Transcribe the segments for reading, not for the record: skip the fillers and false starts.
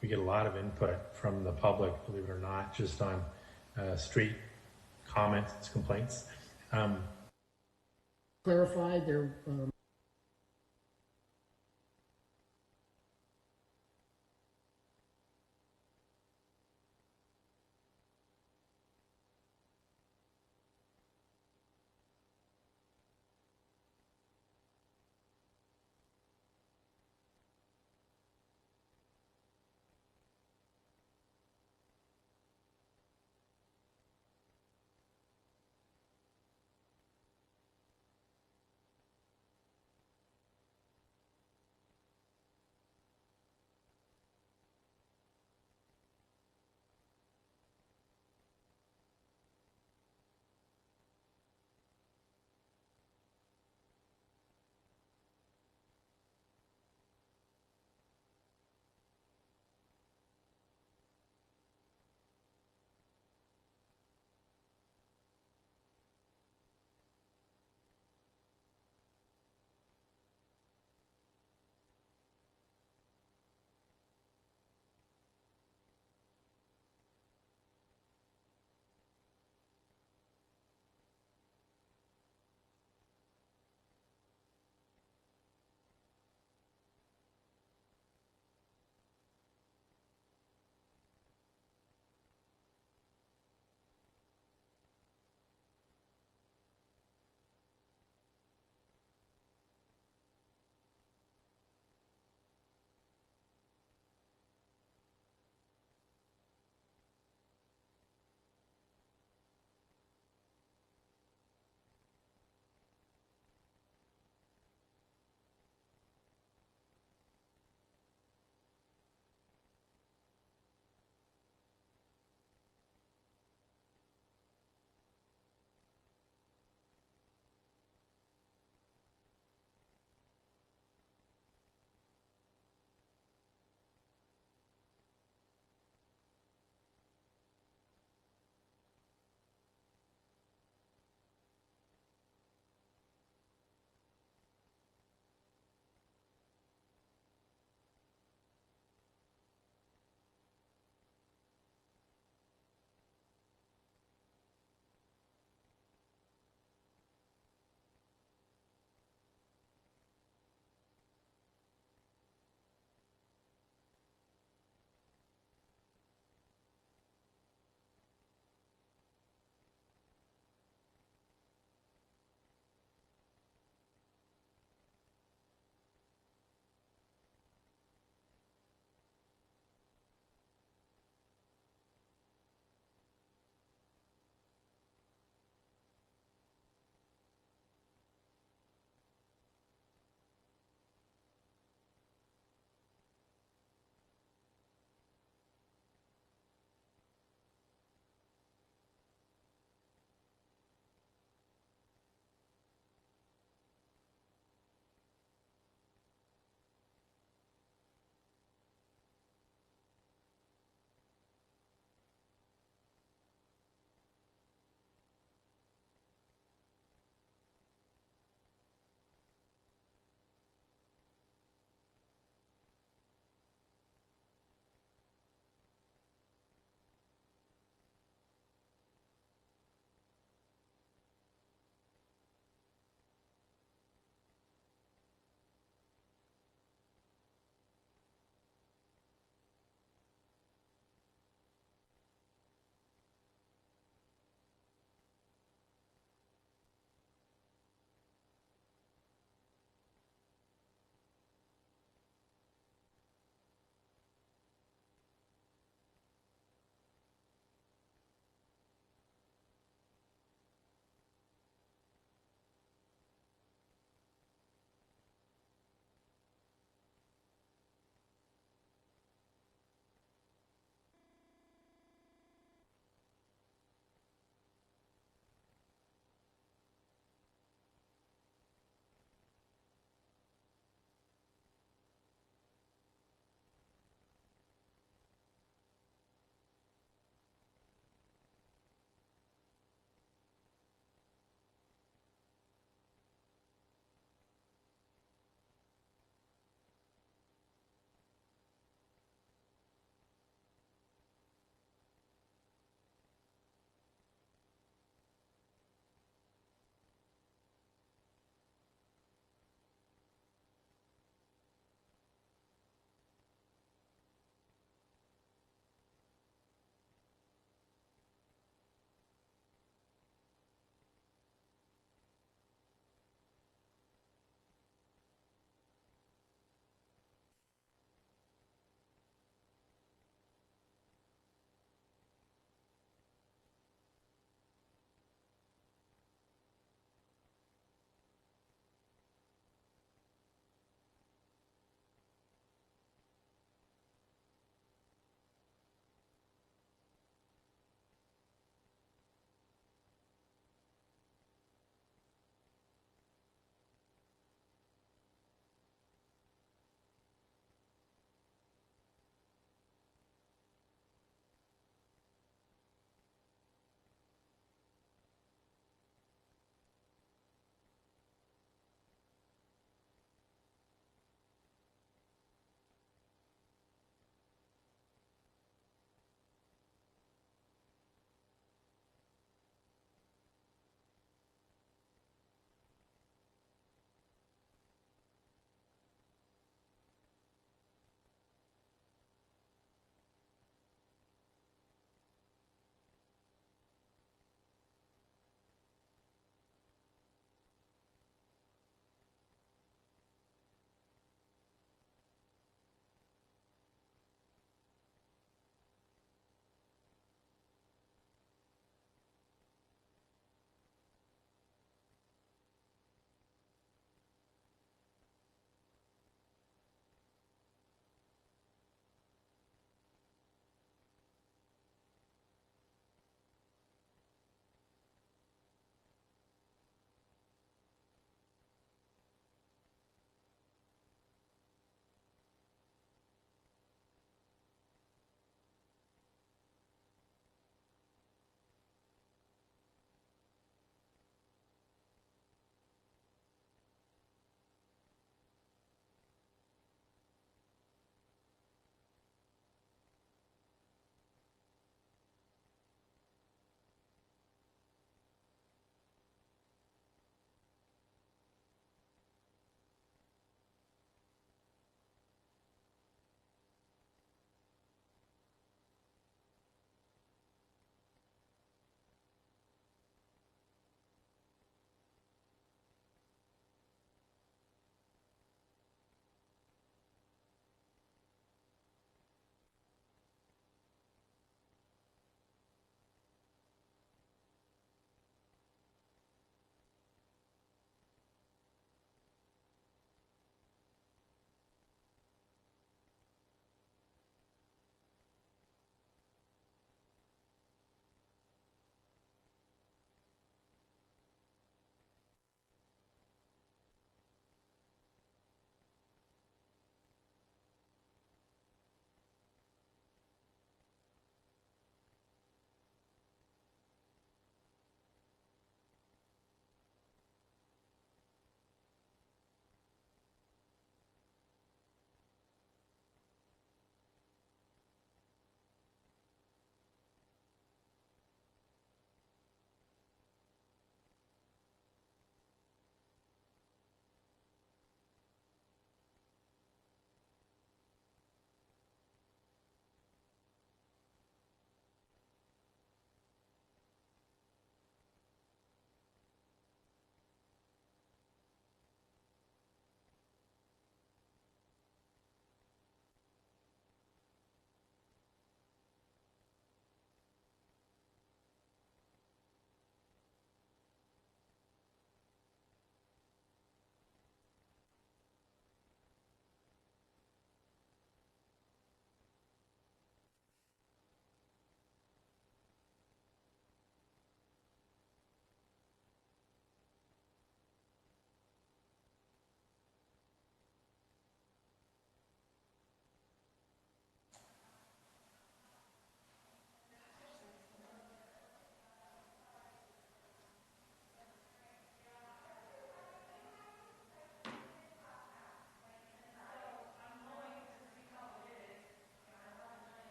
We get a lot of input from the public, believe it or not, just on street comments, complaints. Clarified their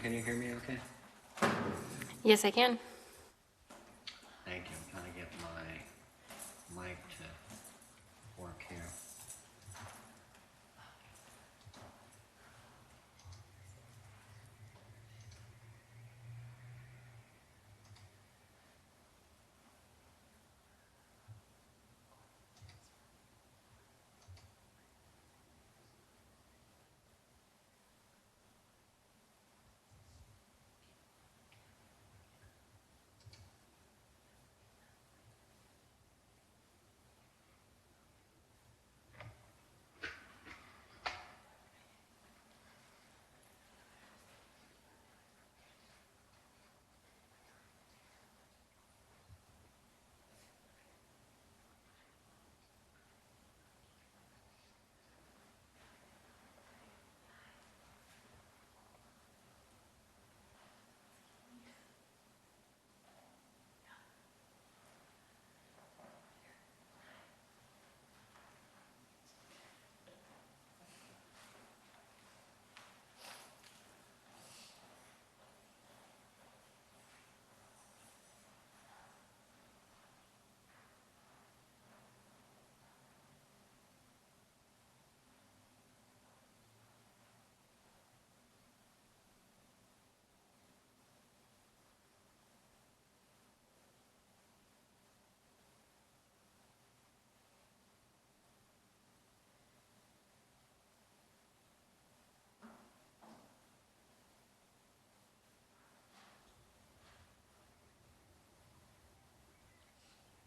can you hear me okay? Yes, I can. Thank you. I'm trying to get my mic to work here.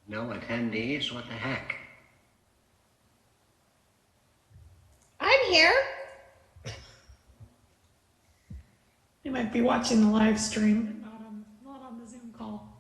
No attendees? What the heck? I'm here. You might be watching the live stream, but not on the Zoom call.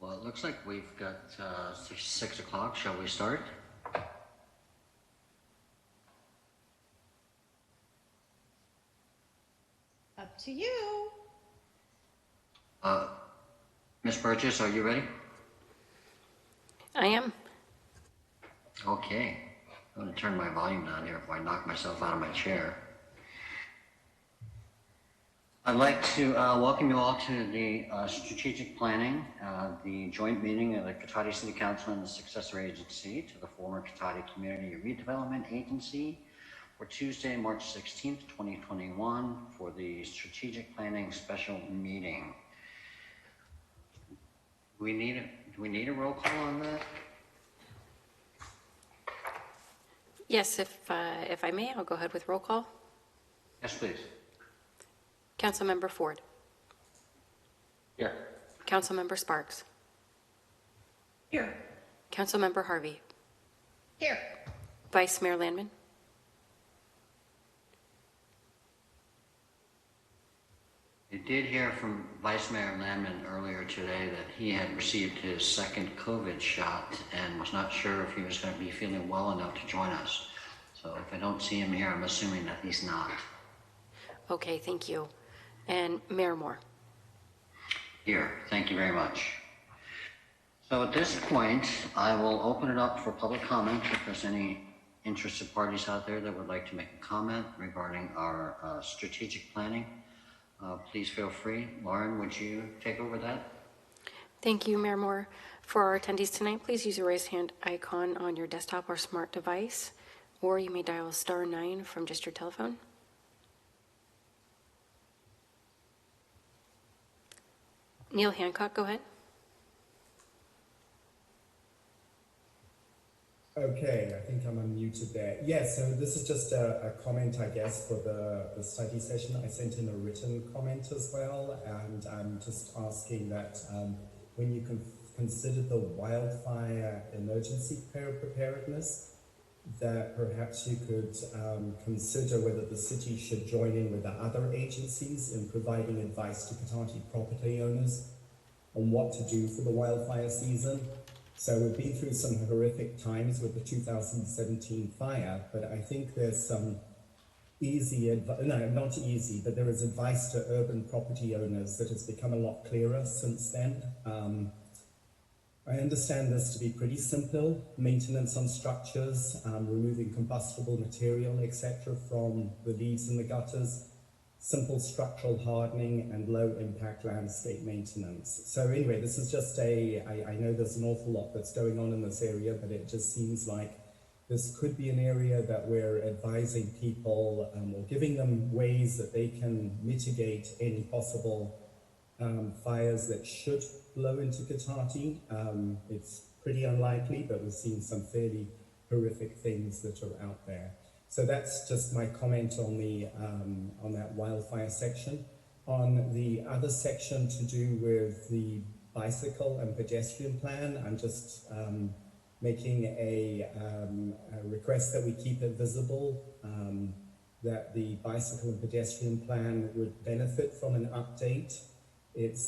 Well, it looks like we've got 6 o'clock. Shall we start? Up to you. Ms. Burgess, are you ready? I am. Okay. I'm going to turn my volume down here before I knock myself out of my chair. I'd like to welcome you all to the strategic planning, the joint meeting of the Cotati City Council and the successor agency to the former Cotati Community Redevelopment Agency for Tuesday, March 16th, 2021 for the strategic planning special meeting. Do we need a roll call on that? Yes, if I may, I'll go ahead with roll call. Yes, please. Councilmember Ford. Here. Councilmember Sparks. Here. Councilmember Harvey. Here. Vice Mayor Landman. I did hear from Vice Mayor Landman earlier today that he had received his second COVID shot and was not sure if he was going to be feeling well enough to join us. So if I don't see him here, I'm assuming that he's not. Okay, thank you. And Mayor Moore. Here, thank you very much. So at this point, I will open it up for public comment if there's any interested parties out there that would like to make a comment regarding our strategic planning. Please feel free. Lauren, would you take over that? Thank you, Mayor Moore. For our attendees tonight, please use the raised hand icon on your desktop or smart device, or you may dial *9 from just your telephone. Neil Hancock, go ahead. Okay, I think I'm unmuted there. Yeah, so this is just a comment, I guess, for the study session. I sent in a written comment as well, and I'm just asking that when you consider the wildfire emergency preparedness, that perhaps you could consider whether the city should join in with the other agencies in providing advice to Cotati property owners on what to do for the wildfire season. So we've been through some horrific times with the 2017 fire, but I think there's some easy advice, no, not easy, but there is advice to urban property owners that has become a lot clearer since then. I understand this to be pretty simple: maintenance on structures, removing combustible material, etc., from the leaves in the gutters, simple structural hardening, and low impact landscape maintenance. So anyway, this is just I know there's an awful lot that's going on in this area, but it just seems like this could be an area that we're advising people or giving them ways that they can mitigate any possible fires that should blow into Cotati. It's pretty unlikely, but we've seen some fairly horrific things that are out there. So that's just my comment on that wildfire section. On the other section to do with the bicycle and pedestrian plan, I'm just making a request that we keep it visible, that the bicycle and pedestrian plan would benefit from an update. It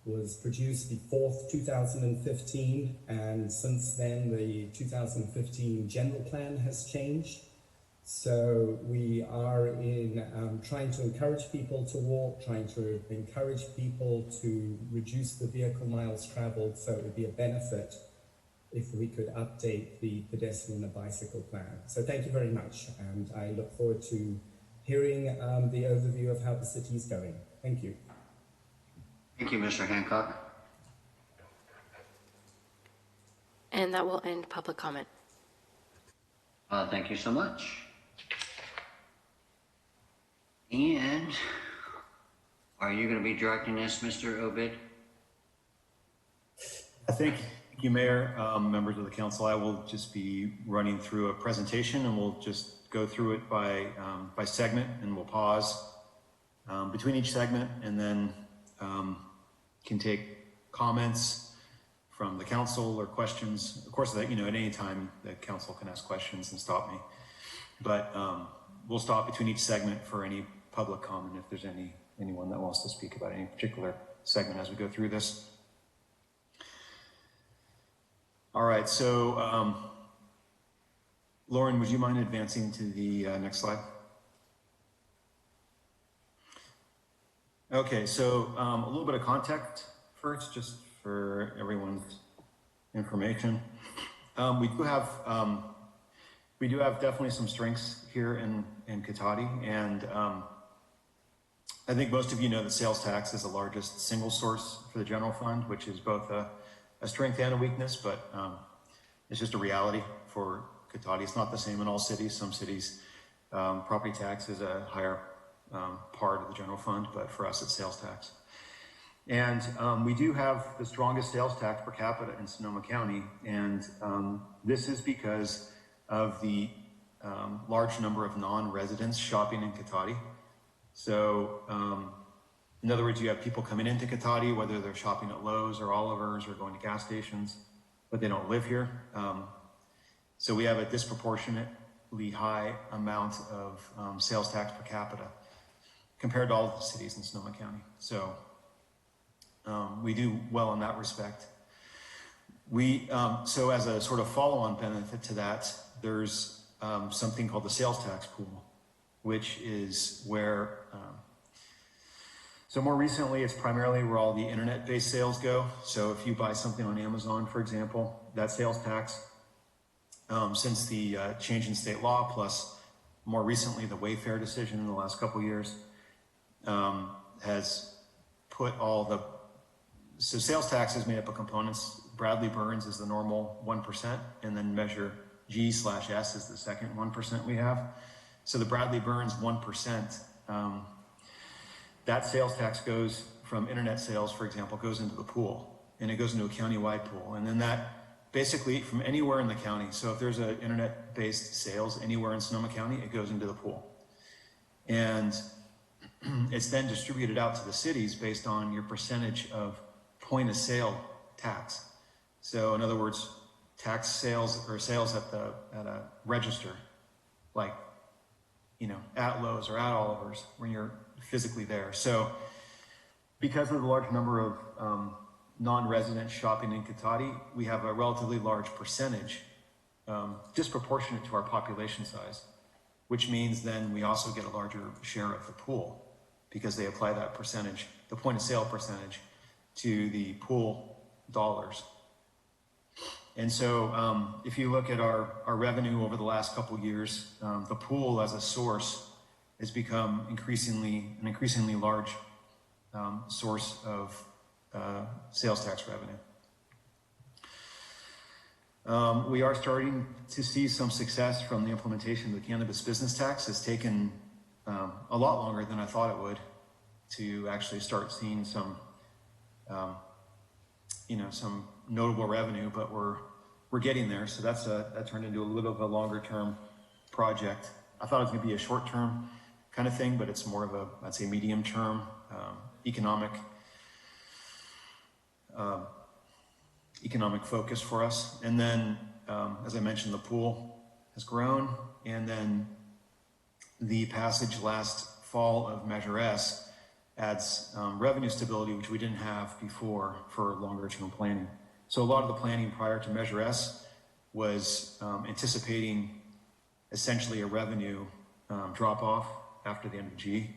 was produced before 2015, and since then the 2015 general plan has changed. So we are in trying to encourage people to walk, trying to encourage people to reduce the vehicle miles traveled, so it would be a benefit if we could update the pedestrian and bicycle plan. So thank you very much, and I look forward to hearing the overview of how the city is going. Thank you. Thank you, Mr. Hancock. And that will end public comment. Thank you so much. And are you going to be directing this, Mr. Obid? Thank you, Mayor, members of the council. I will just be running through a presentation, and we'll just go through it by segment, and we'll pause between each segment, and then can take comments from the council or questions. Of course, that, you know, at any time the council can ask questions and stop me, but we'll stop between each segment for any public comment if there's anyone that wants to speak about any particular segment as we go through this. All right, so Lauren, would you mind advancing to the next slide? Okay, so a little bit of context first, just for everyone's information. We do have definitely some strengths here in Cotati, and I think most of you know that sales tax is the largest single source for the general fund, which is both a strength and a weakness, but it's just a reality for Cotati. It's not the same in all cities. Some cities, property tax is a higher part of the general fund, but for us it's sales tax. And we do have the strongest sales tax per capita in Sonoma County, and this is because of the large number of non-residents shopping in Cotati. So in other words, you have people coming into Cotati, whether they're shopping at Lowe's or Oliver's or going to gas stations, but they don't live here. So we have a disproportionately high amount of sales tax per capita compared to all of the cities in Sonoma County. So we do well in that respect. So as a sort of follow-on benefit to that, there's something called the sales tax pool, which is where, so more recently, it's primarily where all the internet-based sales go. So if you buy something on Amazon, for example, that sales tax, since the change in state law, plus more recently the Wayfair decision in the last couple of years, has put all the, so sales tax is made up of components. Bradley Burns is the normal 1%, and then measure G/S is the second 1% we have. So the Bradley Burns 1%, that sales tax goes from internet sales, for example, goes into the pool, and it goes into a county-wide pool. And then that basically from anywhere in the county. So if there's an internet-based sales anywhere in Sonoma County, it goes into the pool. And it's then distributed out to the cities based on your percentage of point of sale tax. So in other words, tax sales or sales at a register, like, you know, at Lowe's or at Oliver's when you're physically there. So because of the large number of non-resident shopping in Cotati, we have a relatively large percentage, disproportionate to our population size, which means then we also get a larger share of the pool because they apply that percentage, the point of sale percentage, to the pool dollars. And so if you look at our revenue over the last couple of years, the pool as a source has become an increasingly large source of sales tax revenue. We are starting to see some success from the implementation of the cannabis business tax. It's taken a lot longer than I thought it would to actually start seeing some, some notable revenue, but we're getting there. So that turned into a little bit of a longer term project. I thought it was going to be a short term kind of thing, but it's more of a, I'd say, medium term economic focus for us. And then, as I mentioned, the pool has grown, and then the passage last fall of Measure S adds revenue stability, which we didn't have before for longer term planning. So a lot of the planning prior to Measure S was anticipating essentially a revenue drop off after the end of G.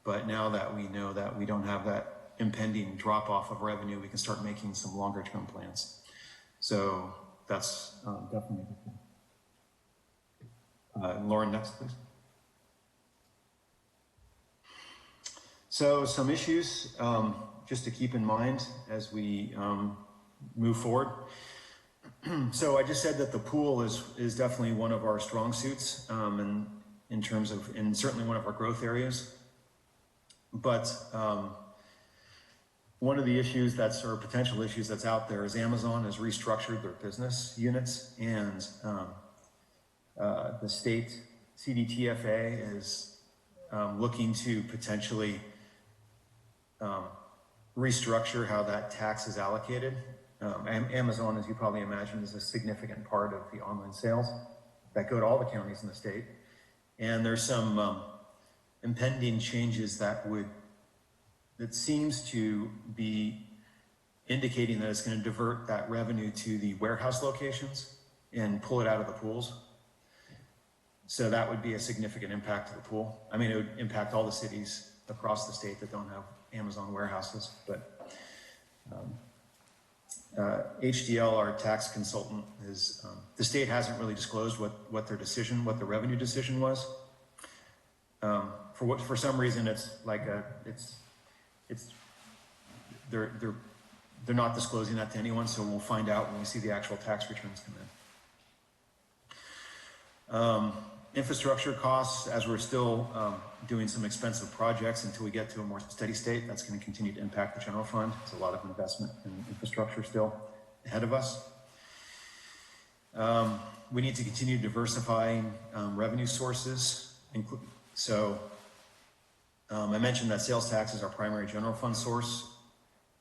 But now that we know that we don't have that impending drop off of revenue, we can start making some longer term plans. So that's definitely a good thing. Lauren, next, please. So some issues just to keep in mind as we move forward. So I just said that the pool is definitely one of our strong suits and certainly one of our growth areas. But one of the issues or potential issues that's out there is Amazon has restructured their business units, and the state CDTFA is looking to potentially restructure how that tax is allocated. Amazon, as you probably imagine, is a significant part of the online sales that go to all the counties in the state. And there's some impending changes that seems to be indicating that it's going to divert that revenue to the warehouse locations and pull it out of the pools. So that would be a significant impact to the pool. I mean, it would impact all the cities across the state that don't have Amazon warehouses. But HDL, our tax consultant, the state hasn't really disclosed what the revenue decision was. For some reason, they're not disclosing that to anyone, so we'll find out when we see the actual tax returns come in. Infrastructure costs, as we're still doing some expensive projects until we get to a more steady state, that's going to continue to impact the general fund. There's a lot of investment in infrastructure still ahead of us. We need to continue diversifying revenue sources. I mentioned that sales tax is our primary general fund source.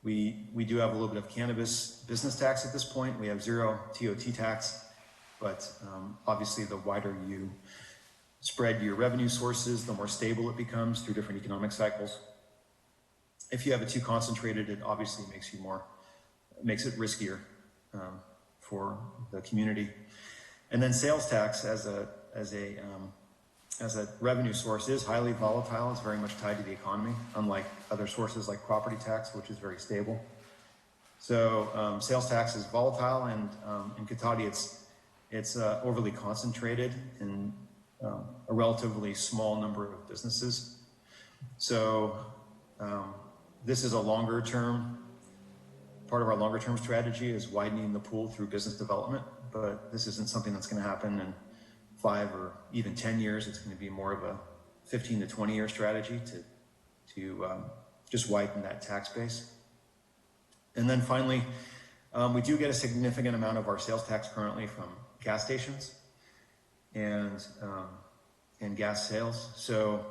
We do have a little bit of cannabis business tax at this point. We have zero TOT tax, but obviously the wider you spread your revenue sources, the more stable it becomes through different economic cycles. If you have it too concentrated, it obviously makes it riskier for the community. And then sales tax as a revenue source is highly volatile. It's very much tied to the economy, unlike other sources like property tax, which is very stable. So sales tax is volatile, and in Cotati, it's overly concentrated in a relatively small number of businesses. So this is a longer term, part of our longer term strategy is widening the pool through business development, but this isn't something that's going to happen in 5 or even 10 years. It's going to be more of a 15 to 20 year strategy to just widen that tax base. And then finally, We do get a significant amount of our sales tax currently from gas stations and gas sales. So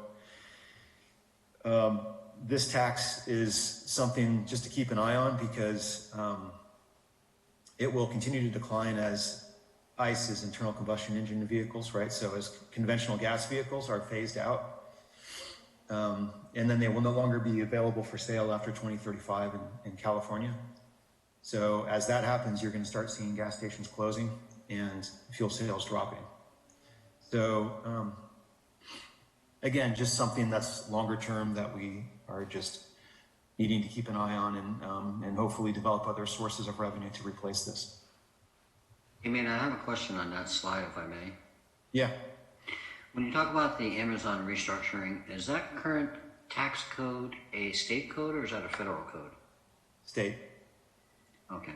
this tax is something just to keep an eye on, because it will continue to decline as ICE is internal combustion engine vehicles, right? So as conventional gas vehicles are phased out, and then they will no longer be available for sale after 2035 in California. So as that happens, you're going to start seeing gas stations closing and fuel sales dropping. So again, just something that's longer term that we are just needing to keep an eye on, and hopefully develop other sources of revenue to replace this. I mean, I have a question on that slide, if I may. Yeah. When you talk about the Amazon restructuring, is that current tax code a state code or is that a federal code? State. Okay.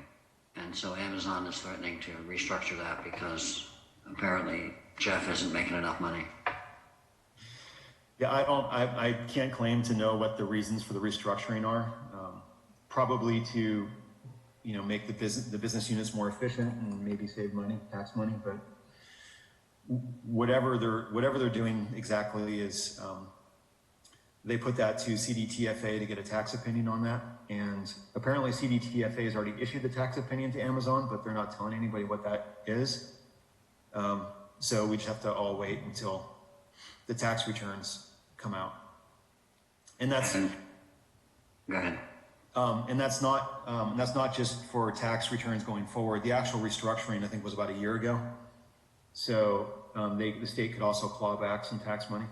And so Amazon is threatening to restructure that because apparently Jeff isn't making enough money. Yeah, I can't claim to know what the reasons for the restructuring are. Probably to, make the business units more efficient and maybe save money, tax money. But whatever they're doing exactly is, they put that to CDTFA to get a tax opinion on that. And apparently CDTFA has already issued the tax opinion to Amazon, but they're not telling anybody what that is. So we just have to all wait until the tax returns come out. And that's Go ahead. and that's not just for tax returns going forward. The actual restructuring, I think, was about a year ago. So the state could also claw back some tax money.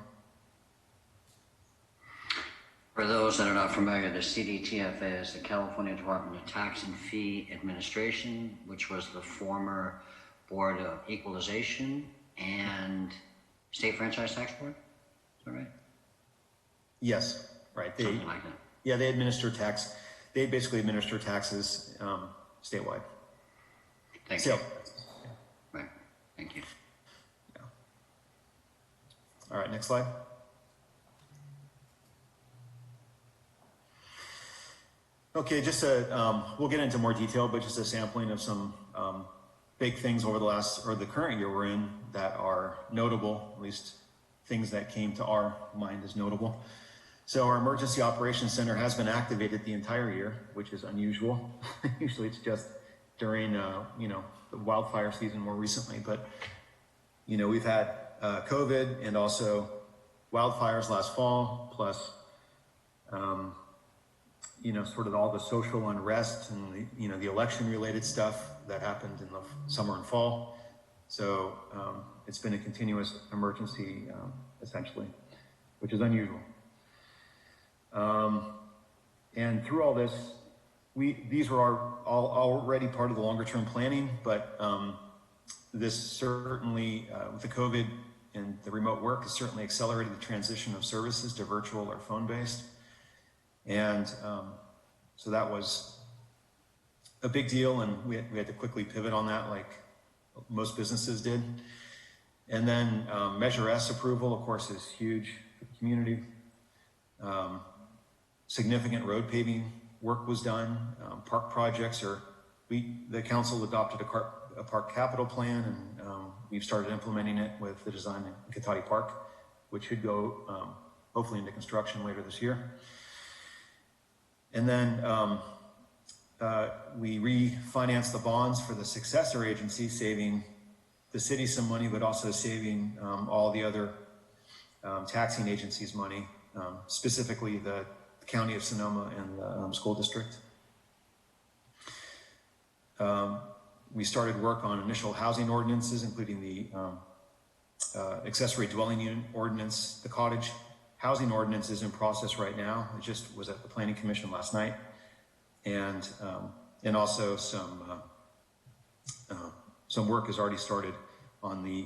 For those that are not familiar, the CDTFA is the California Department of Tax and Fee Administration, which was the former Board of Equalization and State Franchise Tax Board. Is that right? Yes, right. Something like that. Yeah, they administer tax. They basically administer taxes statewide. Thank So, you. Right. Thank you. yeah. All right, next slide. Okay, just we'll get into more detail, but just a sampling of some big things over the current year we're in that are notable, at least things that came to our mind as notable. So our Emergency Operations Center has been activated the entire year, which is unusual. Usually it's just during, the wildfire season more recently, but, we've had COVID and also wildfires last fall, plus, sort of all the social unrest and, the election related stuff that happened in the summer and fall. So it's been a continuous emergency, essentially, which is unusual. And through all this, these were already part of the longer term planning, but this certainly, with the COVID and the remote work, has certainly accelerated the transition of services to virtual or phone-based. And so that was a big deal, and we had to quickly pivot on that like most businesses did. And then Measure S approval, of course, is huge for the community. Significant road paving work was done. Park projects the council adopted a park capital plan, and we've started implementing it with the design in Cotati Park, which should go hopefully into construction later this year. And then we refinanced the bonds for the successor agency, saving the city some money, but also saving all the other taxing agencies money, specifically the County of Sonoma and the school district. We started work on initial housing ordinances, including the accessory dwelling unit ordinance. The cottage housing ordinance is in process right now. It just was at the Planning Commission last night. And also some work has already started on the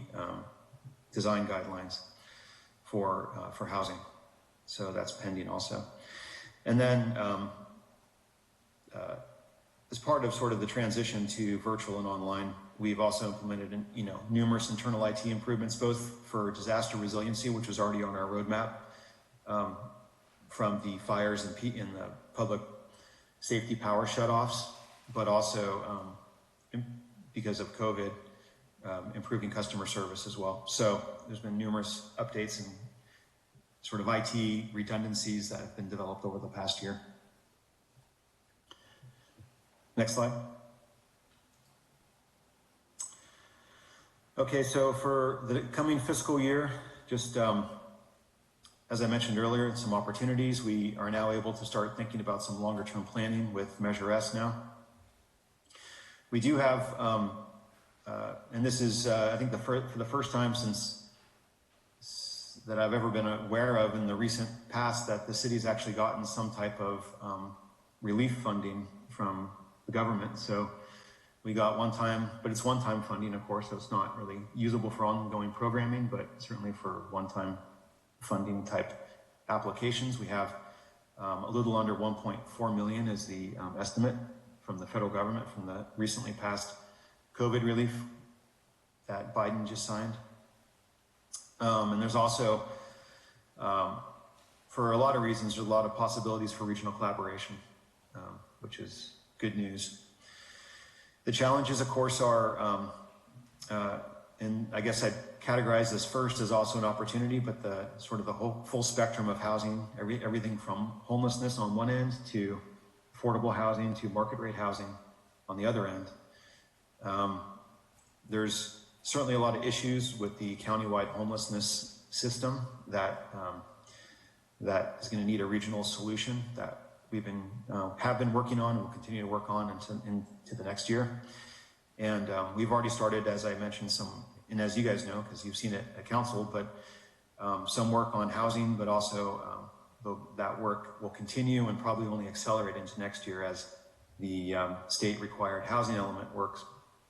design guidelines for housing. So that's pending also. And then as part of sort of the transition to virtual and online, we've also implemented numerous internal IT improvements, both for disaster resiliency, which was already on our roadmap, from the fires and the public safety power shutoffs, but also because of COVID, improving customer service as well. So there's been numerous updates and sort of IT redundancies that have been developed over the past year. Next slide. Okay, so for the coming fiscal year, just as I mentioned earlier, some opportunities. We are now able to start thinking about some longer term planning with Measure S now. We do have, and this is, I think for the first time since that I've ever been aware of in the recent past, that the city's actually gotten some type of relief funding from the government. So we got one-time, but it's one-time funding, of course, so it's not really usable for ongoing programming, but certainly for one-time funding type applications. We have a little under 1.4 million is the estimate from the federal government from the recently passed COVID relief that Biden just signed. And there's also, for a lot of reasons, there's a lot of possibilities for regional collaboration, which is good news. The challenges, of course, are, and I guess I'd categorize this first as also an opportunity, but the sort of the whole full spectrum of housing, everything from homelessness on one end to affordable housing to market rate housing on the other end. There's certainly a lot of issues with the countywide homelessness system that that is going to need a regional solution that we've been have been working on and will continue to work on into the next year. And we've already started, as I mentioned, some, and as you guys know, because you've seen it at council, but some work on housing, but also that work will continue and probably only accelerate into next year as the state required housing element work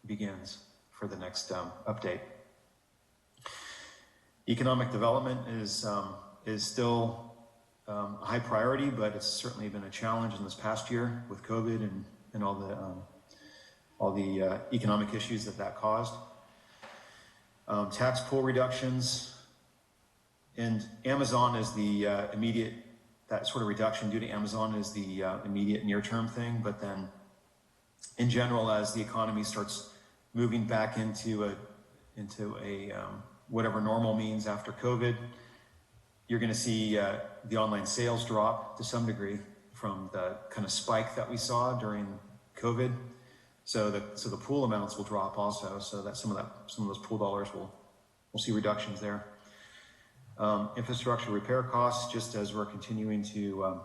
begins for the next update. Economic development is still a high priority, but it's certainly been a challenge in this past year with COVID and all the economic issues that caused. Tax pool reductions, and Amazon is the immediate, that sort of reduction due to Amazon is the immediate near-term thing, but then in general, as the economy starts moving back into a whatever normal means after COVID, you're going to see the online sales drop to some degree from the kind of spike that we saw during COVID. So the pool amounts will drop also, so that some of those pool dollars we'll see reductions there. Infrastructure repair costs, just as we're continuing to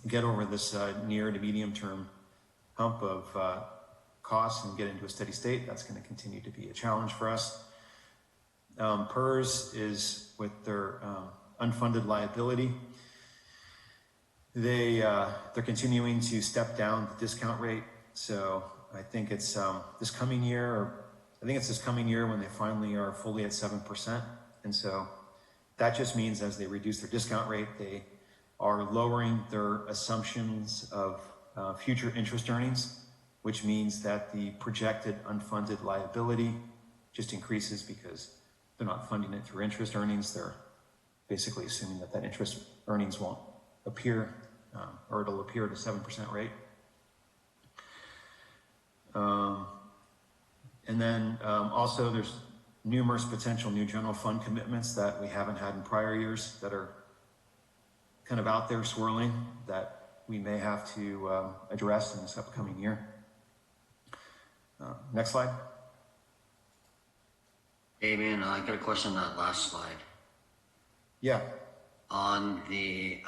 get over this near to medium term hump of costs and get into a steady state, that's going to continue to be a challenge for us. PERS is with their unfunded liability. They're continuing to step down the discount rate. So I think it's this coming year when they finally are fully at 7%. And so that just means as they reduce their discount rate, they are lowering their assumptions of future interest earnings, which means that the projected unfunded liability just increases because they're not funding it through interest earnings. They're basically assuming that interest earnings won't appear, or it'll appear at a 7% rate. And then also there's numerous potential new general fund commitments that we haven't had in prior years that are kind of out there swirling that we may have to address in this upcoming year. Next slide. Damien, I got a question on that last slide. Yeah. On the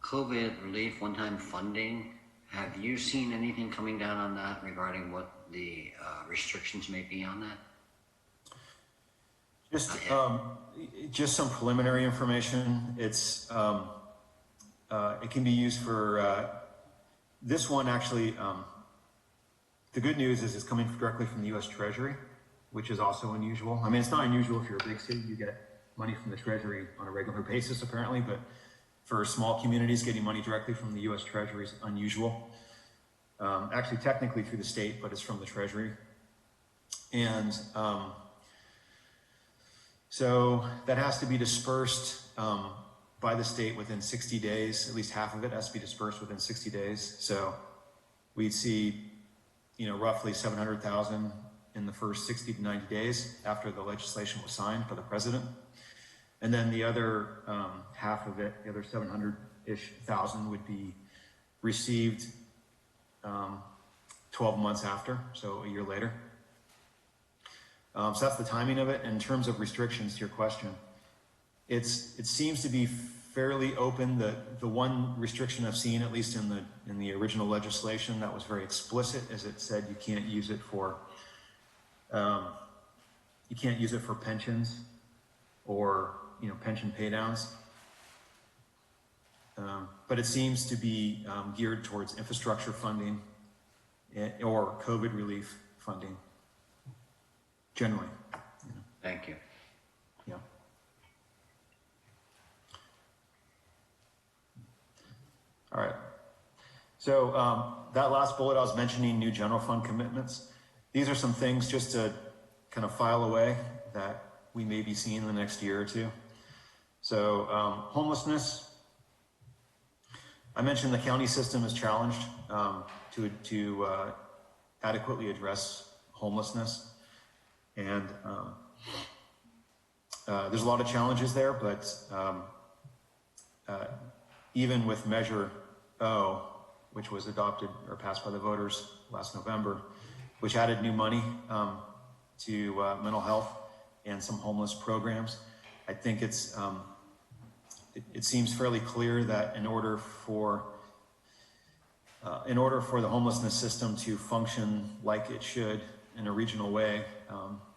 COVID relief one-time funding, have you seen anything coming down on that regarding what the restrictions may be on that? Just some preliminary information. It's it can be used for this one actually. The good news is it's coming directly from the U.S. Treasury, which is also unusual. I mean, it's not unusual if you're a big city, you get money from the Treasury on a regular basis apparently, but for small communities, getting money directly from the U.S. Treasury is unusual. Actually, technically through the state, but it's from the Treasury. And so that has to be dispersed by the state within 60 days. At least half of it has to be dispersed within 60 days. So we'd see, roughly 700,000 in the first 60 to 90 days after the legislation was signed by the president. And then the other half of it, the other 700-ish thousand would be received 12 months after, so a year later. So that's the timing of it. In terms of restrictions to your question, it seems to be fairly open. The one restriction I've seen, at least in the original legislation, that was very explicit, is it said you can't use it for pensions or pension pay downs. But it seems to be geared towards infrastructure funding or COVID relief funding, generally. Thank you. Yeah. All right. So that last bullet I was mentioning, new general fund commitments. These are some things just to kind of file away that we may be seeing in the next year or two. So homelessness. I mentioned the county system is challenged to adequately address homelessness. And there's a lot of challenges there, but even with Measure O, which was adopted or passed by the voters last November, which added new money to mental health and some homeless programs, I think it seems fairly clear that in order for the homelessness system to function like it should in a regional way,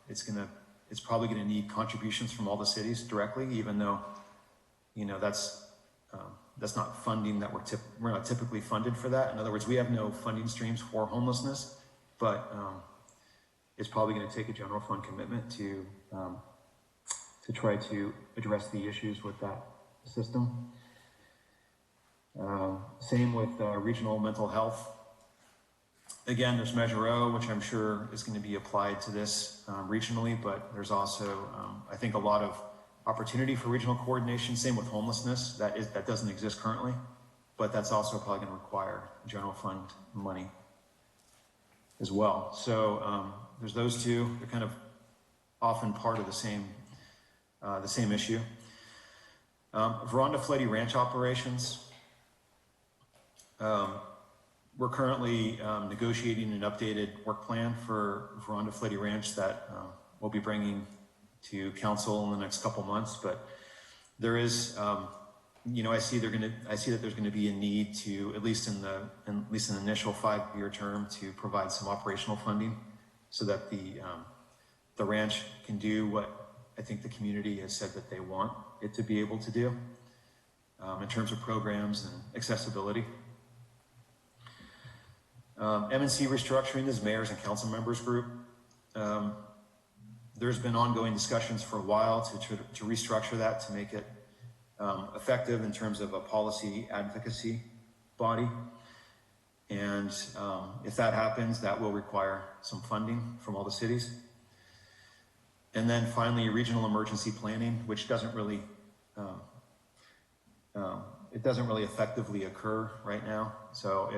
it's probably going to need contributions from all the cities directly, even though that's not funding that we're not typically funded for that. In other words, we have no funding streams for homelessness, but it's probably going to take a general fund commitment to try to address the issues with that system. Same with regional mental health. Again, there's Measure O, which I'm sure is going to be applied to this regionally, but there's also, I think, a lot of opportunity for regional coordination. Same with homelessness. That doesn't exist currently, but that's also probably going to require general fund money as well. So there's those two. They're kind of often part of the same issue. Veranda Fletty Ranch operations. We're currently negotiating an updated work plan for Veranda Fletty Ranch that we'll be bringing to council in the next couple months. But there is, I see that there's going to be a need to, at least in the initial 5-year term, to provide some operational funding so that the ranch can do what I think the community has said that they want it to be able to do in terms of programs and accessibility. MNC restructuring is mayors and council members group. There's been ongoing discussions for a while to restructure that to make it effective in terms of a policy advocacy body. And if that happens, that will require some funding from all the cities. And then finally, regional emergency planning, which doesn't really effectively occur right now. So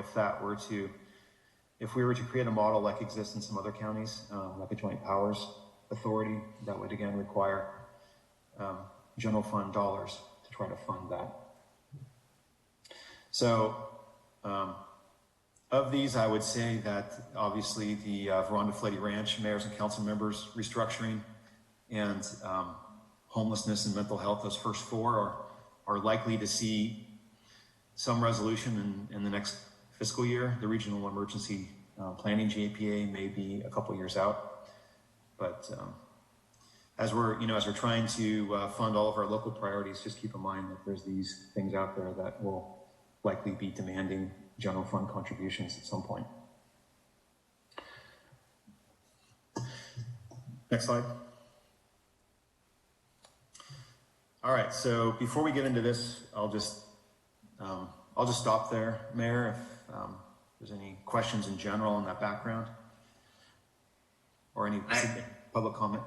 if we were to create a model like exists in some other counties, like a joint powers authority, that would again require general fund dollars to try to fund that. So of these, I would say that obviously the Veranda Fletty Ranch mayors and council members restructuring and homelessness and mental health, those first four are likely to see some resolution in the next fiscal year. The regional emergency planning JPA may be a couple years out, but as we're trying to fund all of our local priorities, just keep in mind that there's these things out there that will likely be demanding general fund contributions at some point. Next slide. All right, so before we get into this, I'll just stop there, Mayor, if there's any questions in general on that background or any public comment.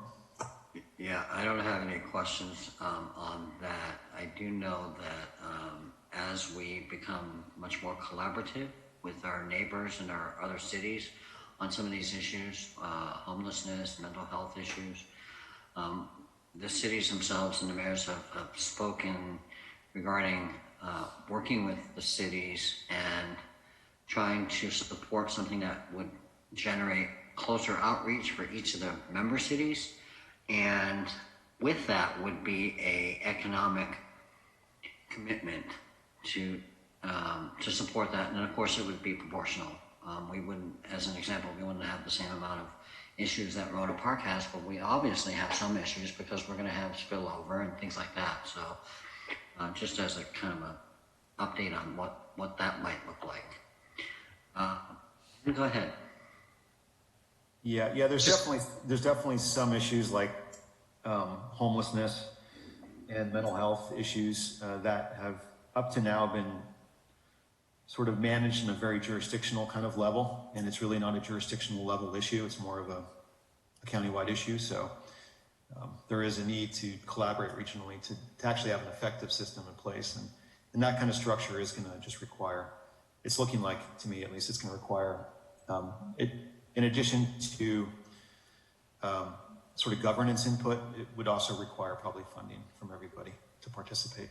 Yeah, I don't have any questions on that. I do know that as we become much more collaborative with our neighbors and our other cities on some of these issues, homelessness, mental health issues. The cities themselves and the mayors have spoken regarding working with the cities and trying to support something that would generate closer outreach for each of the member cities. And with that would be a economic commitment to support that. And then of course it would be proportional. We wouldn't, as an example, we wouldn't have the same amount of issues that Rona Park has, but we obviously have some issues because we're going to have spillover and things like that. So just as a kind of a update on what that might look like. Go ahead. Yeah. There's definitely some issues like homelessness and mental health issues that have up to now been sort of managed in a very jurisdictional kind of level, and it's really not a jurisdictional level issue. It's more of a countywide issue. So there is a need to collaborate regionally to actually have an effective system in place, and that kind of structure is going to just require. It's looking like, to me at least, it's going to require it. In addition to sort of governance input, it would also require probably funding from everybody to participate.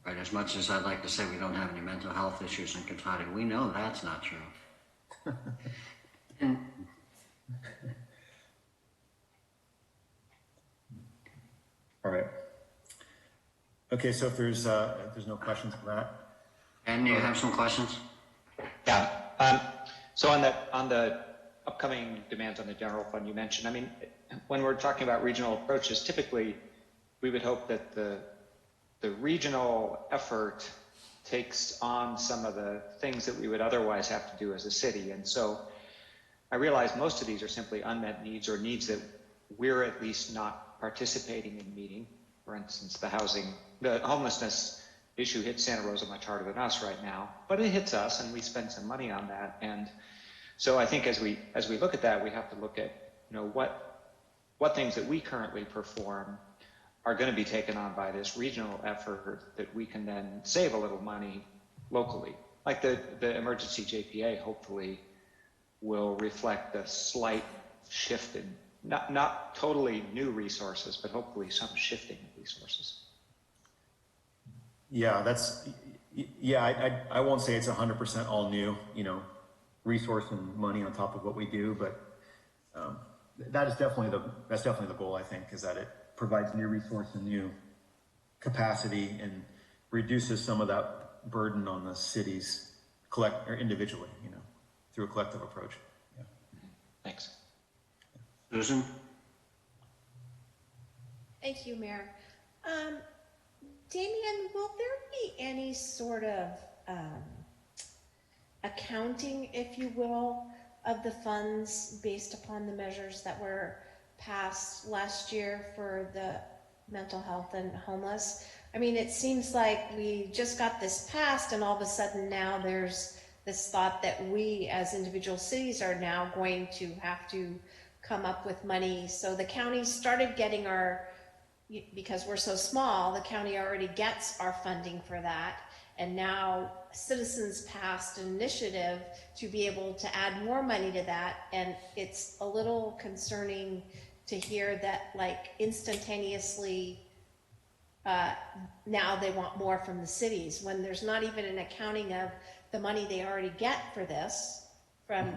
Right, as much as I'd like to say we don't have any mental health issues in Cotati, we know that's not true. And All right. Okay, so if there's no questions for that. and you have some questions? Yeah. So on the upcoming demands on the general fund you mentioned, I mean, when we're talking about regional approaches, typically we would hope that the regional effort takes on some of the things that we would otherwise have to do as a city. And so I realize most of these are simply unmet needs or needs that we're at least not participating in meeting. For instance, the homelessness issue hits Santa Rosa much harder than us right now, but it hits us and we spend some money on that. And so I think as we look at that, we have to look at, what things that we currently perform are going to be taken on by this regional effort that we can then save a little money locally. Like the emergency JPA hopefully will reflect a slight shift in, not totally new resources, but hopefully some shifting of resources. Yeah, I won't say it's 100% all new, resource and money on top of what we do, but that's definitely the goal, I think, is that it provides new resource and new capacity and reduces some of that burden on the cities individually, through a collective approach. Yeah. Thanks. Susan? Thank you, Mayor. Damien, will there be any sort of accounting, if you will, of the funds based upon the measures that were passed last year for the mental health and homeless? I mean, it seems like we just got this passed and all of a sudden now there's this thought that we as individual cities are now going to have to come up with money. So the county started getting because we're so small, the county already gets our funding for that. And now citizens passed an initiative to be able to add more money to that. And it's a little concerning to hear that, like, instantaneously now they want more from the cities when there's not even an accounting of the money they already get for this from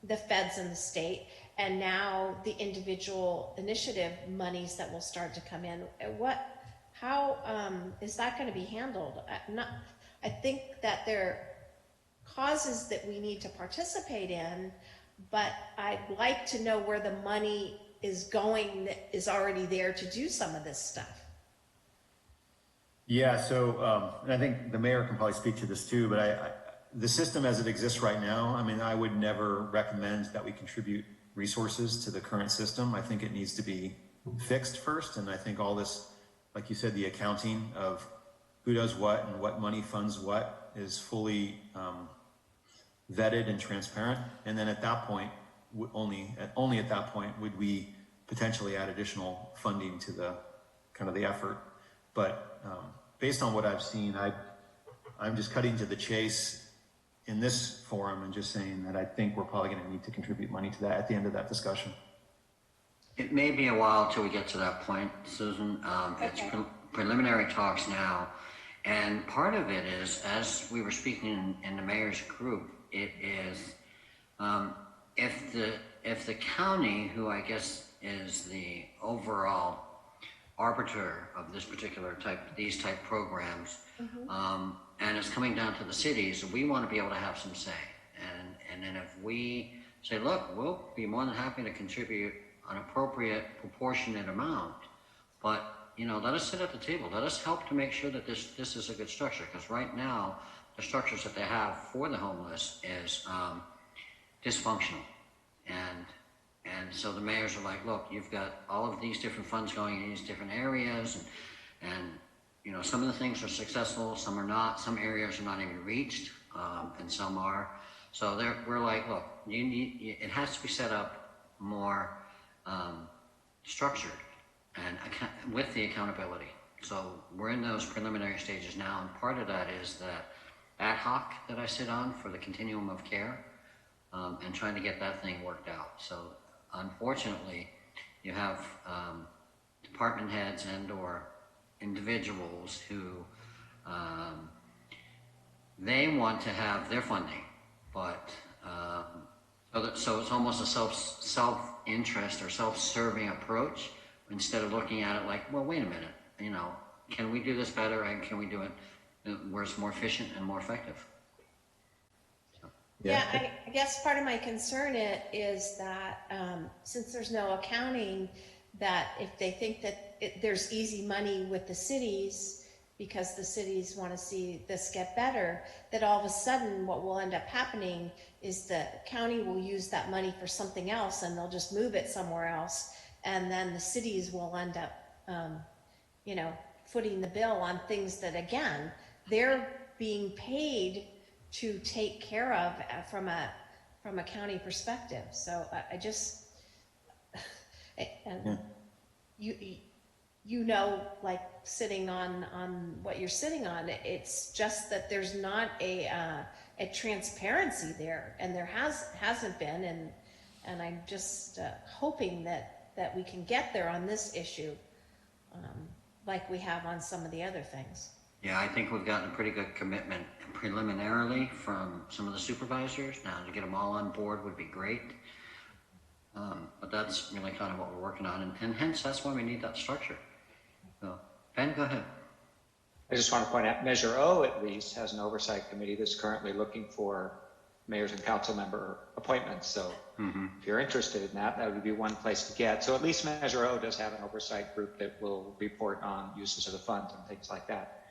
the feds and the state. And now the individual initiative monies that will start to come in. How is that going to be handled? I think that there are causes that we need to participate in, but I'd like to know where the money is going that is already there to do some of this stuff. Yeah, so, and I think the mayor can probably speak to this too, but the system as it exists right now, I mean, I would never recommend that we contribute resources to the current system. I think it needs to be fixed first, and I think all this, like you said, the accounting of who does what and what money funds what is fully vetted and transparent. And then at that point, only at that point would we potentially add additional funding to the kind of the effort. But based on what I've seen, I'm just cutting to the chase. in this forum and just saying that I think we're probably going to need to contribute money to that at the end of that discussion. It may be a while till we get to that point, Susan. It's Okay. preliminary talks now. And part of it is, as we were speaking in the mayor's group, it is, if the county, who I guess is the overall arbiter of this particular these type programs, and it's coming down to the cities, we want to be able to have some say. And then if we say, look, we'll be more than happy to contribute an appropriate proportionate amount, but let us sit at the table. Let us help to make sure that this is a good structure, because right now the structures that they have for the homeless is dysfunctional, and so the mayors are like, look, you've got all of these different funds going in these different areas, and some of the things are successful, some are not. Some areas are not even reached, and some are. So we're like, look, it has to be set up more structured and with the accountability. So we're in those preliminary stages now, and part of that is that ad hoc that I sit on for the continuum of care, and trying to get that thing worked out. So unfortunately, you have department heads and or individuals who they want to have their funding, but so it's almost a self-interest or self-serving approach, instead of looking at it like, well, wait a minute, can we do this better, and can we do it where it's more efficient and more effective? Yeah, I guess part of my concern is that since there's no accounting, that if they think that there's easy money with the cities because the cities want to see this get better, that all of a sudden what will end up happening is the county will use that money for something else, and they'll just move it somewhere else, and then the cities will end up footing the bill on things that, again, they're being paid to take care of from a county perspective. So I just, and like sitting on what you're sitting on, it's just that there's not a transparency there, and there hasn't been, and I'm just hoping that we can get there on this issue, like we have on some of the other things. Yeah, I think we've gotten a pretty good commitment preliminarily from some of the supervisors. Now, to get them all on board would be great. But that's really kind of what we're working on, and hence that's why we need that structure. So, Ben, go ahead. I just want to point out, Measure O at least has an oversight committee that's currently looking for mayors and council member appointments. So if you're interested in that, that would be one place to get. So at least Measure O does have an oversight group that will report on uses of the funds and things like that.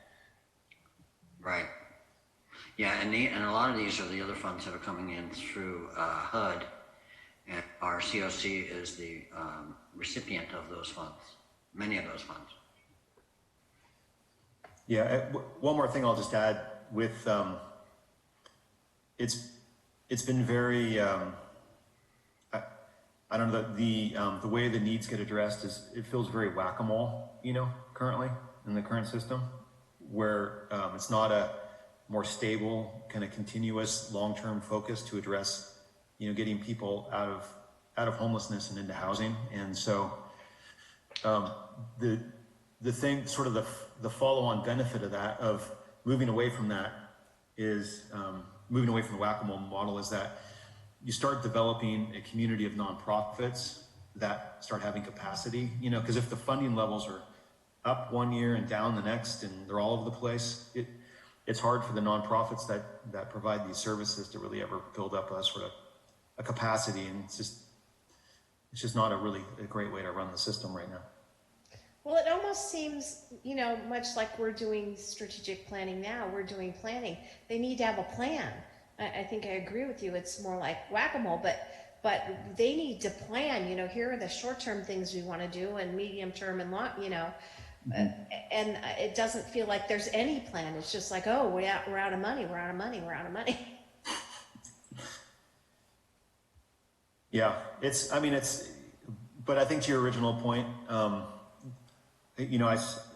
Right. Yeah, and a lot of these are the other funds that are coming in through HUD, and our COC is the recipient of those funds, many of those funds. Yeah, one more thing I'll just add with, it's been very, I don't know, the way the needs get addressed it feels very whack-a-mole, currently in the current system, where it's not a more stable, kind of continuous, long-term focus to address, getting people out of homelessness and into housing. And so the thing, sort of the follow-on benefit of that, of moving away from that, is moving away from the whack-a-mole model, is that you start developing a community of nonprofits that start having capacity, because if the funding levels are up one year and down the next, and they're all over the place, it's hard for the nonprofits that provide these services to really ever build up a sort of a capacity, and it's just not a great way to run the system right now. Well, it almost seems, much like we're doing strategic planning now, we're doing planning. They need to have a plan. I think I agree with you. It's more like whack-a-mole, but they need to plan, here are the short-term things we want to do, and medium-term and long, and it doesn't feel like there's any plan. It's just like, oh, we're out of money, we're out of money, we're out of money. Yeah, but I think to your original point, at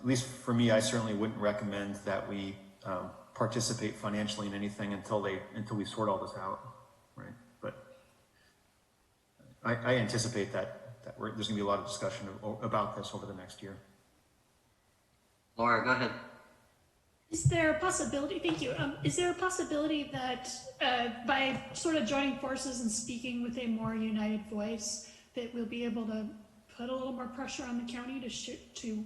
least for me, I certainly wouldn't recommend that we participate financially in anything until we sort all this out, right? But I anticipate that there's going to be a lot of discussion about this over the next year. Laura, go ahead. Is there a possibility, thank you, is there a possibility that by sort of joining forces and speaking with a more united voice, that we'll be able to put a little more pressure on the county to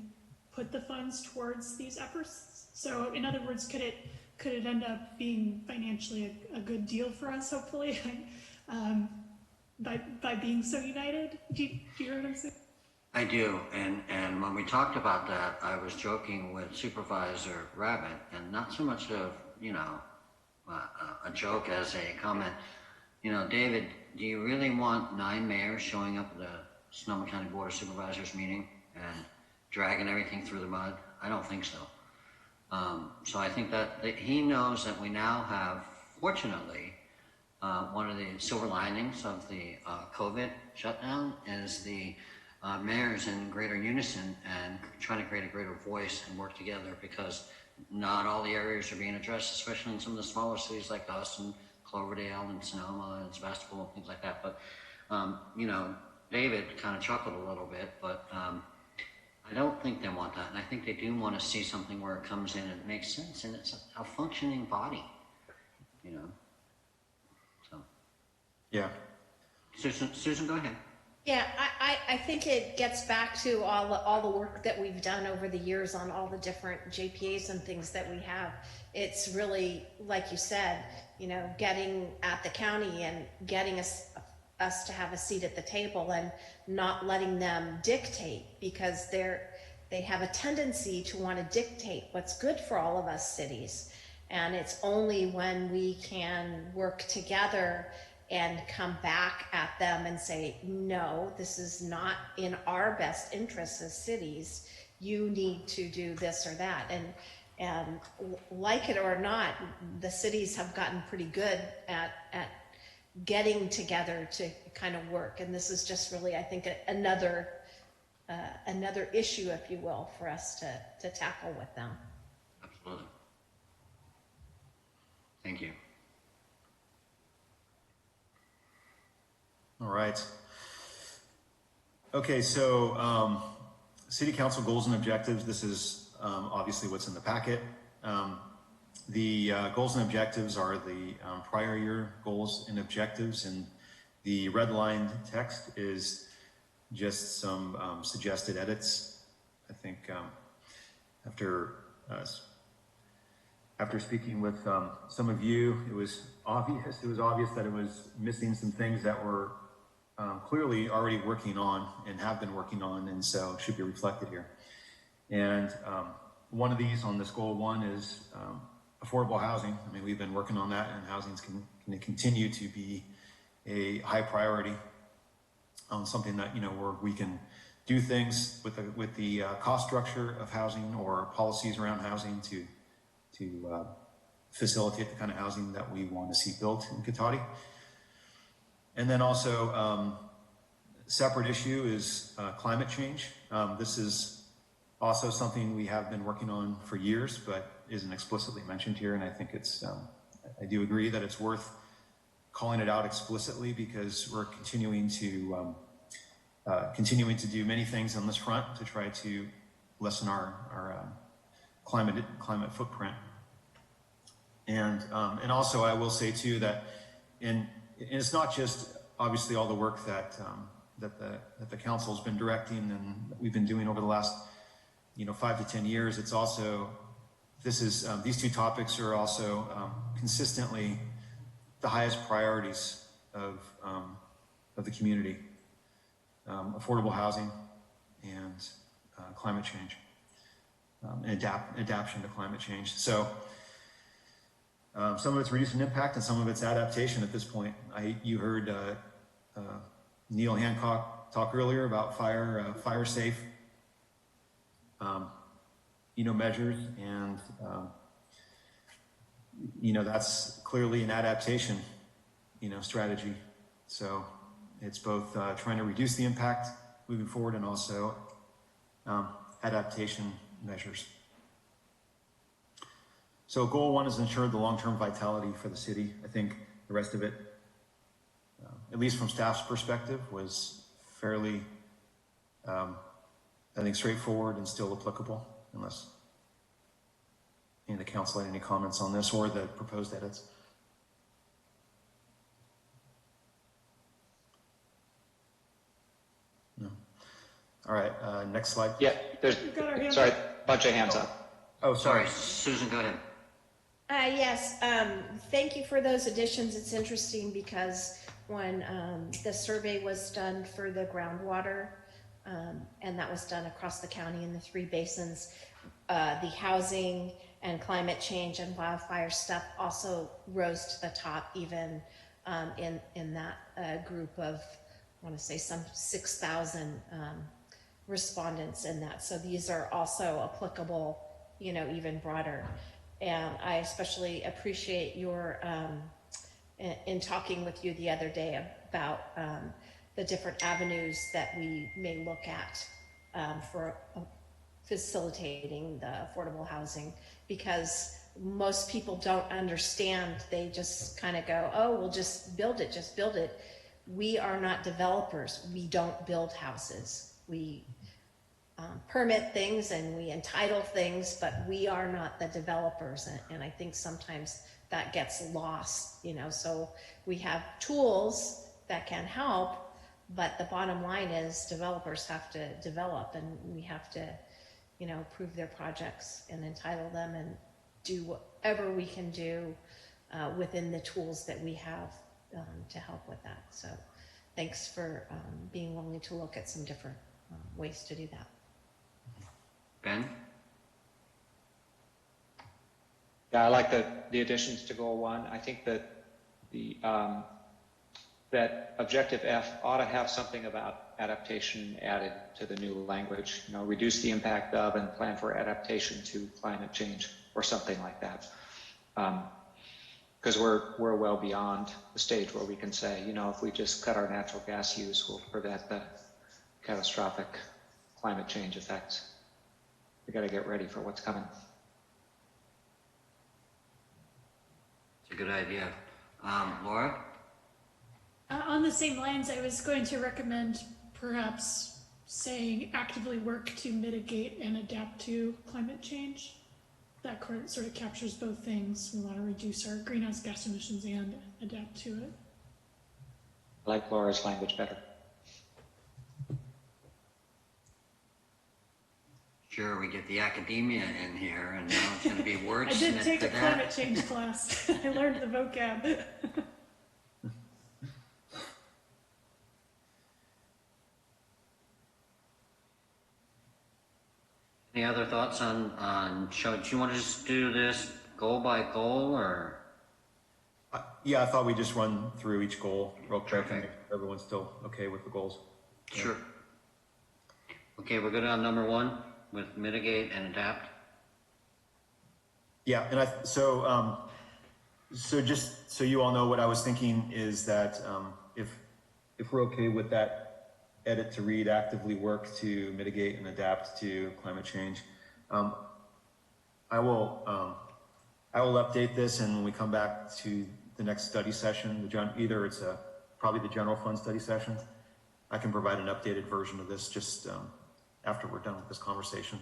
put the funds towards these efforts? So in other words, could it end up being financially a good deal for us, hopefully, by being so united? Do you hear what I'm saying? I do, and when we talked about that, I was joking with Supervisor Rabbit, and not so much of, a joke as a comment. David, do you really want 9 mayors showing up at the Sonoma County Board of Supervisors meeting and dragging everything through the mud? I don't think so. So I think that he knows that we now have, fortunately, one of the silver linings of the COVID shutdown is the mayors in greater unison and trying to create a greater voice and work together, because not all the areas are being addressed, especially in some of the smaller cities like us and Cloverdale and Sonoma and Sebastopol and things like that. But, David kind of chuckled a little bit, but I don't think they want that. And I think they do want to see something where it comes in and it makes sense and it's a functioning body, So. Yeah. Susan, go ahead. Yeah, I think it gets back to all the work that we've done over the years on all the different JPAs and things that we have. It's really, like you said, getting at the county and getting us to have a seat at the table and not letting them dictate, because they have a tendency to want to dictate what's good for all of us cities. And it's only when we can work together and come back at them and say, no, this is not in our best interests as cities. You need to do this or that. And like it or not, the cities have gotten pretty good at getting together to kind of work. And this is just really, I think, another issue, if you will, for us to tackle with them. Absolutely. Thank you. All right. Okay, so City Council goals and objectives. This is obviously what's in the packet. The goals and objectives are the prior year goals and objectives, and the redlined text is just some suggested edits. I think after speaking with some of you, it was obvious that it was missing some things that were clearly already working on and have been working on, and so should be reflected here. And one of these on this goal 1 is affordable housing. I mean, we've been working on that, and housing is going to continue to be a high priority on something that, where we can do things with the cost structure of housing or policies around housing to facilitate the kind of housing that we want to see built in Cotati. And then also, separate issue is climate change. This is also something we have been working on for years, but isn't explicitly mentioned here. And I think it's, I do agree that it's worth calling it out explicitly, because we're continuing to do many things on this front to try to lessen our climate footprint. And also I will say too that and it's not just obviously all the work that the council's been directing and that we've been doing over the last 5 to 10 years. It's also these two topics are also consistently the highest priorities of the community: affordable housing and climate change, and adaptation to climate change. So. Some of it's reducing impact and some of it's adaptation at this point. You heard Neil Hancock talk earlier about fire safe measures, and that's clearly an adaptation strategy. So it's both trying to reduce the impact moving forward and also adaptation measures. So goal 1 is ensure the long-term vitality for the city. I think the rest of it, at least from staff's perspective, was fairly, I think, straightforward and still applicable, unless any of the council had any comments on this or the proposed edits. No. All right, next slide. Yeah, there's, We've got our hands sorry, up. bunch of hands up. Oh, Sorry, sorry. Susan, go ahead. Yes, thank you for those additions. It's interesting because when the survey was done for the groundwater, and that was done across the county in the 3 basins, the housing and climate change and wildfire stuff also rose to the top, even in that group of, I want to say, some 6,000 respondents in that. So these are also applicable, you know, even broader. And I especially appreciate your, in talking with you the other day about the different avenues that we may look at for facilitating the affordable housing, because most people don't understand. They just kind of go, oh, we'll just build it, just build it. We are not developers. We don't build houses. We permit things and we entitle things, but we are not the developers. And I think sometimes that gets lost, you know. So we have tools that can help, but the bottom line is developers have to develop, and we have to, you know, approve their projects and entitle them and do whatever we can do within the tools that we have to help with that. So thanks for being willing to look at some different ways to do that. Ben? Yeah, I like the additions to goal 1. I think that the that objective F ought to have something about adaptation added to the new language. You know, reduce the impact of and plan for adaptation to climate change, or something like that. Because we're well beyond the stage where we can say, you know, if we just cut our natural gas use, we'll prevent the catastrophic climate change effects. We got to get ready for what's coming. It's a good idea. Laura? On the same lines, I was going to recommend perhaps saying actively work to mitigate and adapt to climate change. That sort of captures both things. We want to reduce our greenhouse gas emissions and adapt to it. I like Laura's language better. Sure, we get the academia in here, and now it's going to be wordsmith. I did take to a that. climate change class. I learned the vocab. Any other thoughts on show? Do you want to just do this goal by goal, or? Yeah, I thought we'd just run through each goal real quick and Perfect. make sure everyone's still okay with the goals. Sure. Okay, we're good on number 1 with mitigate and adapt. Yeah, and so just so you all know, what I was thinking is that if we're okay with that edit to read actively work to mitigate and adapt to climate change, I will update this, and when we come back to the next study session, either it's probably the general fund study session, I can provide an updated version of this just after we're done with this conversation.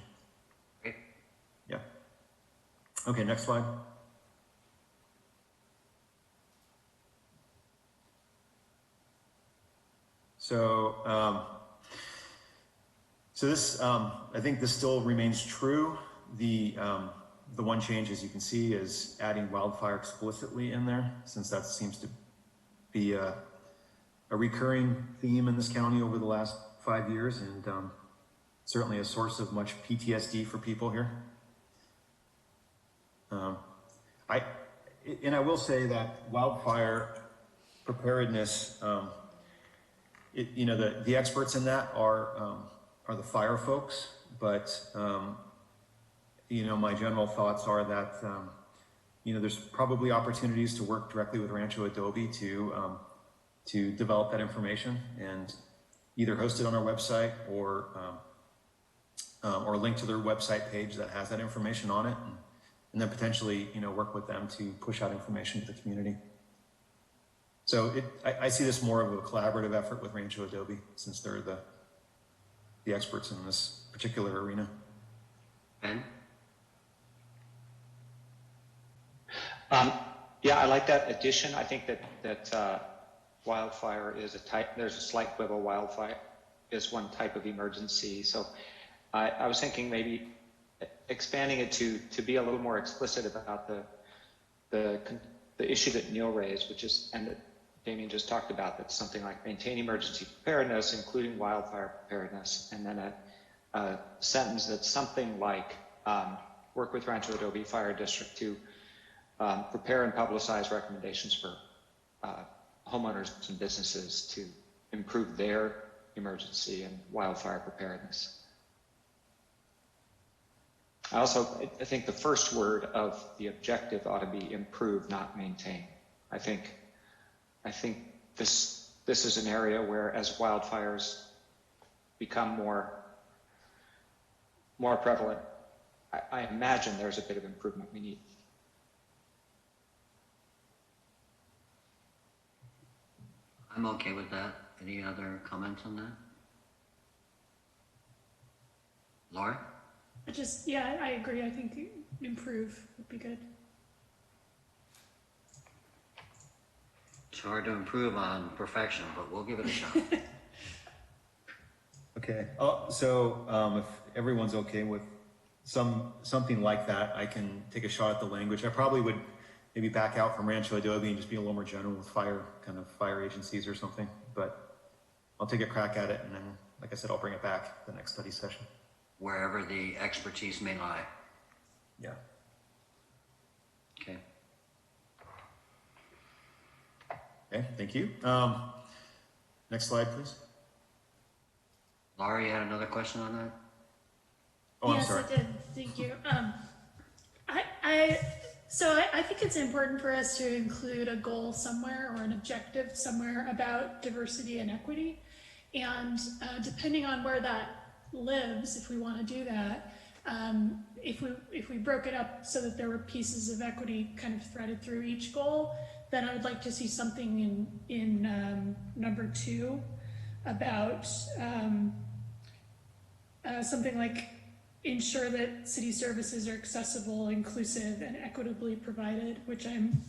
Okay. Yeah. Okay, next slide. So, so this, I think this still remains true. The one change, as you can see, is adding wildfire explicitly in there, since that seems to be a recurring theme in this county over the last 5 years, and certainly a source of much PTSD for people here. I will say that wildfire preparedness, you know, the experts in that are the fire folks, but you know, my general thoughts are that you know, there's probably opportunities to work directly with Rancho Adobe to develop that information and either host it on our website or link to their website page that has that information on it. and then potentially, work with them to push out information to the community. So I see this more of a collaborative effort with Rancho Adobe, since they're the experts in this particular arena. Ben? Yeah, I like that addition. I think that wildfire is a type. There's a slight quibble. Wildfire is one type of emergency. So I was thinking maybe expanding it to be a little more explicit about the issue that Neil raised, which is, and that Damien just talked about, that's something like maintain emergency preparedness, including wildfire preparedness, and then a sentence that's something like work with Rancho Adobe Fire District to prepare and publicize recommendations for homeowners and businesses to improve their emergency and wildfire preparedness. I think the first word of the objective ought to be improve, not maintain. I think this is an area where, as wildfires become more prevalent, I imagine there's a bit of improvement we need. I'm okay with that. Any other comments on that? Laura? Yeah, I agree. I think improve would be good. It's hard to improve on perfection, but we'll give it a shot. Okay. So if everyone's okay with something like that, I can take a shot at the language. I probably would maybe back out from Rancho Adobe and just be a little more general with fire agencies or something. But I'll take a crack at it, and then, like I said, I'll bring it back the next study session. Wherever the expertise may lie. Yeah. Okay. Okay, thank you. Next slide, please. Laura, you had another question on that? Oh, Yes, I'm sorry. I did. Thank you. I think it's important for us to include a goal somewhere or an objective somewhere about diversity and equity. And depending on where that lives, if we want to do that, if we broke it up so that there were pieces of equity kind of threaded through each goal, then I would like to see something in number 2 about something like ensure that city services are accessible, inclusive, and equitably provided, which I'm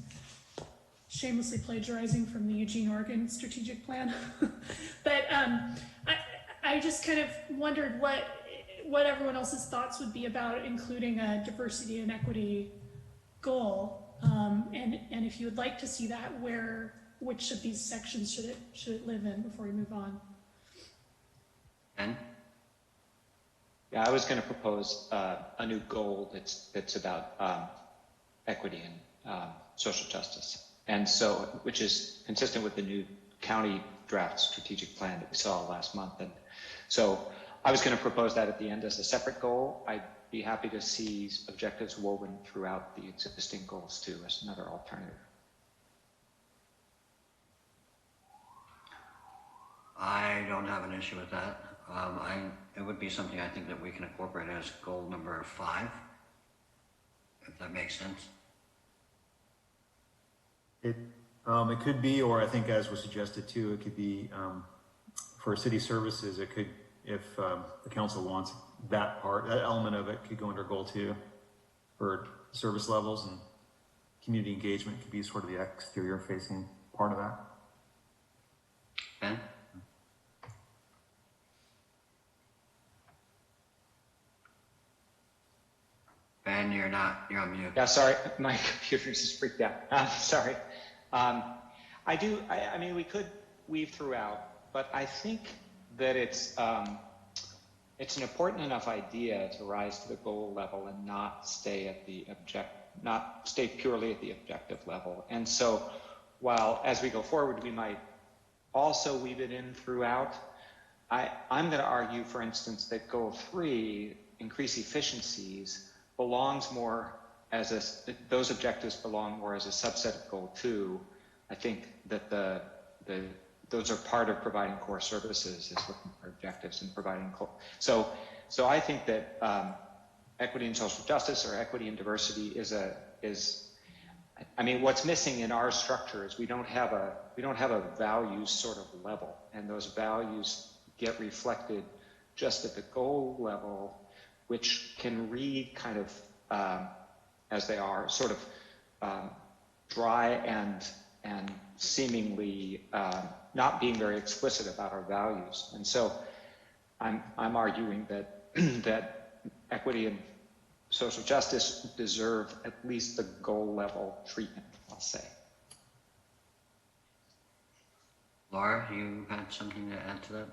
shamelessly plagiarizing from the Eugene, Oregon strategic plan. But I just kind of wondered what everyone else's thoughts would be about including a diversity and equity goal, and if you would like to see that, which of these sections should it live in before we move on? Ben? Yeah, I was going to propose a new goal that's about equity and social justice, and so which is consistent with the new county draft strategic plan that we saw last month. And so I was going to propose that at the end as a separate goal. I'd be happy to see objectives woven throughout the existing goals too, as another alternative. I don't have an issue with that. It would be something I think that we can incorporate as goal number 5, if that makes sense. It could be, or I think as was suggested too, it could be for city services. It could, if the council wants that element of it, could go under goal 2 for service levels, and community engagement could be sort of the exterior facing part of that. Ben? Ben, you're on mute. Yeah, sorry, my computer's just freaked out. Sorry. I mean, we could weave throughout, but I think that it's an important enough idea to rise to the goal level and not stay purely at the objective level. And so, while as we go forward, we might also weave it in throughout, I'm going to argue, for instance, that goal 3, increase efficiencies, belongs more as those objectives belong more as a subset of goal 2. I think that those are part of providing core services, is looking for objectives and providing so I think that equity and social justice or equity and diversity I mean, what's missing in our structure is we don't have a values sort of level, and those values get reflected just at the goal level, which can read kind of as they are sort of dry and seemingly not being very explicit about our values. And so I'm arguing that that equity and social justice deserve at least the goal level treatment, I'll say. Laura, you had something to add to that?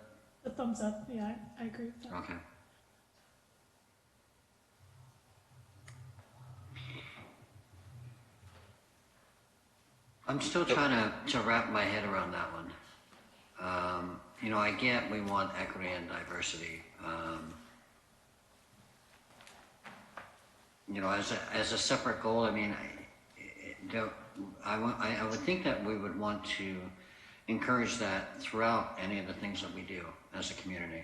A thumbs up. Yeah, I agree with that. Okay. I'm still trying to wrap my head around that one. You know, I get we want equity and diversity. You know, as a separate goal, I mean, I would think that we would want to encourage that throughout any of the things that we do as a community.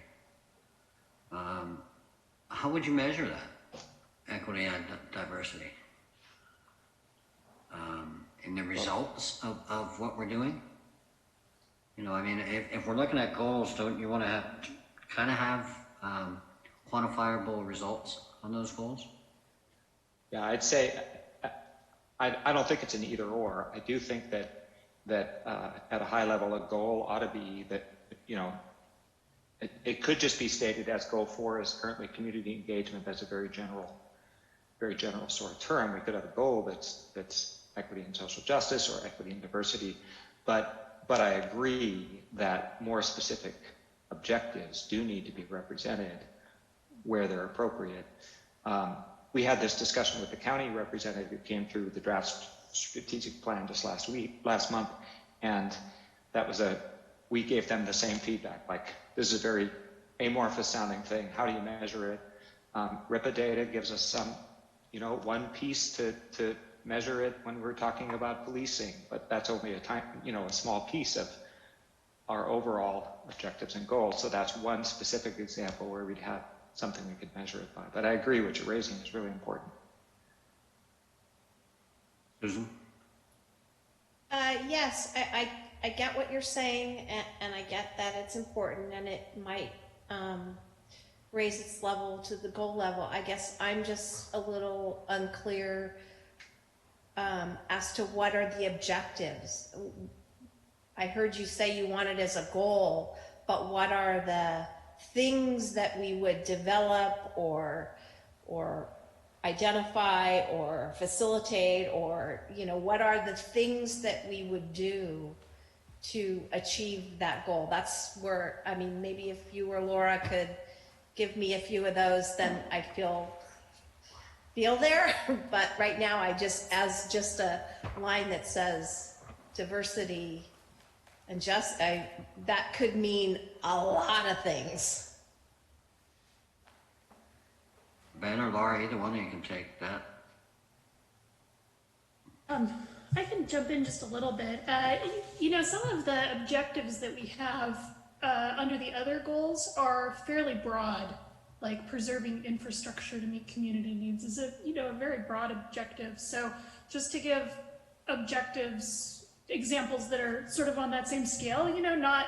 How would you measure that, equity and diversity? In the results of what we're doing? You know, I mean, if we're looking at goals, don't you want to have quantifiable results on those goals? Yeah, I'd say I don't think it's an either or. I do think that at a high level, a goal ought to be that, you know, it could just be stated as goal 4 is currently community engagement. That's a very general sort of term. We could have a goal that's equity and social justice or equity and diversity, but I agree that more specific objectives do need to be represented where they're appropriate. We had this discussion with the county representative who came through the draft strategic plan just last month, and we gave them the same feedback, like, this is a very amorphous sounding thing. How do you measure it? RIPA data gives us some, you know, one piece to measure it when we're talking about policing, but that's only a small piece of our overall objectives and goals. So that's one specific example where we'd have something we could measure it by. But I agree what you're raising is really important. Susan? Yes, I get what you're saying, and I get that it's important, and it might raise its level to the goal level. I guess I'm just a little unclear as to what are the objectives. I heard you say you want it as a goal, but what are the things that we would develop or identify or facilitate, or, you know, what are the things that we would do to achieve that goal? That's where, I mean, maybe if you or Laura could give me a few of those, then I'd feel there. But right now, as just a line that says diversity and that could mean a lot of things. Ben or Laura, either one of you can take that. I can jump in just a little bit. You know, some of the objectives that we have under the other goals are fairly broad, like preserving infrastructure to meet community needs is a very broad objective. So just to give examples that are sort of on that same scale, you know, not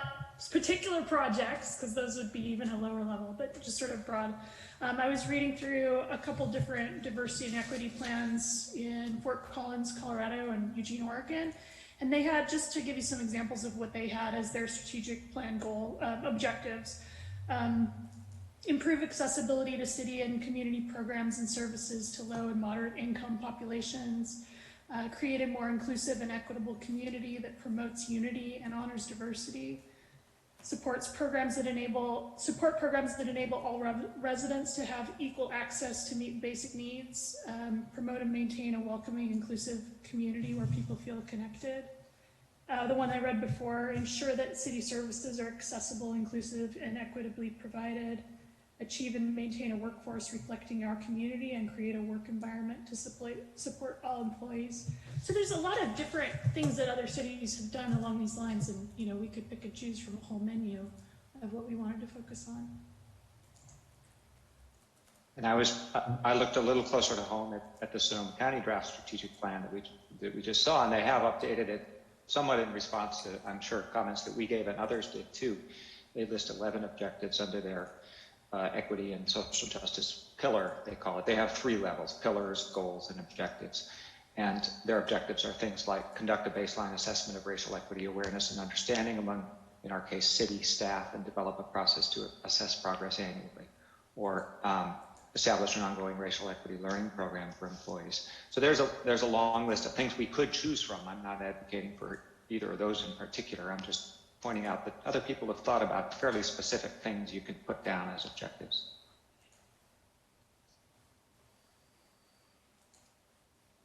particular projects, because those would be even a lower level, but just sort of broad. I was reading through a couple different diversity and equity plans in Fort Collins, Colorado, and Eugene, Oregon, and they had, just to give you some examples of what they had as their strategic plan goal objectives, improve accessibility to city and community programs and services to low and moderate income populations, create a more inclusive and equitable community that promotes unity and honors diversity, support programs that enable all residents to have equal access to meet basic needs, promote and maintain a welcoming, inclusive community where people feel connected. The one I read before, ensure that city services are accessible, inclusive, and equitably provided, achieve and maintain a workforce reflecting our community, and create a work environment to support all employees. So there's a lot of different things that other cities have done along these lines, and you know, we could pick and choose from a whole menu of what we wanted to focus on. And I looked a little closer to home at the Sonoma County draft strategic plan that we just saw, and they have updated it somewhat in response to, I'm sure, comments that we gave and others did too. They list 11 objectives under their equity and social justice pillar, they call it. They have 3 levels: pillars, goals, and objectives. And their objectives are things like conduct a baseline assessment of racial equity awareness and understanding among, in our case, city staff, and develop a process to assess progress annually, or establish an ongoing racial equity learning program for employees. So there's a long list of things we could choose from. I'm not advocating for either of those in particular. I'm just pointing out that other people have thought about fairly specific things you could put down as objectives.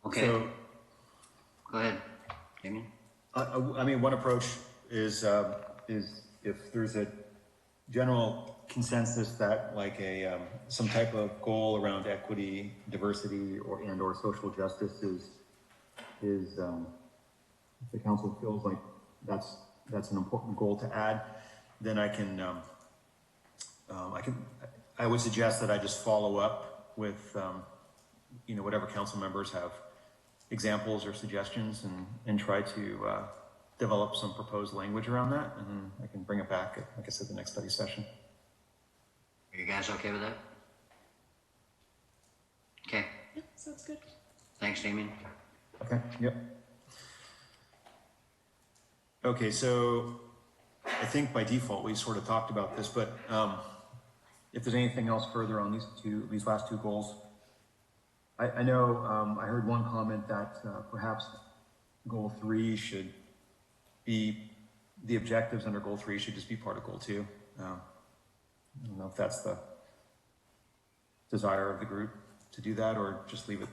Okay. So, Go ahead, Damien. I mean, one approach is if there's a general consensus that like some type of goal around equity, diversity, or social justice is if the council feels like that's an important goal to add, then I would suggest that I just follow up with whatever council members have examples or suggestions, and try to develop some proposed language around that, and I can bring it back at, like I said, the next study session. Are you guys okay with that? Okay. Yeah, sounds good. Thanks, Damien. Okay, yep. Okay, so I think by default we sort of talked about this, but if there's anything else further on these last 2 goals, I know I heard one comment that perhaps goal 3 should be, the objectives under goal 3 should just be part of goal 2. I don't know if that's the desire of the group to do that, or just leave it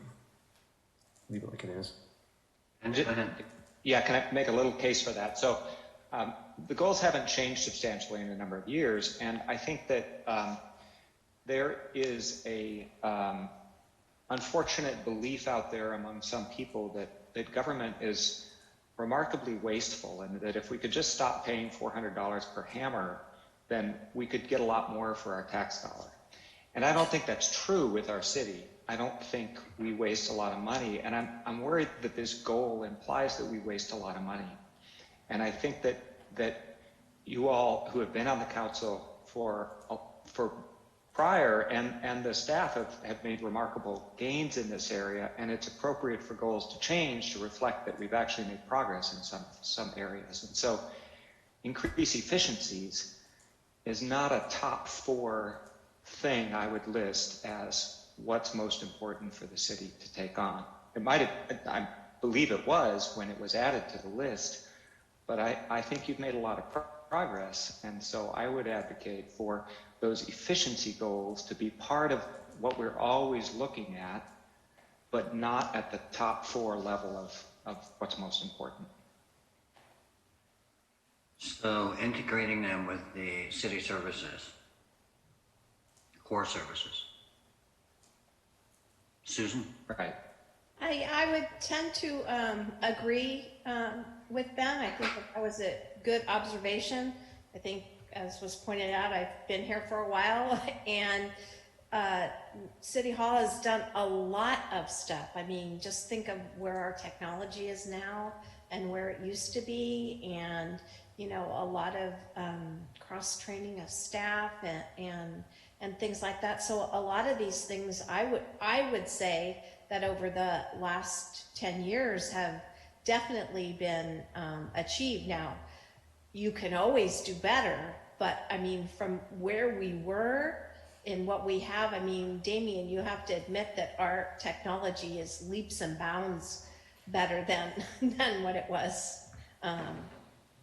like it is. And Yeah, can I make a little case for that? So the goals haven't changed substantially in a number of years, and I think that there is a unfortunate belief out there among some people that government is remarkably wasteful, and that if we could just stop paying $400 per hammer, then we could get a lot more for our tax dollar. And I don't think that's true with our city. I don't think we waste a lot of money, and I'm worried that this goal implies that we waste a lot of money. And I think that you all who have been on the council for prior and the staff have made remarkable gains in this area, and it's appropriate for goals to change to reflect that we've actually made progress in some areas. And so increase efficiencies is not a top 4 thing I would list as what's most important for the city to take on. It might have, I believe it was when it was added to the list, but I think you've made a lot of progress, and so I would advocate for those efficiency goals to be part of what we're always looking at, but not at the top 4 level of what's most important. So integrating them with the city services, core services. Susan? Right. I would tend to agree with Ben. I think that was a good observation. I think, as was pointed out, I've been here for a while, and City Hall has done a lot of stuff. I mean, just think of where our technology is now and where it used to be, and a lot of cross-training of staff and things like that. So a lot of these things, I would say that over the last 10 years have definitely been achieved. Now, you can always do better, but I mean, from where we were and what we have, I mean, Damien, you have to admit that our technology is leaps and bounds better than what it was.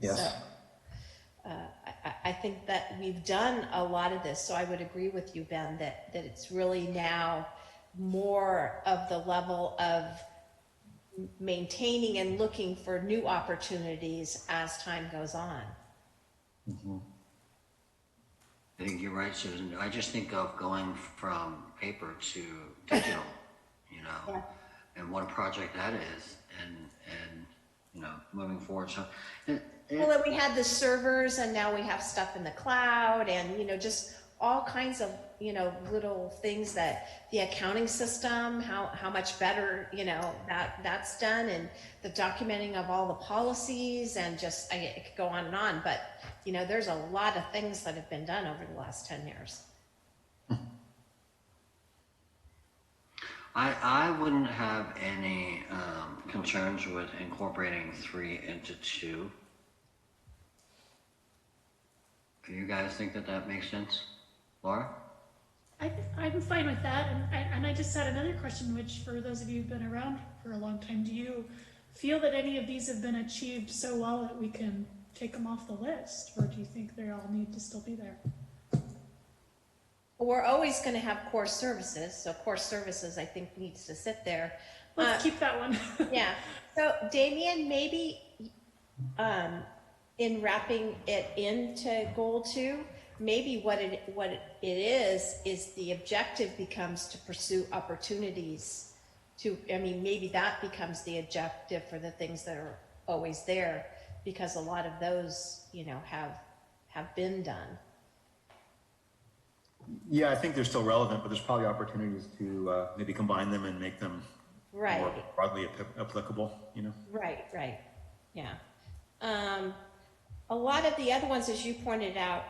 Yes. So, I think that we've done a lot of this, so I would agree with you, Ben, that it's really now more of the level of maintaining and looking for new opportunities as time goes on. Mm-hmm. I think you're right, Susan. I just think of going from paper to digital, Yeah. and what a project that is, and moving forward. So, Well, then we had the servers, and now we have stuff in the cloud, and just all kinds of, you know, little things that the accounting system, how much better, you know, that's done, and the documenting of all the policies, and just, it could go on, but, you know, there's a lot of things that have been done over the last 10 years. I wouldn't have any concerns with incorporating 3 into 2. Do you guys think that that makes sense? Laura? I'm fine with that, and I just had another question, which for those of you who've been around for a long time, do you feel that any of these have been achieved so well that we can take them off the list, or do you think they all need to still be there? We're always going to have core services, so core services I think needs to sit there. Let's keep that one. Yeah. So Damien, maybe in wrapping it into goal 2, maybe what it is the objective becomes to pursue opportunities to, I mean, maybe that becomes the objective for the things that are always there, because a lot of those, you know, have been done. Yeah, I think they're still relevant, but there's probably opportunities to maybe combine them and make them Right. more broadly applicable, you know? Right, yeah. A lot of the other ones, as you pointed out,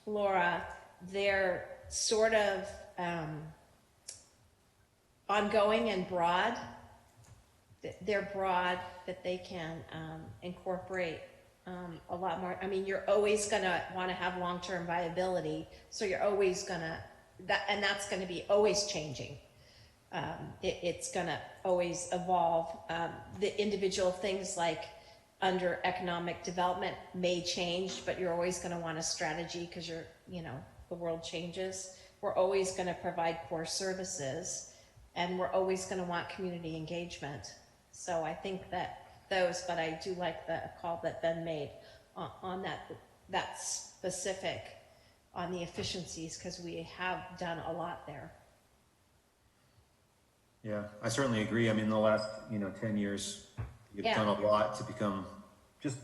Laura, they're sort of ongoing and broad. They're broad, that they can incorporate a lot more. I mean, you're always going to want to have long-term viability, so you're always going to, and that's going to be always changing. It's going to always evolve. The individual things like under economic development may change, but you're always going to want a strategy, because you know, the world changes. We're always going to provide core services, and we're always going to want community engagement. So I think that those, but I do like the call that Ben made on that specific on the efficiencies, because we have done a lot there. Yeah, I certainly agree. I mean, in the last, 10 years, you've done a lot to become just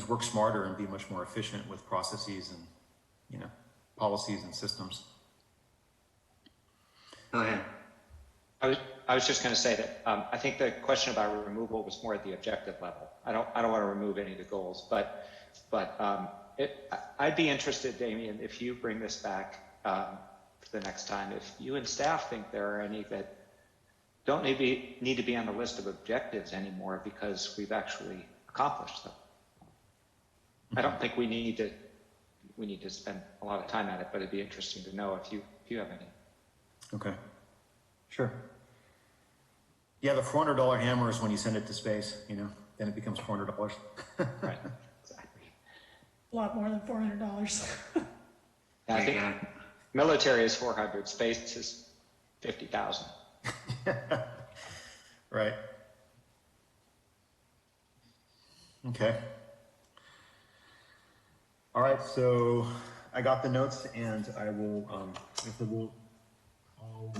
work smarter and be much more efficient with processes and, policies and systems. Go ahead. I was just going to say that I think the question about removal was more at the objective level. I don't want to remove any of the goals, but I'd be interested, Damien, if you bring this back for the next time, if you and staff think there are any that don't need to be on the list of objectives anymore because we've actually accomplished them. I don't think we need to spend a lot of time at it, but it'd be interesting to know if you have any. Okay, sure. Yeah, the $400 hammer is when you send it to space, then it becomes $400. Right, exactly. A lot more than $400. I think military is 400, space is 50,000. Right. Okay. All right, so I got the notes, and I will I'll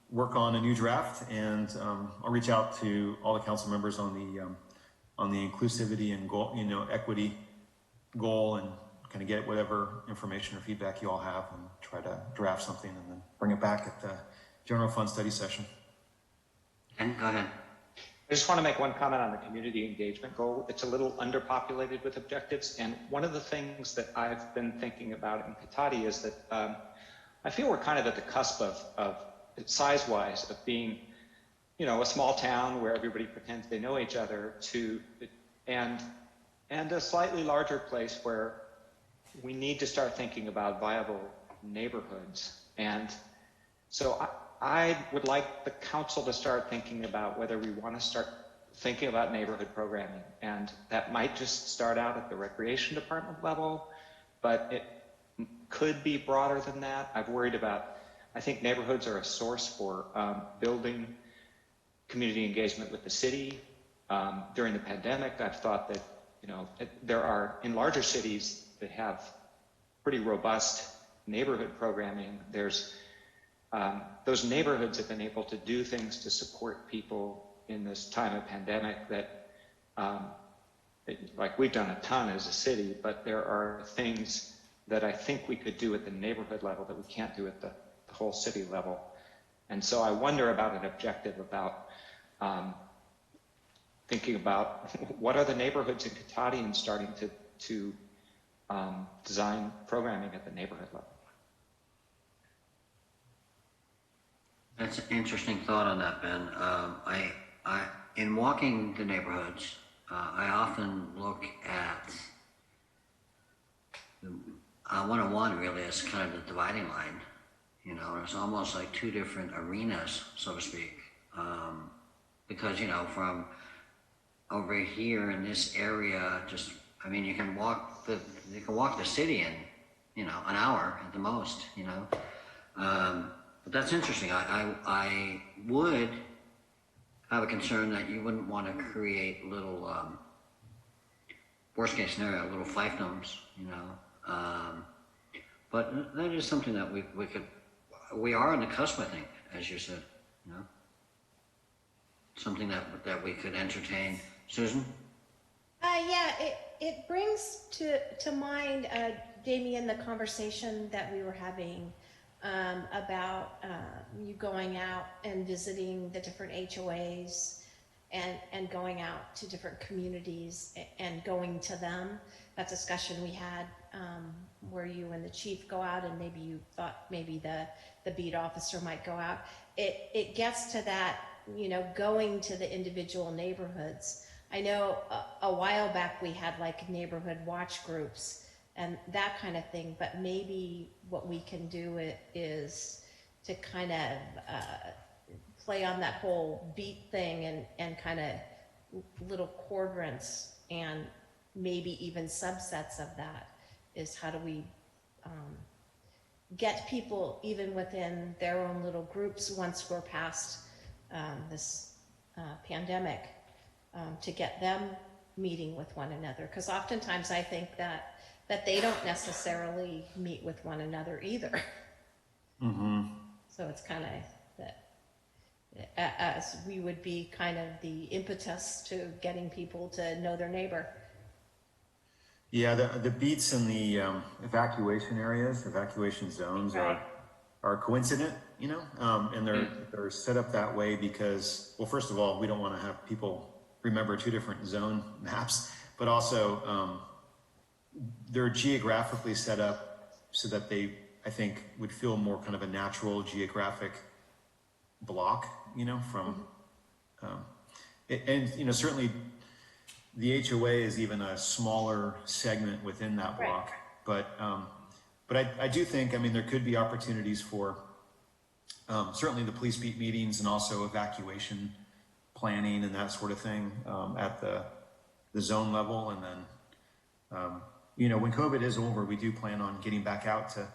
work on a new draft, and I'll reach out to all the council members on the inclusivity and goal, equity goal, and kind of get whatever information or feedback you all have, and try to draft something and then bring it back at the general fund study session. And go ahead. I just want to make one comment on the community engagement goal. It's a little underpopulated with objectives, and one of the things that I've been thinking about in Cotati is that I feel we're kind of at the cusp of size-wise of being, a small town where everybody pretends they know each other and a slightly larger place where we need to start thinking about viable neighborhoods. And so I would like the council to start thinking about whether we want to start thinking about neighborhood programming. And that might just start out at the recreation department level, but it could be broader than that. I think neighborhoods are a source for building community engagement with the city. During the pandemic, I've thought that, there are, in larger cities that have pretty robust neighborhood programming, there's those neighborhoods have been able to do things to support people in this time of pandemic that, like we've done a ton as a city, but there are things that I think we could do at the neighborhood level that we can't do at the whole city level. And so I wonder about an objective about thinking about what are the neighborhoods in Cotati and starting to design programming at the neighborhood level. That's an interesting thought on that, Ben. In walking the neighborhoods, I often look at 101 really as kind of the dividing line. You know, it's almost like two different arenas, so to speak. Because, you know, from over here in this area, just, I mean, you can walk the city in, you know, an hour at the most, you know. But that's interesting. I would have a concern that you wouldn't want to create little, worst case scenario, little fiefdoms, you know. But that is something that we are on the cusp, I think, as you said, you know. Something that we could entertain. Susan? Yeah, it brings to mind, Damien, the conversation that we were having about you going out and visiting the different HOAs and going out to different communities and going to them. That discussion we had where you and the chief go out, and maybe you thought maybe the beat officer might go out. It gets to that, you know, going to the individual neighborhoods. I know a while back we had like neighborhood watch groups and that kind of thing, but maybe what we can do is to kind of play on that whole beat thing and kind of little quadrants, and maybe even subsets of that is how do we get people even within their own little groups once we're past this pandemic, to get them meeting with one another, because oftentimes I think that they don't necessarily meet with one another either. Mm-hmm. So it's kind of that as we would be kind of the impetus to getting people to know their neighbor. Yeah, the beats in the evacuation areas, evacuation zones, right, are coincident, you know, and they're set up that way because, well, first of all, we don't want to have people remember two different zone maps, but also they're geographically set up so that they, I think, would feel more kind of a natural geographic block, you know, from, and, you know, certainly the HOA is even a smaller segment within that block, right. But I do think, I mean, there could be opportunities for certainly the police beat meetings and also evacuation planning and that sort of thing at the zone level. And then, you know, when COVID is over, we do plan on getting back out to,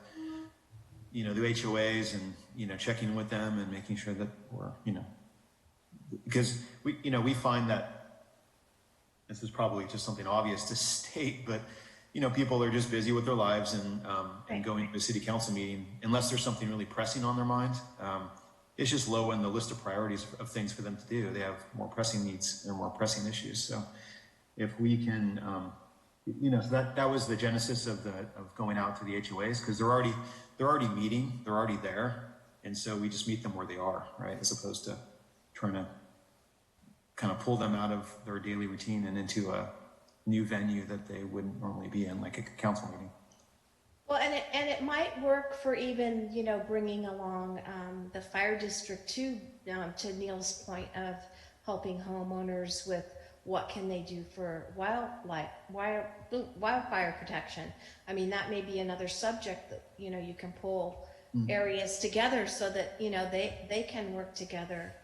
you know, the HOAs and, you know, checking with them and making sure that we're, you know, because we find that this is probably just something obvious to state, but, you know, people are just busy with their lives and going to a city council meeting, unless there's something really pressing on their mind. It's just low in the list of priorities of things for them to do. They have more pressing needs and more pressing issues. So if we can, you know, so that was the genesis of going out to the HOAs, because they're already meeting, they're already there. And so we just meet them where they are, right? As opposed to trying to kind of pull them out of their daily routine and into a new venue that they wouldn't normally be in, like a council meeting. Well, and it might work for even, you know, bringing along the fire district to Neil's point of helping homeowners with what can they do for wildfire protection. I mean, that may be another subject that, you know, you can pull areas together so that, you know, they can work together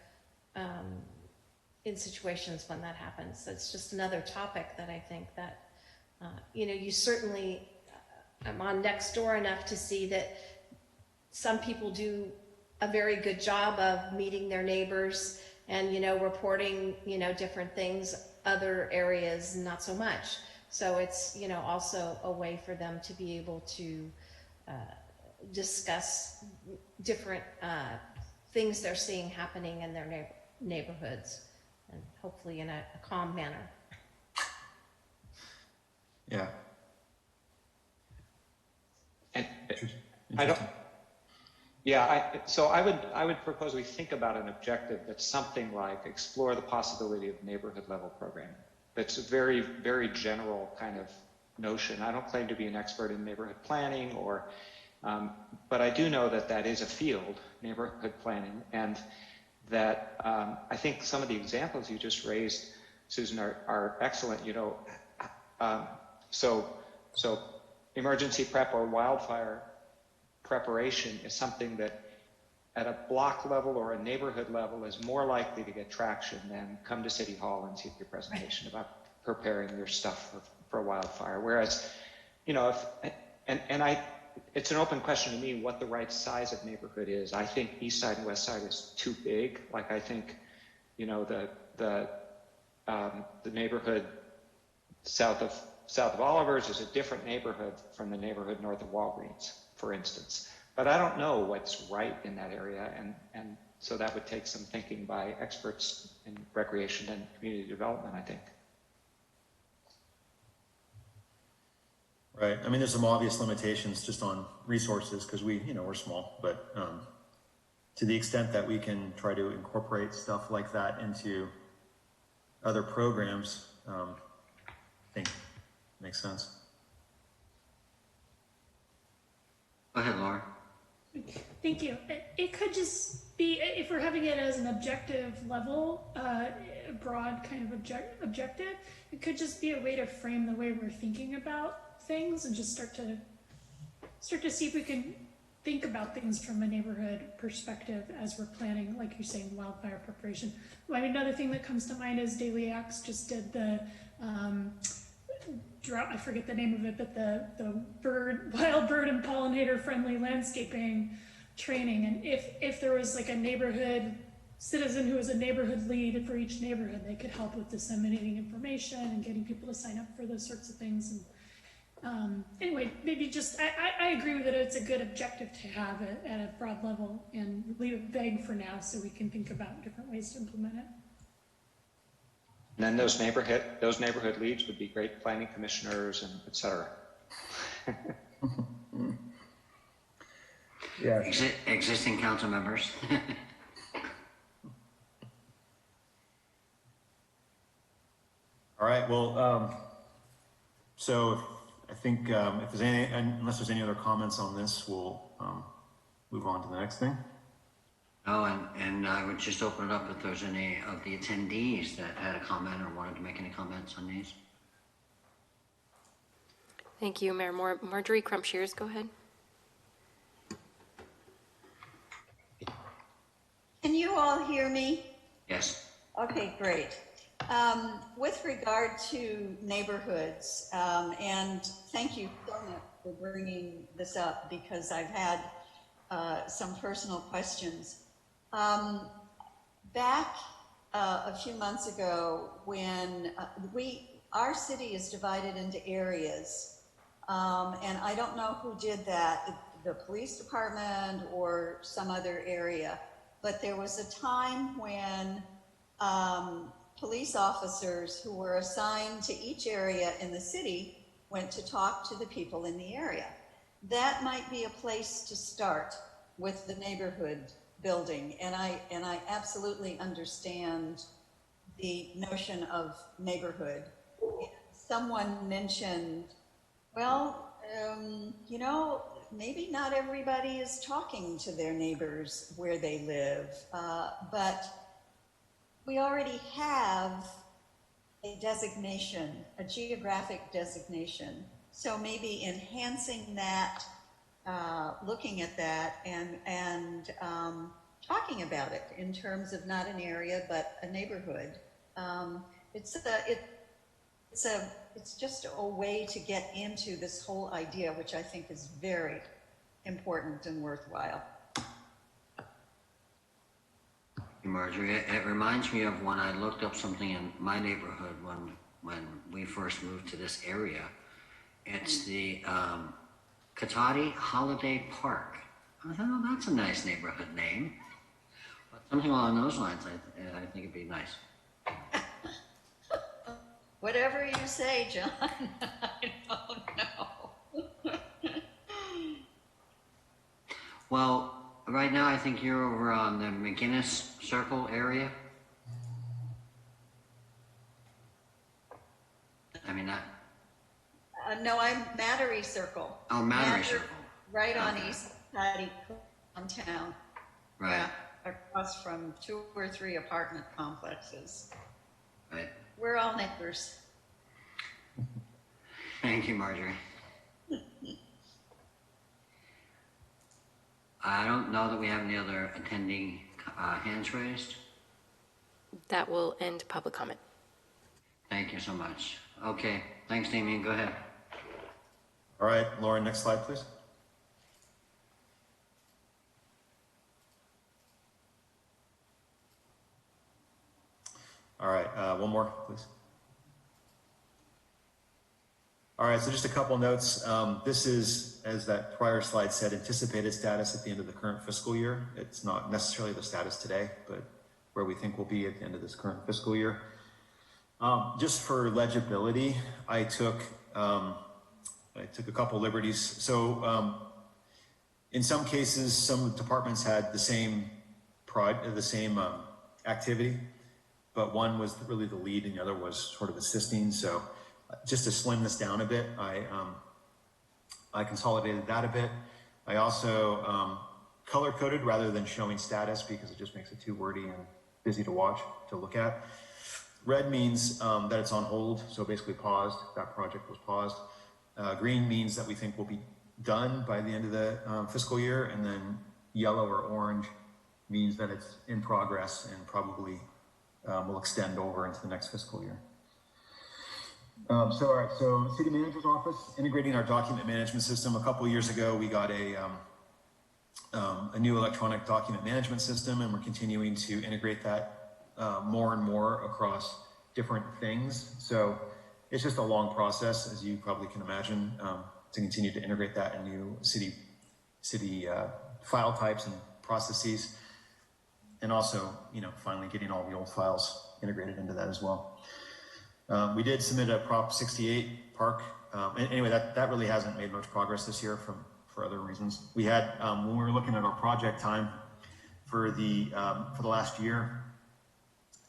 in situations when that happens. It's just another topic that I think that, you know, you certainly, I'm on next door enough to see that some people do a very good job of meeting their neighbors and, you know, reporting, you know, different things, other areas, not so much. So it's, you know, also a way for them to be able to discuss different things they're seeing happening in their neighborhoods, and hopefully in a calm manner. Yeah. And I don't, yeah, so I would propose we think about an objective that's something like explore the possibility of neighborhood level programming. That's a very, very general kind of notion. I don't claim to be an expert in neighborhood planning but I do know that that is a field, neighborhood planning, and that I think some of the examples you just raised, Susan, are excellent. You know, so emergency prep or wildfire preparation is something that at a block level or a neighborhood level is more likely to get traction than come to City Hall and see your presentation about preparing your stuff for a wildfire. Whereas, you know, it's an open question to me what the right size of neighborhood is. I think East Side and West Side is too big. Like I think, you know, the neighborhood south of Oliver's is a different neighborhood from the neighborhood north of Walgreens, for instance. But I don't know what's right in that area, and so that would take some thinking by experts in recreation and community development, I think. Right. I mean, there's some obvious limitations just on resources because we're small, but to the extent that we can try to incorporate stuff like that into other programs, I think makes sense. Go ahead, Laura. Thank you. It could just be, if we're having it as an objective level, a broad kind of objective, it could just be a way to frame the way we're thinking about things and just start to see if we can think about things from a neighborhood perspective as we're planning, like you're saying, wildfire preparation. I mean, another thing that comes to mind is Daily Acts just did the drought, I forget the name of it, but the wild bird and pollinator friendly landscaping training. And if there was like a neighborhood citizen who was a neighborhood lead for each neighborhood, they could help with disseminating information and getting people to sign up for those sorts of things. And anyway, maybe just, I agree with it. It's a good objective to have it at a broad level and leave it vague for now so we can think about different ways to implement it. And then those neighborhood leads would be great planning commissioners and et cetera. Yeah. Existing council members. All right. Well, so I think if there's unless there's any other comments on this, we'll move on to the next thing. Oh, and I would just open it up if there's any of the attendees that had a comment or wanted to make any comments on these. Thank you, Mayor Moore. Marjorie Crump-Shears, go ahead. Can you all hear me? Yes. Okay, great. With regard to neighborhoods, and thank you so much for bringing this up because I've had some personal questions. Back a few months ago when our city is divided into areas, and I don't know who did that, the police department or some other area, but there was a time when police officers who were assigned to each area in the city went to talk to the people in the area. That might be a place to start with the neighborhood building, and I absolutely understand the notion of neighborhood. Someone mentioned, well, you know, maybe not everybody is talking to their neighbors where they live, but we already have a designation, a geographic designation. So maybe enhancing that, looking at that and talking about it in terms of not an area, but a neighborhood. It's just a way to get into this whole idea, which I think is very important and worthwhile. Marjorie, it reminds me of when I looked up something in my neighborhood when we first moved to this area. It's the Cotati Holiday Park. I thought, oh, that's a nice neighborhood name. But something along those lines, I think it'd be nice. Whatever you say, John. I don't know. Well, right now I think you're over on the McGinnis Circle area. I mean, No, I'm Mattery Circle. oh, Mattery Circle. Right on Okay. East Patty downtown. Right, Yeah, across from 2 or 3 apartment complexes. right. We're all neighbors. Thank you, Marjorie. I don't know that we have any other attending hands raised. That will end public comment. Thank you so much. Okay, thanks, Damien. Go ahead. All right, Lauren, next slide, please. All right, one more, please. All right, so just a couple notes. This is, as that prior slide said, anticipated status at the end of the current fiscal year. It's not necessarily the status today, but where we think we'll be at the end of this current fiscal year. Just for legibility, I took a couple liberties. So in some cases, some departments had the same activity, but one was really the lead and the other was sort of assisting. So just to slim this down a bit, I consolidated that a bit. I also color-coded rather than showing status because it just makes it too wordy and busy to watch, to look at. Red means that it's on hold, so basically paused. That project was paused. Green means that we think we'll be done by the end of the fiscal year, and then yellow or orange means that it's in progress and probably will extend over into the next fiscal year. All right, so City Manager's Office, integrating our document management system. A couple years ago, we got a new electronic document management system, and we're continuing to integrate that more and more across different things. So it's just a long process, as you probably can imagine, to continue to integrate that in new city file types and processes. And also, finally getting all the old files integrated into that as well. We did submit a Prop 68 park. Anyway, that really hasn't made much progress this year for other reasons. We had, when we were looking at our project time for the last year,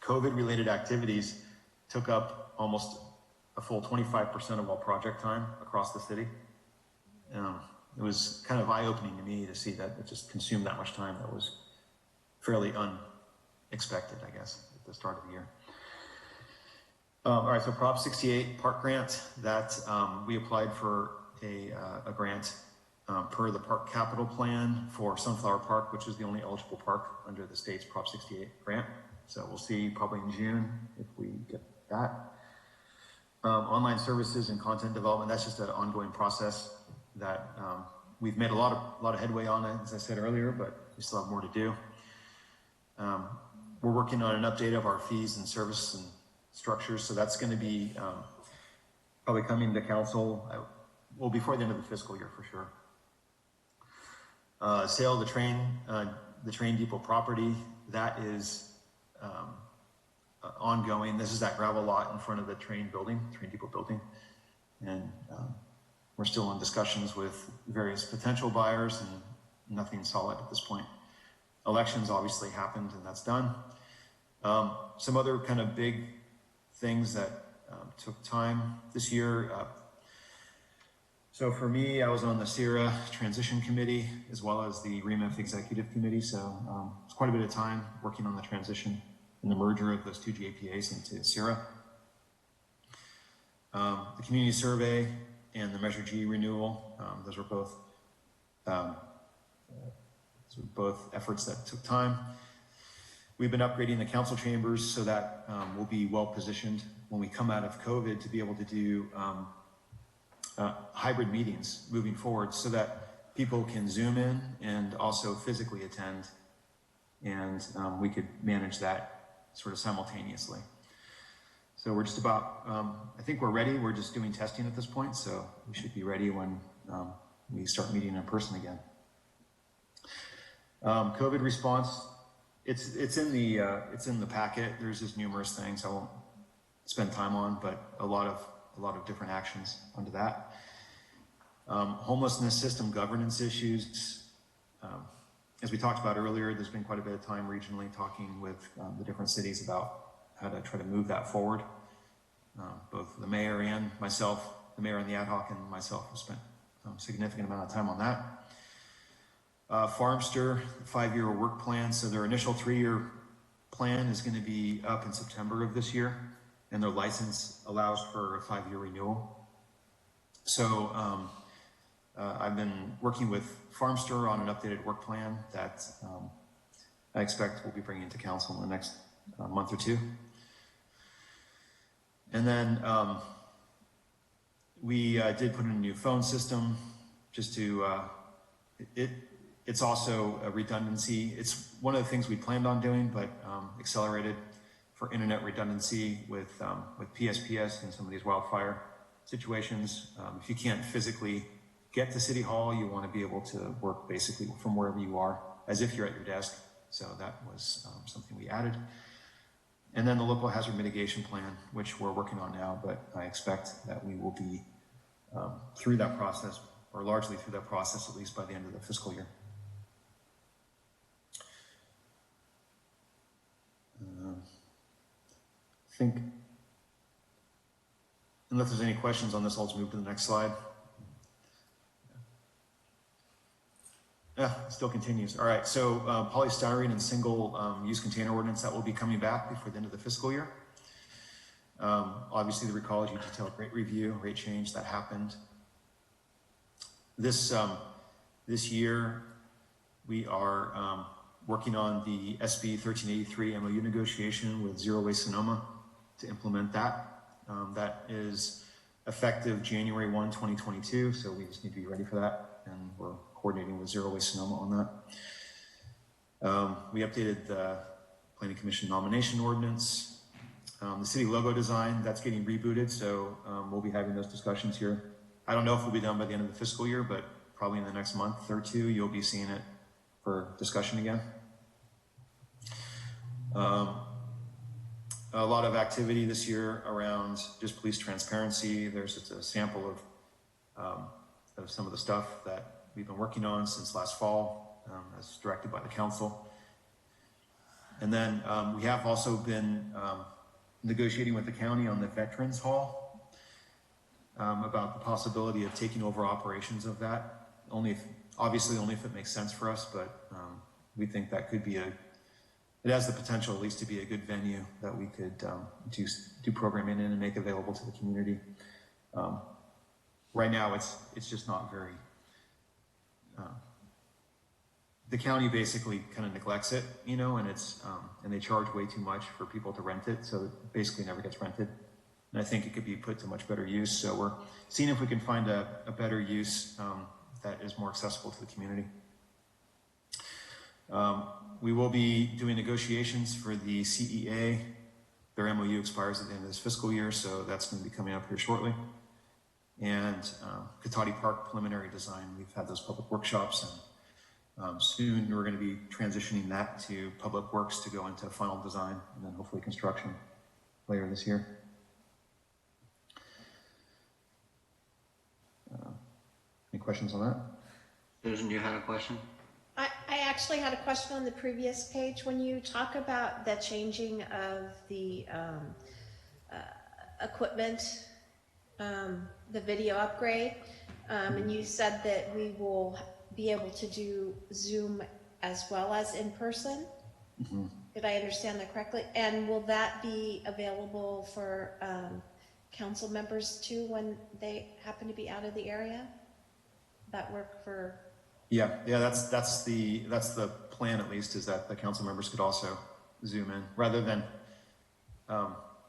COVID-related activities took up almost a full 25% of all project time across the city. It was kind of eye-opening to me to see that it just consumed that much time. That was fairly unexpected, I guess, at the start of the year. All right, so Prop 68 park grant, that we applied for a grant per the park capital plan for Sunflower Park, which is the only eligible park under the state's Prop 68 grant. So we'll see probably in June if we get that. Online services and content development, that's just an ongoing process that we've made a lot of headway on it, as I said earlier, but we still have more to do. We're working on an update of our fees and service and structures, so that's going to be probably coming to council before the end of the fiscal year for sure. Sale of the train depot property, that is ongoing. This is that gravel lot in front of the train depot building, and we're still in discussions with various potential buyers and nothing solid at this point. Elections obviously happened and that's done. Some other kind of big things that took time this year. So for me, I was on the CIRA Transition Committee as well as the REMIF Executive Committee. So it's quite a bit of time working on the transition and the merger of those two JPAs into CIRA. The community survey and the Measure G renewal, those were both efforts that took time. We've been upgrading the council chambers so that we'll be well positioned when we come out of COVID to be able to do hybrid meetings moving forward so that people can Zoom in and also physically attend, and we could manage that sort of simultaneously. So we're just about, I think we're ready. We're just doing testing at this point, so we should be ready when we start meeting in person again. COVID response, it's in the packet. There's just numerous things I won't spend time on, but a lot of different actions under that. Homelessness system governance issues. as we talked about earlier, there's been quite a bit of time regionally talking with the different cities about how to try to move that forward. Both the mayor and myself, the mayor and the ad hoc and myself have spent a significant amount of time on that. Farmster, 5-year work plan. So their initial 3-year plan is going to be up in September of this year, and their license allows for a 5-year renewal. So I've been working with Farmster on an updated work plan that I expect we'll be bringing to council in the next month or two. And then we did put in a new phone system just to, it's also a redundancy. It's one of the things we planned on doing, but accelerated for internet redundancy with PSPS and some of these wildfire situations. If you can't physically get to City Hall, you want to be able to work basically from wherever you are, as if you're at your desk. So that was something we added. And then the local hazard mitigation plan, which we're working on now, but I expect that we will be through that process, or largely through that process, at least by the end of the fiscal year. I think, unless there's any questions on this, I'll just move to the next slide. Yeah, it still continues. All right, so polystyrene and single-use container ordinance, that will be coming back before the end of the fiscal year. Obviously, the recology detailed rate review, rate change, that happened. This year, we are working on the SB 1383 MOU negotiation with Zero Waste Sonoma to implement that. That is effective January 1, 2022, so we just need to be ready for that, and we're coordinating with Zero Waste Sonoma on that. We updated the Planning Commission nomination ordinance. The city logo design, that's getting rebooted, so we'll be having those discussions here. I don't know if we'll be done by the end of the fiscal year, but probably in the next month or two, you'll be seeing it for discussion again. A lot of activity this year around just police transparency. There's just a sample of some of the stuff that we've been working on since last fall, as directed by the council. And then we have also been negotiating with the county on the Veterans Hall about the possibility of taking over operations of that. Obviously only if it makes sense for us, but we think that could be it has the potential at least to be a good venue that we could do programming in and make available to the community. Right now, it's just not very. The county basically kind of neglects it, you know, and and they charge way too much for people to rent it, so it basically never gets rented. And I think it could be put to much better use. So we're seeing if we can find a better use that is more accessible to the community. We will be doing negotiations for the CEA. Their MOU expires at the end of this fiscal year, so that's going to be coming up here shortly. And Cotati Park preliminary design, we've had those public workshops, and soon we're going to be transitioning that to Public Works to go into final design, and then hopefully construction later this year. Any questions on that? Susan, do you have a question? I actually had a question on the previous page. When you talk about the changing of the equipment, the video upgrade, and you said that we will be able to do Zoom as well as in person. Mm-hmm. Did I understand that correctly? And will that be available for council members too when they happen to be out of the area? That work for? Yeah, that's the plan, at least, is that the council members could also Zoom in rather than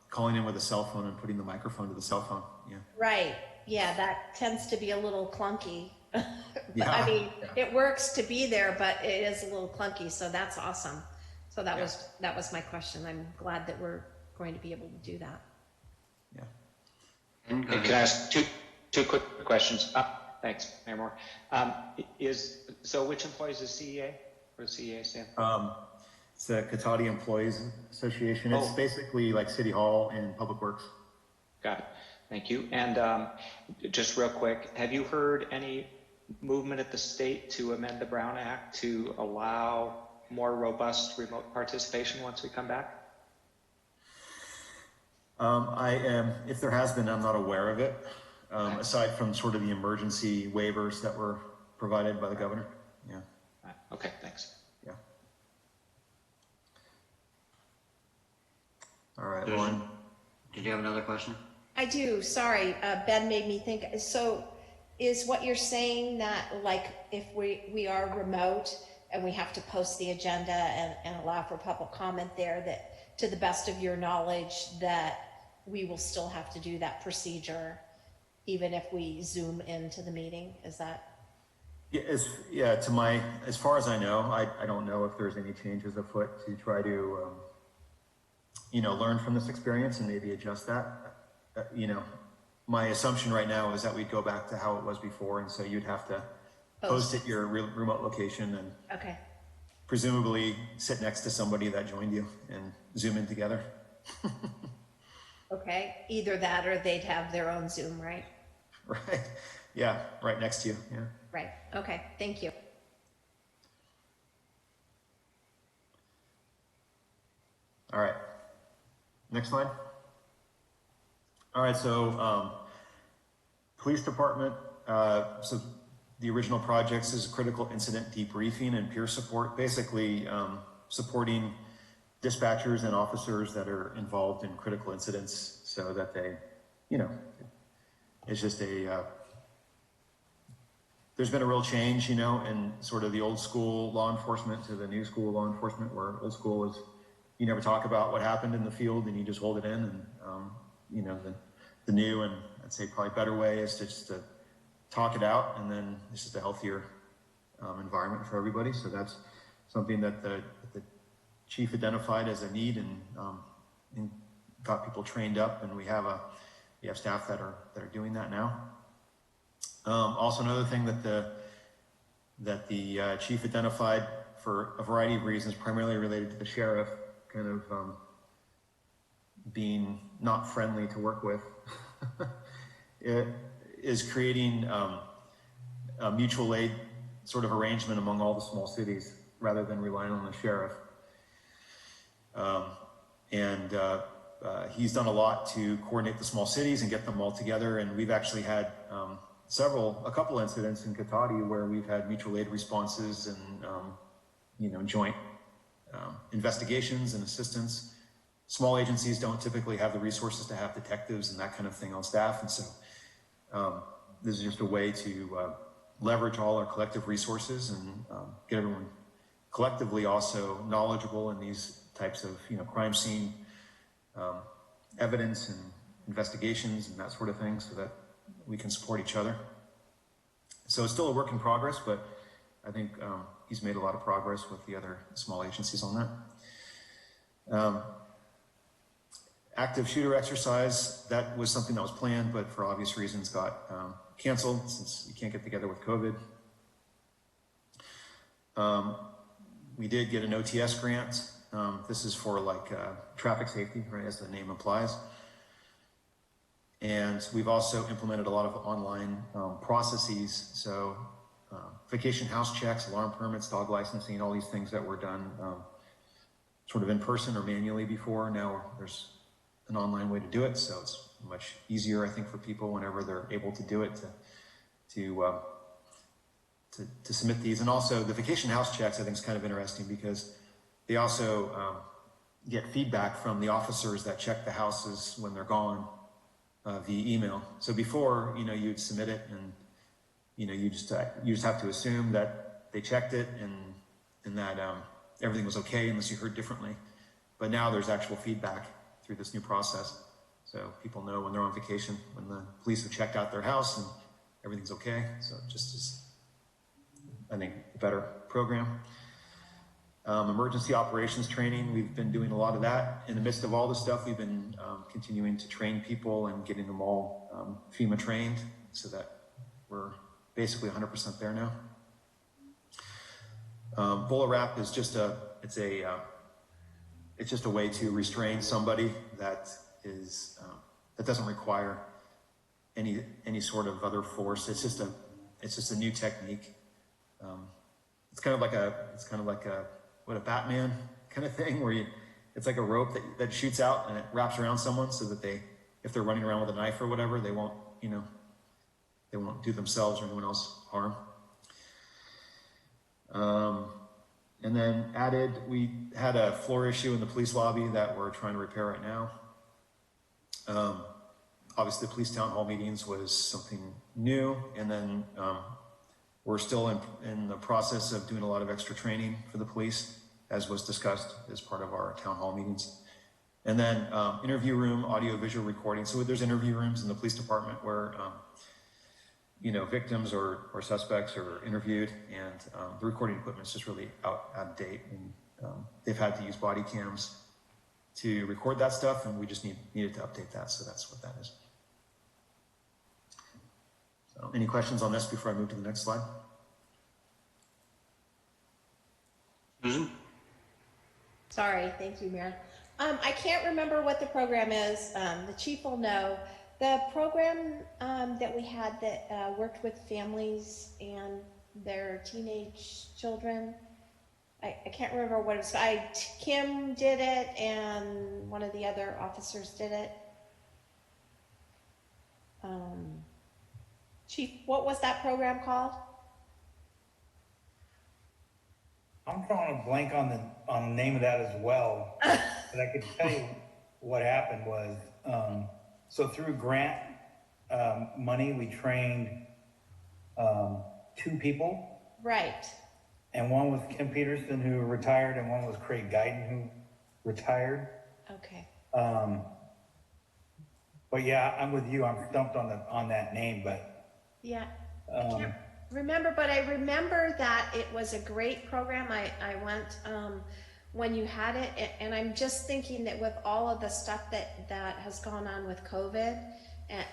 calling in with a cell phone and putting the microphone to the cell phone. Yeah. Right. Yeah, that tends to be a little clunky. Yeah. I mean, it works to be there, but it is a little clunky. So that's awesome. So that was my question. I'm glad that we're going to be able to do that. Yeah. And can I ask two quick questions? Thanks, Mayor Moore. So which employees is CEA? What does CEA stand for? It's the Cotati Employees Association. It's basically like City Hall and Public Works. Got it. Thank you. And just real quick, have you heard any movement at the state to amend the Brown Act to allow more robust remote participation once we come back? If there has been, I'm not aware of it, aside from sort of the emergency waivers that were provided by the governor. Yeah. Okay, thanks. Yeah. All right, Lauren. Did you have another question? I do, sorry, Ben made me think, so is what you're saying that, like, if we are remote and we have to post the agenda and allow for public comment there, that to the best of your knowledge that we will still have to do that procedure even if we Zoom into the meeting? Is that? Yeah, as far as I know, I don't know if there's any changes afoot to try to, learn from this experience and maybe adjust that. My assumption right now is that we'd go back to how it was before, and so you'd have to post at your remote location and Okay. presumably sit next to somebody that joined you and Zoom in together. Okay, either that or they'd have their own Zoom, right? Right. Yeah, right next to you. Yeah. Right. Okay, thank you. All right. Next slide. All right, so police department. So the original projects is critical incident debriefing and peer support, basically supporting dispatchers and officers that are involved in critical incidents so that they, it's just there's been a real change, in sort of the old school law enforcement to the new school law enforcement, where old school is you never talk about what happened in the field and you just hold it in, and the new and I'd say probably better way is to just to talk it out, and then it's just a healthier environment for everybody. So that's something that the chief identified as a need, and got people trained up, and we have staff that are doing that now. Also, another thing that the chief identified for a variety of reasons, primarily related to the sheriff, kind of being not friendly to work with, it is creating a mutual aid sort of arrangement among all the small cities rather than relying on the sheriff. He's done a lot to coordinate the small cities and get them all together, and we've actually had a couple incidents in Cotati where we've had mutual aid responses and joint investigations and assistance. Small agencies don't typically have the resources to have detectives and that kind of thing on staff, and so this is just a way to leverage all our collective resources and get everyone collectively also knowledgeable in these types of crime scene evidence and investigations and that sort of thing, so that we can support each other. So it's still a work in progress, but I think he's made a lot of progress with the other small agencies on that. Active shooter exercise, that was something that was planned, but for obvious reasons got canceled since you can't get together with COVID. We did get an OTS grant. This is for traffic safety, right, as the name implies. And we've also implemented a lot of online processes. So vacation house checks, alarm permits, dog licensing, all these things that were done sort of in person or manually before. Now there's an online way to do it. So it's much easier, I think, for people whenever they're able to do it to submit these. And also the vacation house checks, I think, is kind of interesting because they also get feedback from the officers that check the houses when they're gone via email. So before, you'd submit it and, you just have to assume that they checked it and that everything was okay unless you heard differently. But now there's actual feedback through this new process. So people know when they're on vacation, when the police have checked out their house and everything's okay. So it just is, I think, a better program. Emergency operations training, we've been doing a lot of that. In the midst of all this stuff, we've been continuing to train people and getting them all FEMA trained so that we're basically 100% there now. Bulla wrap is just it's just a way to restrain somebody that is that doesn't require any sort of other force. It's just it's just a new technique. It's kind of like a Batman kind of thing where it's like a rope that shoots out and it wraps around someone so that if they're running around with a knife or whatever, they won't do themselves or anyone else harm. And then we had a floor issue in the police lobby that we're trying to repair right now. Obviously the police town hall meetings was something new. And then, we're still in the process of doing a lot of extra training for the police, as was discussed as part of our town hall meetings. And then, interview room, audio visual recording. So there's interview rooms in the police department where, victims or suspects are interviewed, and the recording equipment is just really out of date, and they've had to use body cams to record that stuff, and we just needed to update that, so that's what that is. So, any questions on this before I move to the next slide? Susan? Sorry, thank you, Mayor. I can't remember what the program is. The chief will know. The program that we had that worked with families and their teenage children, I can't remember what it was. Kim did it and one of the other officers did it. Chief, what was that program called? I'm drawing a blank on the name of that as well. But I could tell you what happened was, so through grant money, we trained 2 people. Right. And one was Kim Peterson, who retired, and one was Craig Guyton, who retired. Okay. But yeah, I'm with you. I'm stumped on that name, but Yeah. I can't remember, but I remember that it was a great program. I went when you had it, and I'm just thinking that with all of the stuff that has gone on with COVID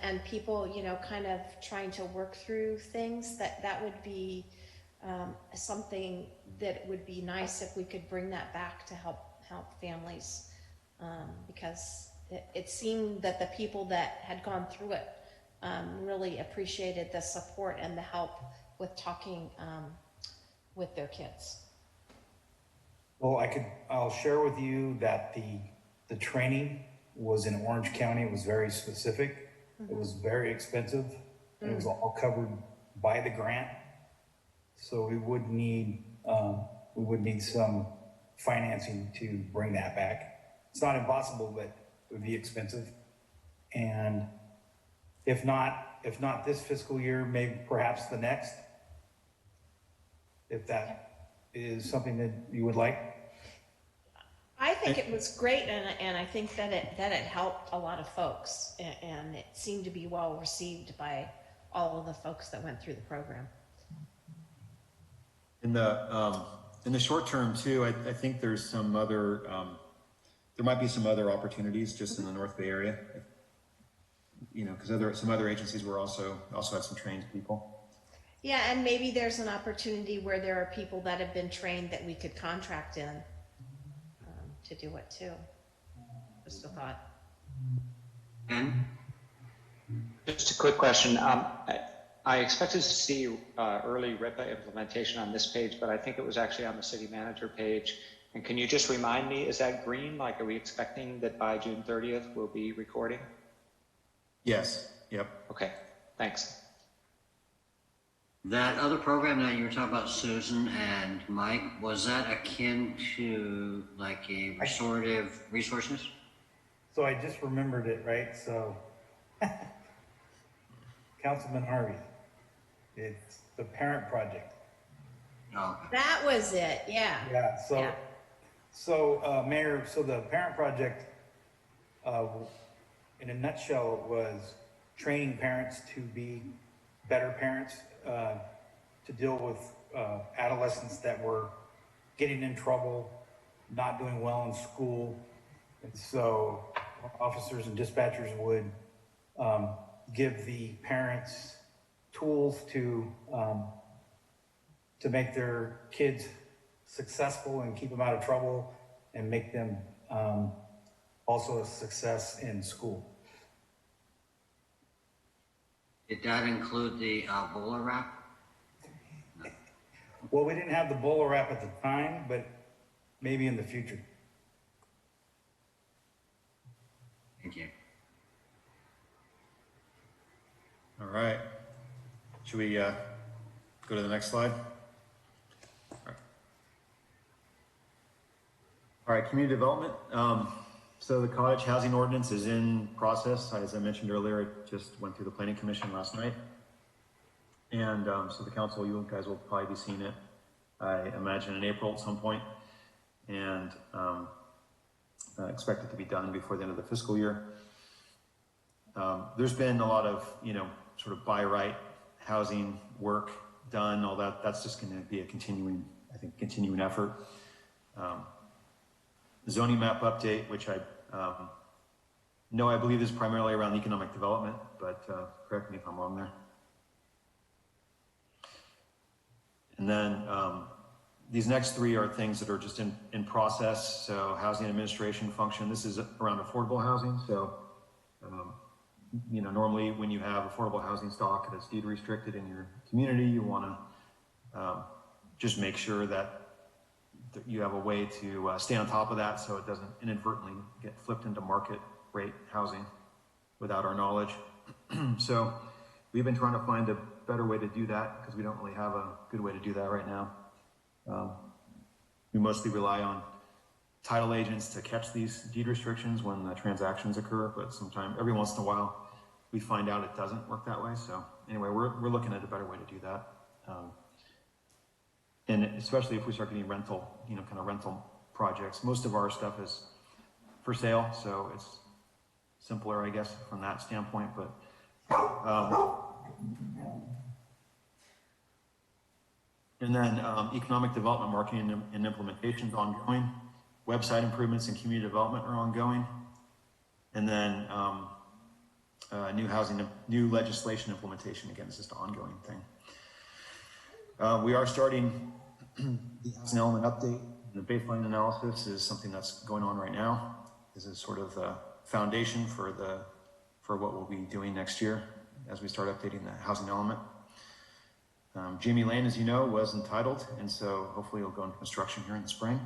and people, kind of trying to work through things, that would be something that would be nice if we could bring that back to help families, because it seemed that the people that had gone through it really appreciated the support and the help with talking with their kids. well, I'll share with you that the training was in Orange County. It was very specific. It was very expensive. And it was all covered by the grant. So we would need some financing to bring that back. It's not impossible, but it would be expensive. And if not this fiscal year, maybe perhaps the next, if that is something that you would like. I think it was great, and I think that it helped a lot of folks, and it seemed to be well received by all of the folks that went through the program. In the short term too, I think there's some other there might be some other opportunities just in the North Bay area. Because some other agencies were also had some trained people. Yeah, and maybe there's an opportunity where there are people that have been trained that we could contract in to do it too. Just a thought. And Just a quick question. I expected to see early RIPA implementation on this page, but I think it was actually on the city manager page. And can you just remind me, is that green? Like, are we expecting that by June 30th we'll be recording? Yes. Yep. Okay. Thanks. that other program that you were talking about, Susan and Mike, was that akin to like a restorative resources? So I just remembered it, right? So Councilman Harvey, it's the Parent Project. Oh, okay. That was it, yeah. Yeah, Yeah. so Mayor, so the Parent Project, in a nutshell, was training parents to be better parents, to deal with adolescents that were getting in trouble, not doing well in school. And so officers and dispatchers would give the parents tools to make their kids successful and keep them out of trouble and make them also a success in school. Did that include the bowler wrap? Well, we didn't have the bowler wrap at the time, but maybe in the future. Thank you. All right. Should we go to the next slide? All right, community development. So the cottage housing ordinance is in process. As I mentioned earlier, it just went through the planning commission last night. And so the council, you guys will probably be seeing it, I imagine, in April at some point. And I expect it to be done before the end of the fiscal year. There's been a lot of, sort of by right housing work done, all that. That's just going to be a continuing effort. Zoning map update, which I believe is primarily around economic development, but correct me if I'm wrong there. And then these next three are things that are just in process. So housing administration function, this is around affordable housing. So, normally when you have affordable housing stock that's deed restricted in your community, you want to just make sure that you have a way to stay on top of that so it doesn't inadvertently get flipped into market rate housing without our knowledge. So we've been trying to find a better way to do that because we don't really have a good way to do that right now. We mostly rely on title agents to catch these deed restrictions when the transactions occur, but every once in a while, we find out it doesn't work that way. So anyway, we're looking at a better way to do that. And especially if we start getting rental, kind of rental projects. Most of our stuff is for sale, so it's simpler, I guess, from that standpoint. But and then economic development, marketing, and implementation is ongoing. Website improvements and community development are ongoing. And then new legislation implementation, again, is just an ongoing thing. We are starting the housing element update. The baseline analysis is something that's going on right now. This is sort of the foundation for what we'll be doing next year as we start updating the housing element. Jamie Lane, as you know, was entitled, and so hopefully it'll go into construction here in the spring.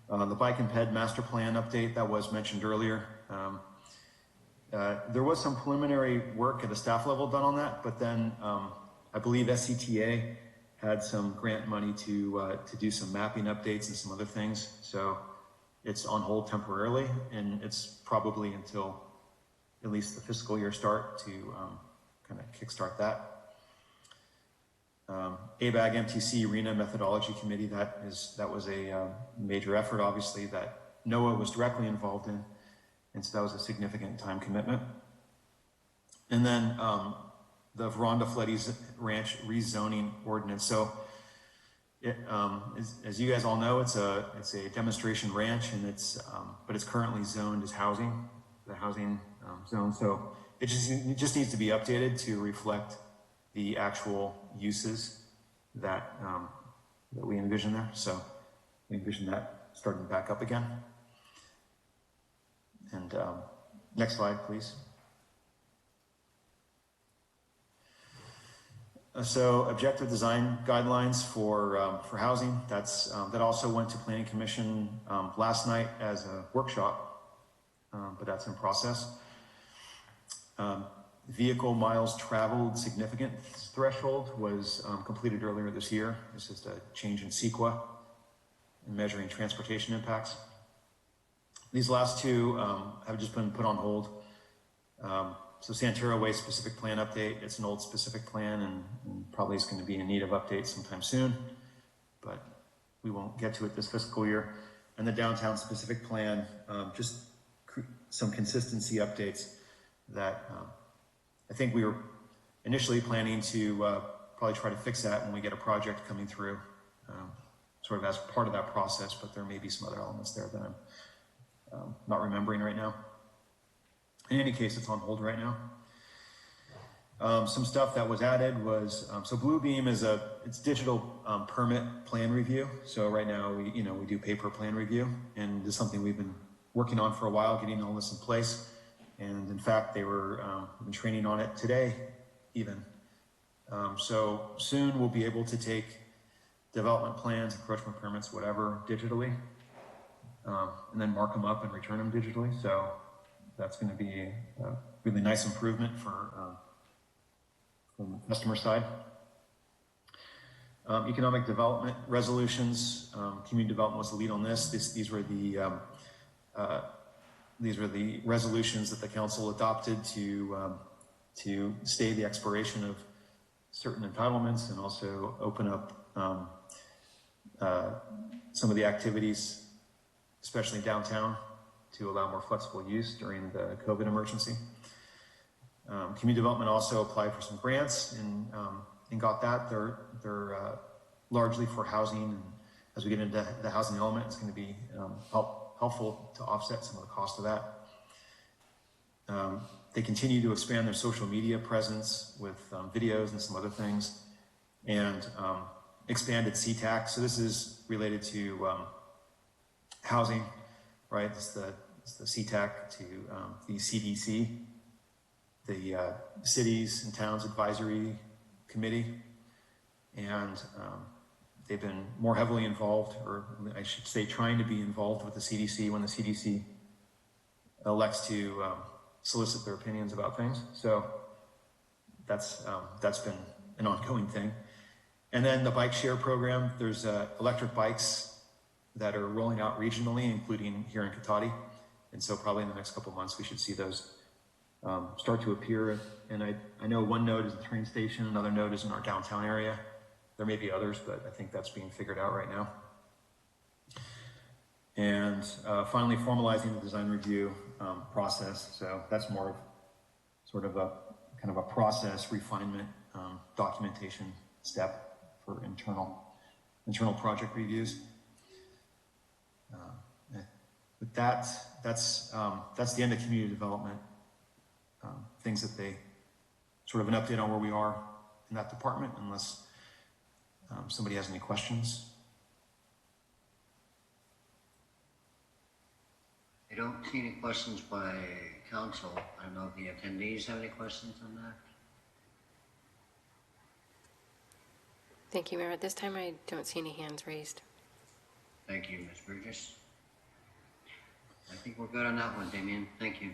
The bike and ped master plan update that was mentioned earlier. There was some preliminary work at the staff level done on that, but then I believe SCTA had some grant money to do some mapping updates and some other things. So it's on hold temporarily, and it's probably until at least the fiscal year start to kind of kickstart that. ABAG MTC RENA Methodology Committee, that was a major effort, obviously, that NOAA was directly involved in, and so that was a significant time commitment. And then the Veranda Fletties Ranch rezoning ordinance. So, as you guys all know, it's a demonstration ranch, and but it's currently zoned as housing, the housing zone. So it just needs to be updated to reflect the actual uses that we envision there. So we envision that starting back up again. And next slide, please. So objective design guidelines for housing. That also went to Planning Commission last night as a workshop, but that's in process. Vehicle miles traveled significant threshold was completed earlier this year. It's just a change in CEQA in measuring transportation impacts. These last two have just been put on hold. So Santero Way specific plan update, it's an old specific plan and probably is going to be in need of updates sometime soon, but we won't get to it this fiscal year. And the downtown specific plan, just some consistency updates that I think we were initially planning to probably try to fix that when we get a project coming through, sort of as part of that process, but there may be some other elements there that I'm not remembering right now. In any case, it's on hold right now. Some stuff that was added was, so Bluebeam is it's digital permit plan review. So right now we do paper plan review, and this is something we've been working on for a while, getting all this in place. And in fact, they were been training on it today, even. So soon we'll be able to take development plans, encroachment permits, whatever, digitally, and then mark them up and return them digitally. So that's going to be a really nice improvement for from the customer side. Economic development resolutions. Community development was the lead on this. These were the resolutions that the council adopted to stay the expiration of certain entitlements and also open up some of the activities, especially downtown, to allow more flexible use during the COVID emergency. Community development also applied for some grants and got that. They're largely for housing, and as we get into the housing element, it's going to be helpful to offset some of the cost of that. They continue to expand their social media presence with videos and some other things, and expanded CTAC. So this is related to housing, right? It's the CTAC to the CDC, the Cities and Towns Advisory Committee, and they've been more heavily involved, or I should say trying to be involved with the CDC when the CDC elects to solicit their opinions about things. So that's been an ongoing thing. And then the bike share program, there's electric bikes that are rolling out regionally, including here in Cotati. And so probably in the next couple of months, we should see those start to appear. And I know one node is the train station, another node is in our downtown area. There may be others, but I think that's being figured out right now. And finally, formalizing the design review process. So that's more of sort of a kind of a process refinement documentation step for internal project reviews. But that's the end of community development. Things that they sort of an update on where we are in that department, unless somebody has any questions. I don't see any questions by council. I don't know if the attendees have any questions on that. Thank you, Mayor. At this time, I don't see any hands raised. Thank you, Ms. Burgess. I think we're good on that one, Damien. Thank you.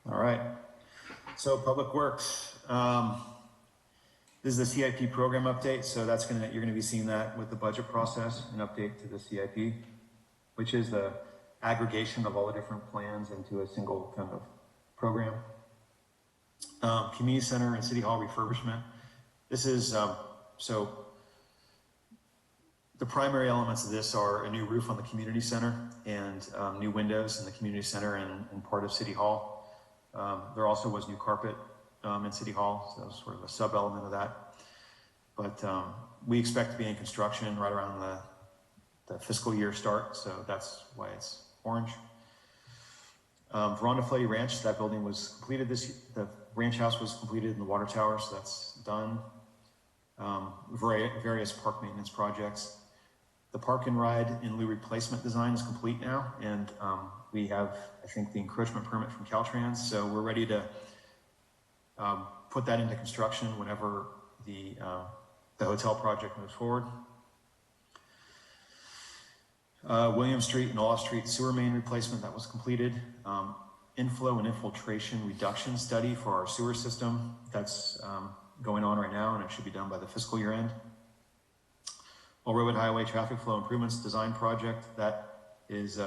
All right. So Public Works. This is the CIP program update. So you're gonna be seeing that with the budget process, an update to the CIP, which is the aggregation of all the different plans into a single kind of program. Community center and city hall refurbishment. This is so the primary elements of this are a new roof on the community center and new windows in the community center and part of City Hall. There also was new carpet in City Hall, so that was sort of a sub-element of that. But we expect to be in construction right around the fiscal year start, so that's why it's orange. Veranda Floody Ranch, that building was completed the ranch house was completed in the water tower, so that's done. Various park maintenance projects. The park and ride in lieu replacement design is complete now, and we have, I think, the encroachment permit from Caltrans, so we're ready to put that into construction whenever the hotel project moves forward. William Street and Olive Street sewer main replacement, that was completed. Inflow and infiltration reduction study for our sewer system, that's going on right now, and it should be done by the fiscal year end. All Railroad Highway traffic flow improvements design project, that is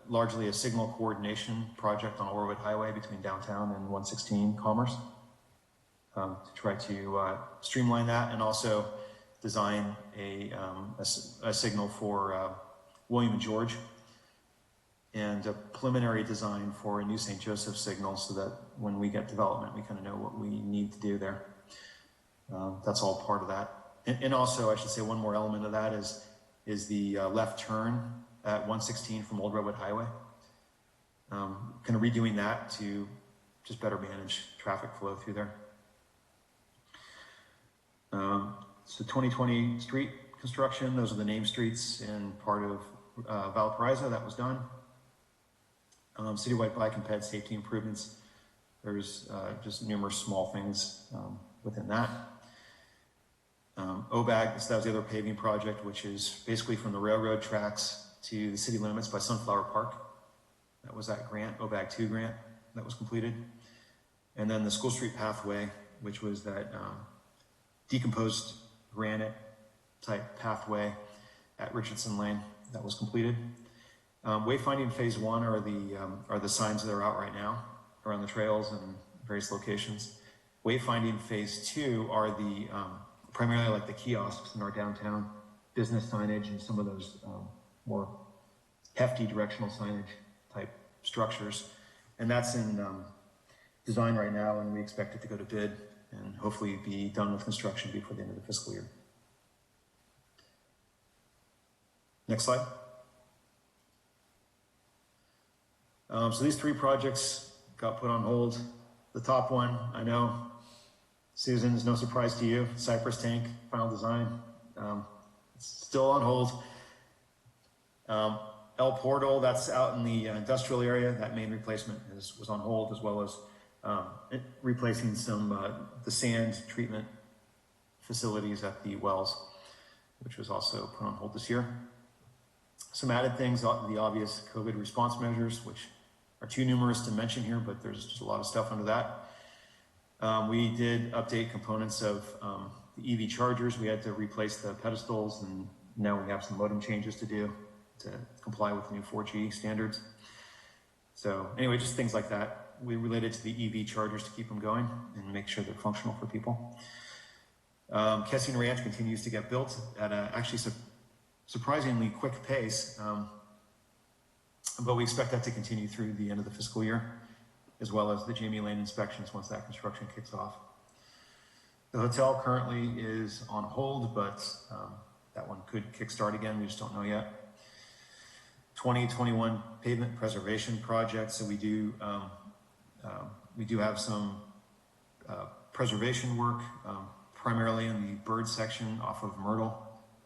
largely a signal coordination project on All Railroad Highway between downtown and 116 Commerce, to try to streamline that, and also design a signal for William and George, and a preliminary design for a new St. Joseph signal, so that when we get development, we kind of know what we need to do there. That's all part of that. And also, I should say one more element of that is the left turn at 116 from Old Redwood Highway. Kind of redoing that to just better manage traffic flow through there. So 2020 street construction, those are the name streets in part of Valparaiso, that was done. Citywide bike and ped safety improvements. There's just numerous small things within that. OBAG, so that was the other paving project, which is basically from the railroad tracks to the city limits by Sunflower Park. That was that grant, OBAG 2 grant, that was completed. And then the School Street Pathway, which was that decomposed granite type pathway at Richardson Lane, that was completed. Wayfinding Phase 1 are the signs that are out right now around the trails and various locations. Wayfinding Phase 2 are the primarily like the kiosks in our downtown, business signage, and some of those more hefty directional signage type structures. And that's in design right now, and we expect it to go to bid and hopefully be done with construction before the end of the fiscal year. Next slide. So these 3 projects got put on hold. The top one, I know, Susan, is no surprise to you. Cypress Tank, final design. It's still on hold. El Portal, that's out in the industrial area. That main replacement was on hold, as well as replacing some the sand treatment facilities at the wells, which was also put on hold this year. Some added things, the obvious COVID response measures, which are too numerous to mention here, but there's just a lot of stuff under that. We did update components of the EV chargers. We had to replace the pedestals, and now we have some modem changes to do to comply with the new 4G standards. So anyway, just things like that. We related to the EV chargers to keep them going and make sure they're functional for people. Kessing Ranch continues to get built at a actually surprisingly quick pace, but we expect that to continue through the end of the fiscal year, as well as the Jamie Lane inspections once that construction kicks off. The hotel currently is on hold, but that one could kickstart again. We just don't know yet. 2021 pavement preservation project. So we do have some preservation work, primarily in the bird section off of Myrtle.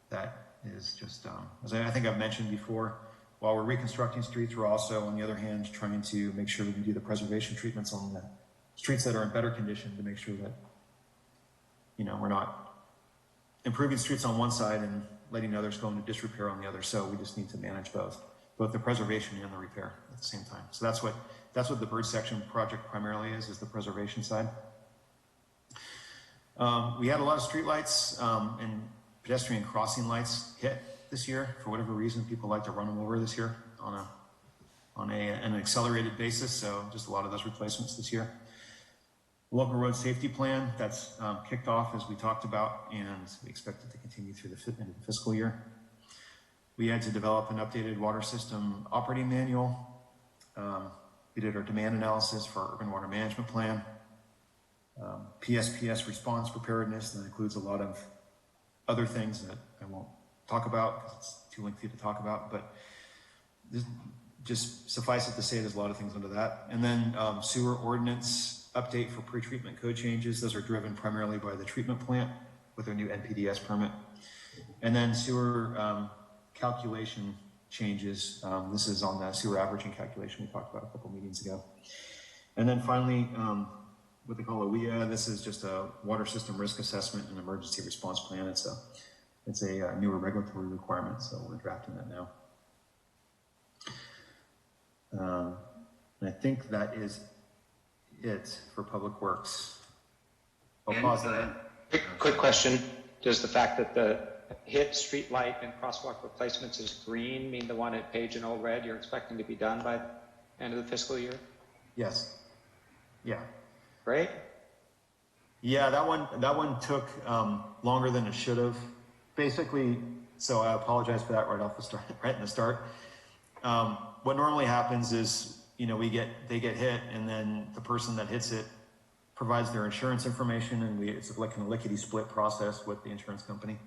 That is just, as I think I've mentioned before, while we're reconstructing streets, we're also, on the other hand, trying to make sure we do the preservation treatments on the streets that are in better condition to make sure that, you know, we're not improving streets on one side and letting others go into disrepair on the other. So we just need to manage both the preservation and the repair at the same time. So that's what the bird section project primarily is the preservation side. We had a lot of streetlights and pedestrian crossing lights hit this year. For whatever reason, people like to run them over this year on an accelerated basis. So just a lot of those replacements this year. Local road safety plan, that's kicked off as we talked about, and we expect it to continue through the end of the fiscal year. We had to develop an updated water system operating manual. We did our demand analysis for our urban water management plan. PSPS response preparedness, that includes a lot of other things that I won't talk about because it's too lengthy to talk about, but just suffice it to say there's a lot of things under that. And then sewer ordinance update for pretreatment code changes. Those are driven primarily by the treatment plant with our new NPDS permit. And then sewer calculation changes. This is on the sewer averaging calculation we talked about a couple meetings ago. And then finally, what they call a WIA. This is just a water system risk assessment and emergency response plan. It's a newer regulatory requirement, so we're drafting that now. And I think that is it for Public Works. I'll pause there. Quick question. Does the fact that the HIT street light and crosswalk replacements is green mean the one at Page and Old Red you're expecting to be done by the end of the fiscal year? Yes. Yeah. Great. Yeah, that one took longer than it should have. Basically, so I apologize for that right off the start, right in the start. What normally happens is, you know, they get hit, and then the person that hits it provides their insurance information, and it's like a lickety split process with the insurance company.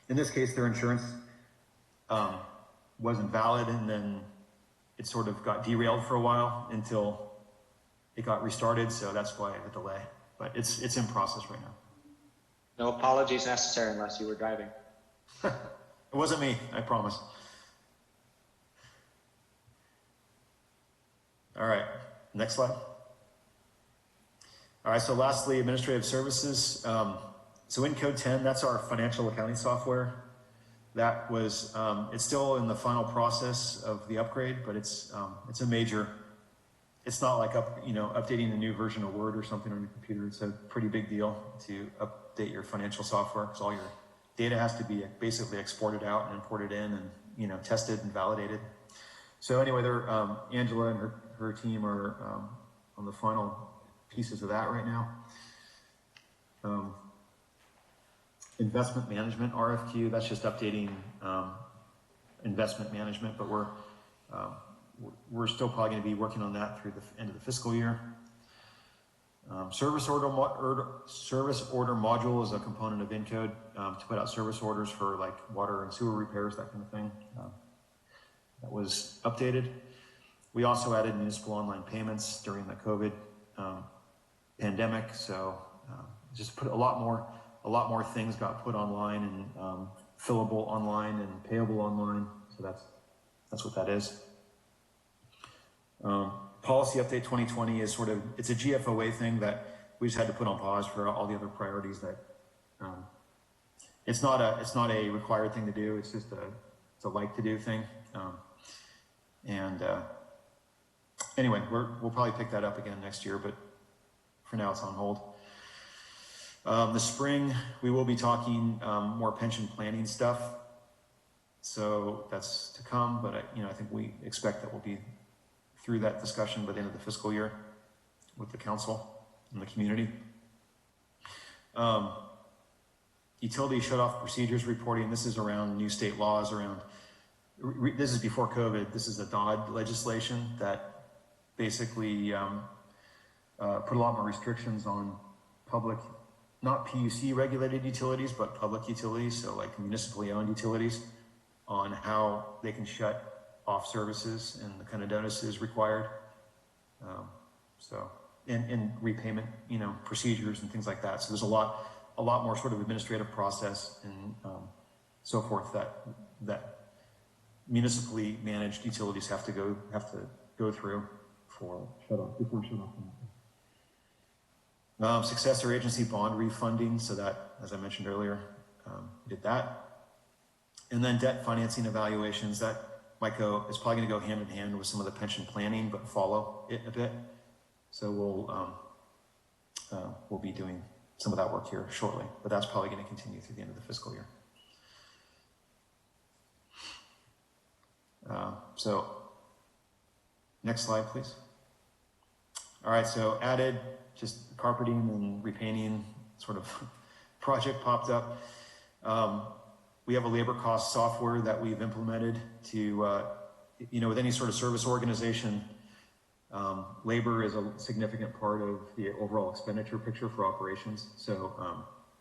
In this case, their insurance wasn't valid, and then it sort of got derailed for a while until it got restarted. So that's why the delay. But it's in process right now. No apologies necessary unless you were driving. It wasn't me, I promise. All right, next slide. All right, so lastly, administrative services. So in Code 10, that's our financial accounting software. That was, it's still in the final process of the upgrade, but it's a major, it's not like updating a new version of Word or something on your computer. It's a pretty big deal to update your financial software because all your data has to be basically exported out and imported in and, tested and validated. So anyway, Angela and her team are on the final pieces of that right now. Investment management RFQ, that's just updating investment management, but we're still probably going to be working on that through the end of the fiscal year. Service order module is a component of Encode to put out service orders for like water and sewer repairs, that kind of thing. That was updated. We also added municipal online payments during the COVID pandemic, so just put a lot more things got put online and fillable online and payable online. So that's what that is. Policy update 2020 is it's a GFOA thing that we just had to put on pause for all the other priorities that it's not a required thing to do. It's just it's a like to do thing. Anyway, we'll probably pick that up again next year, but for now it's on hold. The spring, we will be talking more pension planning stuff. So that's to come, but I think we expect that we'll be through that discussion by the end of the fiscal year with the council and the community. Utility shutoff procedures reporting. This is around new state laws around, this is before COVID. This is the DOD legislation that basically put a lot more restrictions on public, not PUC regulated utilities, but public utilities, so like municipally owned utilities, on how they can shut off services and the kind of notices required. And repayment, procedures and things like that. So there's a lot more sort of administrative process and so forth that municipally managed utilities have to go through before shut off. Successor agency bond refunding. So that, as I mentioned earlier, we did that. And then debt financing evaluations, that it's probably going to go hand in hand with some of the pension planning, but follow it a bit. So we'll be doing some of that work here shortly, but that's probably going to continue through the end of the fiscal year. So next slide, please. All right, so added just carpeting and repainting sort of project popped up. We have a labor cost software that we've implemented to, with any sort of service organization, labor is a significant part of the overall expenditure picture for operations. So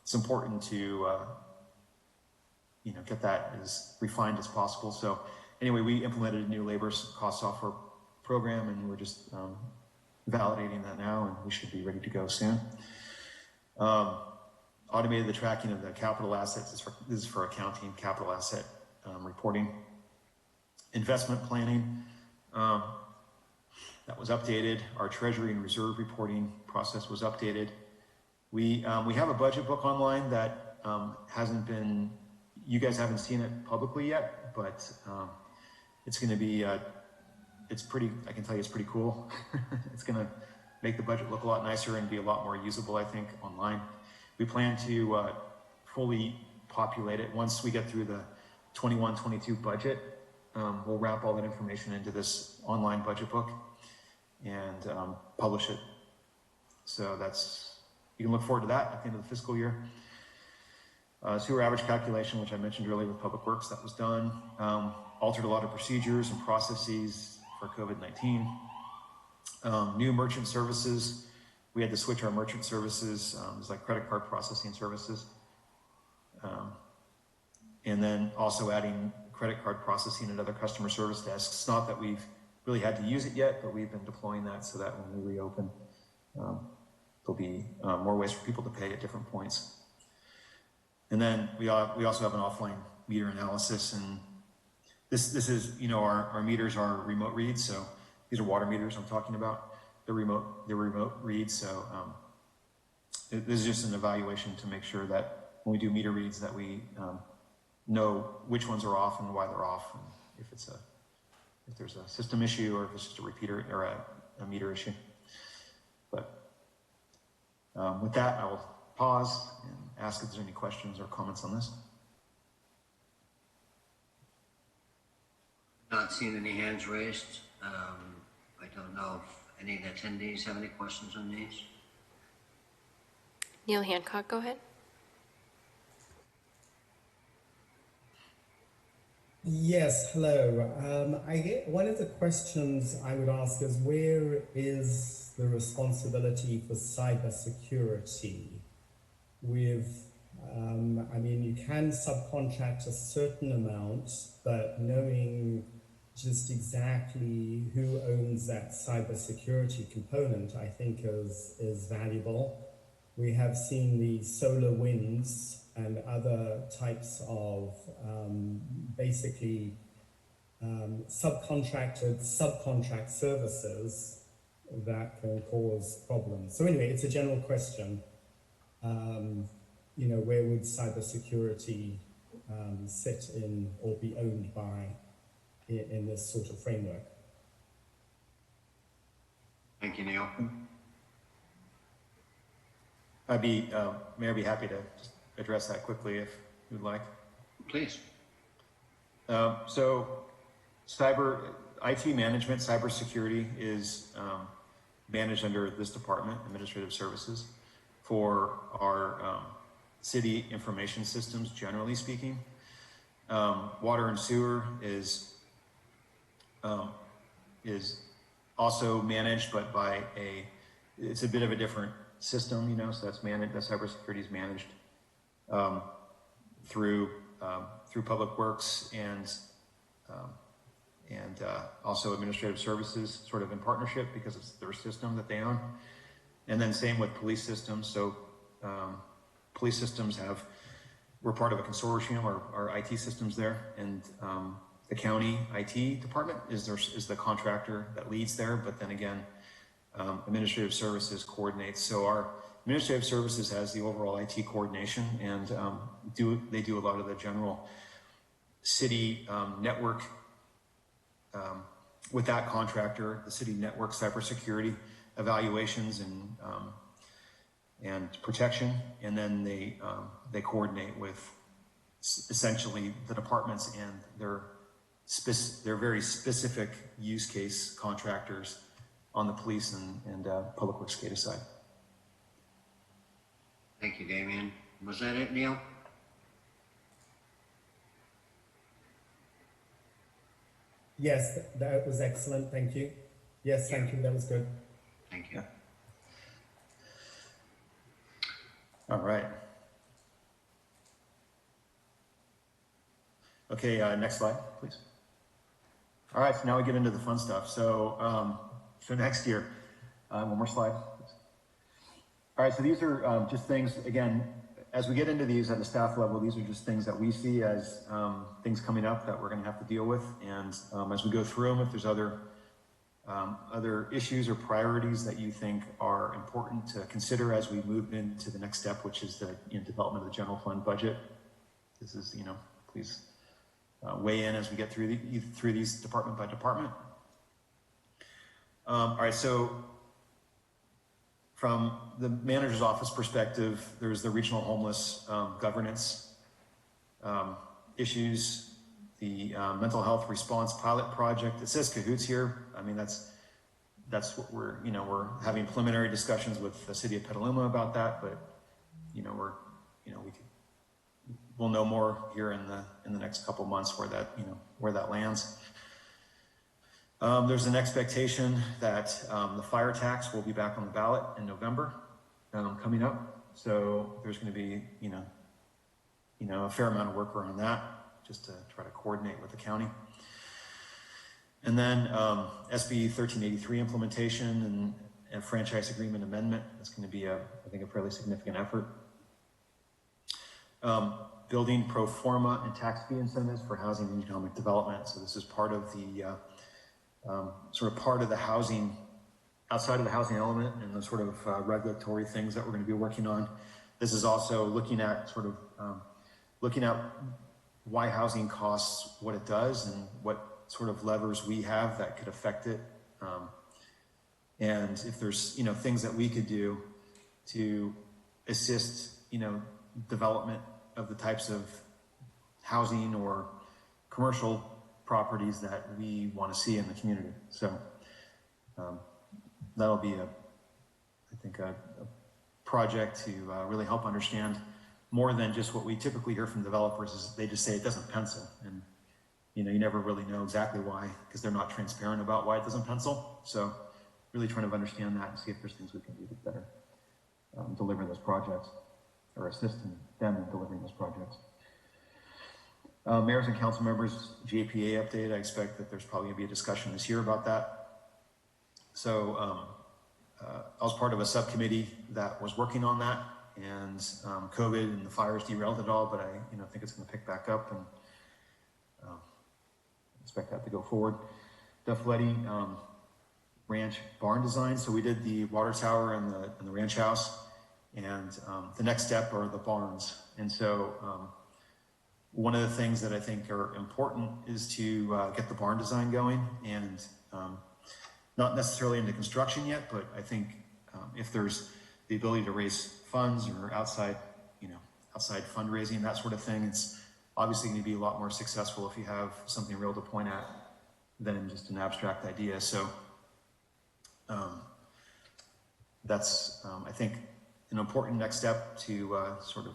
it's important to, get that as refined as possible. So anyway, we implemented a new labor cost software program, and we're just validating that now, and we should be ready to go soon. Automated the tracking of the capital assets. This is for accounting, capital asset reporting. Investment planning, that was updated. Our treasury and reserve reporting process was updated. We have a budget book online that hasn't been, you guys haven't seen it publicly yet, but it's going to be, it's pretty, I can tell you it's pretty cool. It's going to make the budget look a lot nicer and be a lot more usable, I think, online. We plan to fully populate it. Once we get through the 21-22 budget, we'll wrap all that information into this online budget book and publish it. So you can look forward to that at the end of the fiscal year. Sewer average calculation, which I mentioned earlier with Public Works, that was done. Altered a lot of procedures and processes for COVID-19. New merchant services. We had to switch our merchant services, it's like credit card processing services. And then also adding credit card processing at other customer service desks. It's not that we've really had to use it yet, but we've been deploying that so that when we reopen, there'll be more ways for people to pay at different points. And then we also have an offline meter analysis, and this is, our meters are remote reads, so these are water meters I'm talking about. They're remote reads, so this is just an evaluation to make sure that when we do meter reads that we know which ones are off and why they're off, and if there's a system issue or if it's just a repeater or a meter issue. But with that, I will pause and ask if there's any questions or comments on this. Not seeing any hands raised. I don't know if any of the attendees have any questions on these. Neil Hancock, go ahead. Yes, hello. I get one of the questions I would ask is, where is the responsibility for cybersecurity? I mean, you can subcontract a certain amount, but knowing just exactly who owns that cybersecurity component, I think is valuable. We have seen the solar winds and other types of subcontract services that can cause problems. So anyway, it's a general question. Where would cybersecurity sit in or be owned by in this sort of framework? Thank you, Neil. May I be happy to just address that quickly if you'd like. Please. So IT management, cybersecurity is managed under this department, Administrative Services, for our city information systems, generally speaking. Water and sewer is also managed, but it's a bit of a different system, so that's managed, the cybersecurity is managed through Public Works and also Administrative Services, sort of in partnership because it's their system that they own. And then same with police systems. So police systems we're part of a consortium, our IT systems there, and the county IT department is the contractor that leads there, but then again, Administrative Services coordinates. So our Administrative Services has the overall IT coordination, and they do a lot of the general city network with that contractor, the city network cybersecurity evaluations and protection, and then they coordinate with essentially the departments and their very specific use case contractors on the police and Public Works SCADA side. Thank you, Damien. Was that it, Neil? Yes, that was excellent. Thank you. Yes, thank you. That was good. Thank you. All right. Okay, next slide, please. All right, so now we get into the fun stuff. So next year, one more slide. Please. All right, so these are just things, again, as we get into these at the staff level, these are just things that we see as things coming up that we're going to have to deal with. And as we go through them, if there's other issues or priorities that you think are important to consider as we move into the next step, which is the development of the general fund budget, this is, please weigh in as we get through these department by department. All right, so from the manager's office perspective, there's the regional homeless governance issues, the mental health response pilot project. It says CAHOOTS here. I mean, that's what we're having preliminary discussions with the city of Petaluma about that, but we'll know more here in the next couple months where that lands. There's an expectation that the fire tax will be back on the ballot in November coming up. So there's going to be, a fair amount of work around that just to try to coordinate with the county. And then SB 1383 implementation and franchise agreement amendment. That's going to be, I think, a fairly significant effort. Building pro forma and tax fee incentives for housing and economic development. So this is part of the part of the housing outside of the housing element and the sort of regulatory things that we're going to be working on, this is also looking at looking at why housing costs what it does and what sort of levers we have that could affect it. And if there's, things that we could do to assist, development of the types of housing or commercial properties that we want to see in the community. So that'll be I think a project to really help understand more than just what we typically hear from developers is they just say it doesn't pencil. And, you never really know exactly why because they're not transparent about why it doesn't pencil. So really trying to understand that and see if there's things we can do to better deliver those projects or assist them in delivering those projects. Mayors and council members, JPA update. I expect that there's probably gonna be a discussion this year about that. So I was part of a subcommittee that was working on that, and COVID and the fires derailed it all, but I think it's gonna pick back up and expect that to go forward. The Fletty Ranch barn design. So we did the water tower and the ranch house, and the next step are the barns. And so one of the things that I think are important is to get the barn design going, and not necessarily into construction yet, but I think if there's the ability to raise funds or outside fundraising, that sort of thing, it's obviously going to be a lot more successful if you have something real to point at than just an abstract idea. So that's, I think, an important next step to sort of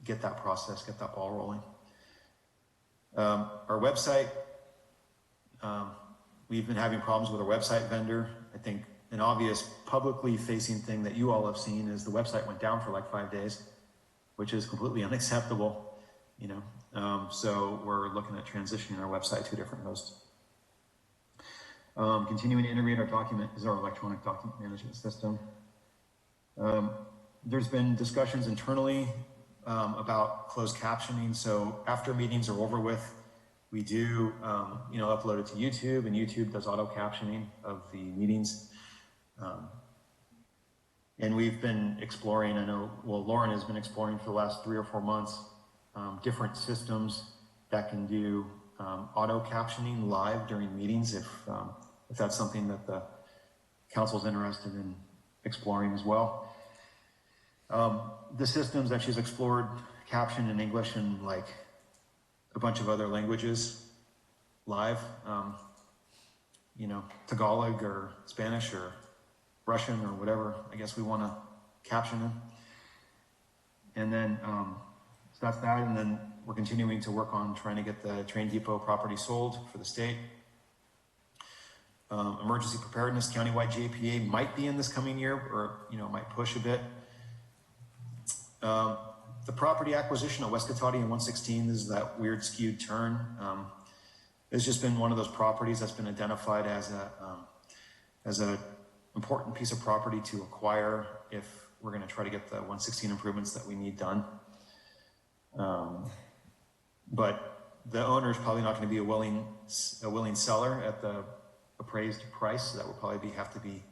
get that process, get that ball rolling. Our website, we've been having problems with our website vendor. I think an obvious publicly facing thing that you all have seen is the website went down for like 5 days, which is completely unacceptable, so we're looking at transitioning our website to a different host. Continuing to integrate our electronic document management system. There's been discussions internally about closed captioning. So after meetings are over with, we do, upload it to YouTube, and YouTube does auto captioning of the meetings. And we've been exploring, Lauren has been exploring for the last 3 or 4 months, different systems that can do auto captioning live during meetings if that's something that the council's interested in exploring as well. The systems that she's explored caption in English and like a bunch of other languages live, Tagalog or Spanish or Russian or whatever, I guess we want to caption them. And then, so that's that. And then we're continuing to work on trying to get the train depot property sold for the state. Emergency preparedness, countywide JPA might be in this coming year, or, might push a bit. The property acquisition at West Cotati and 116 is that weird skewed turn. It's just been one of those properties that's been identified as a important piece of property to acquire if we're going to try to get the 116 improvements that we need done. But the owner is probably not going to be a willing seller at the appraised price. So that would probably have to be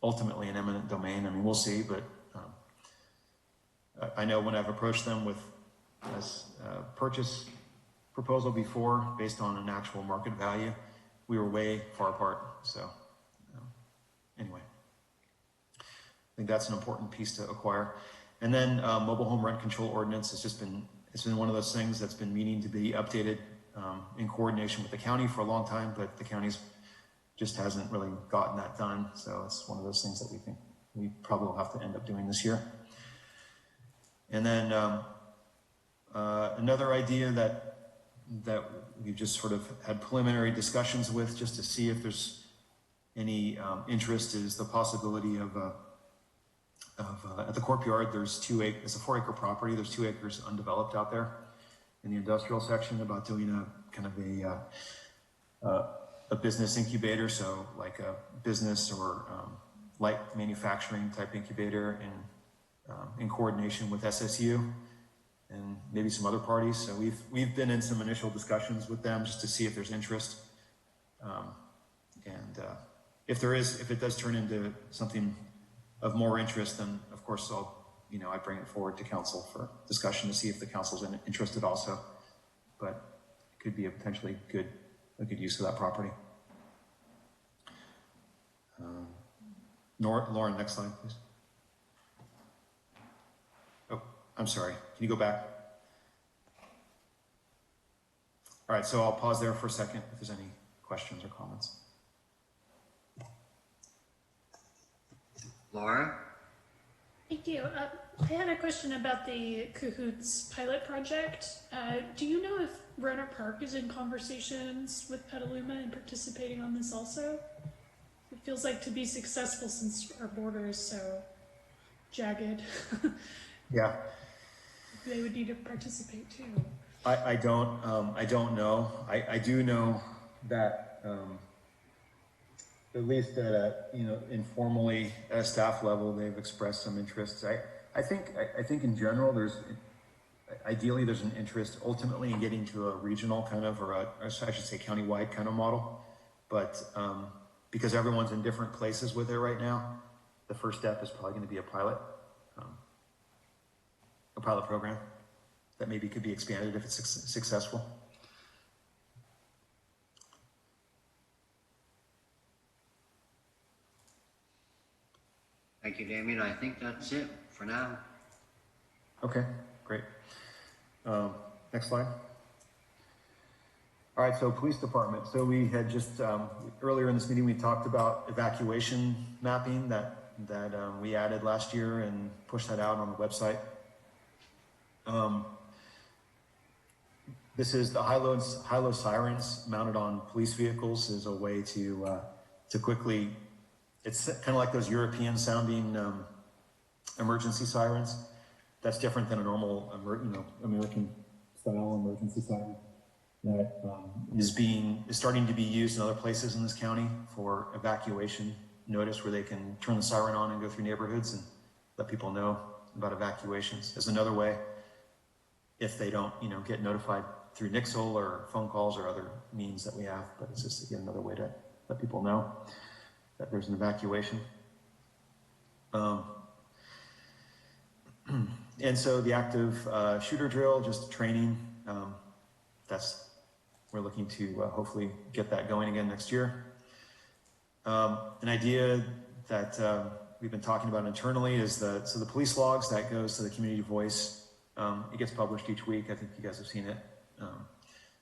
ultimately an eminent domain. I mean, we'll see, but I know when I've approached them with a purchase proposal before based on an actual market value, we were way far apart. So anyway, I think that's an important piece to acquire. And then mobile home rent control ordinance has just been, it's been one of those things that's been needing to be updated in coordination with the county for a long time, but the county's just hasn't really gotten that done. So it's one of those things that we think we probably will have to end up doing this year. And then another idea that we've just sort of had preliminary discussions with just to see if there's any interest is the possibility of at the courtyard, there's it's a 4-acre property. There's 2 acres undeveloped out there in the industrial section about doing a kind of a business incubator. So like a business or light manufacturing type incubator in coordination with SSU and maybe some other parties. So we've been in some initial discussions with them just to see if there's interest. if it does turn into something of more interest, then of course I bring it forward to council for discussion to see if the council's interested also. But it could be a potentially a good use of that property. Lauren, next slide, please. Oh, I'm sorry. Can you go back? All right, so I'll pause there for a second if there's any questions or comments. Laura? Thank you. I had a question about the Cahoots pilot project. Do you know if Roanoke Park is in conversations with Petaluma and participating on this also? It feels like to be successful, since our border is so jagged, Yeah, they would need to participate too. I don't know. I do know that at least at informally at a staff level, they've expressed some interest. I think in general ideally there's an interest ultimately in getting to a regional kind of, or I should say countywide kind of model, but because everyone's in different places with it right now, the first step is probably going to be a pilot program that maybe could be expanded if it's successful. Thank you, Damien. I think that's it for now. Okay, great. Next slide. All right, so police department. So we had just, earlier in this meeting, we talked about evacuation mapping that we added last year and pushed that out on the website. This is the high-low sirens mounted on police vehicles is a way to quickly, it's kind of like those European sounding emergency sirens. That's different than a normal, American style emergency siren that is starting to be used in other places in this county for evacuation notice, where they can turn the siren on and go through neighborhoods and let people know about evacuations. As another way, if they don't, get notified through Nixle or phone calls or other means that we have, but it's just again another way to let people know that there's an evacuation. And so the active shooter drill, just training, we're looking to hopefully get that going again next year. An idea that we've been talking about internally is the police logs that goes to the community voice. It gets published each week. I think you guys have seen it.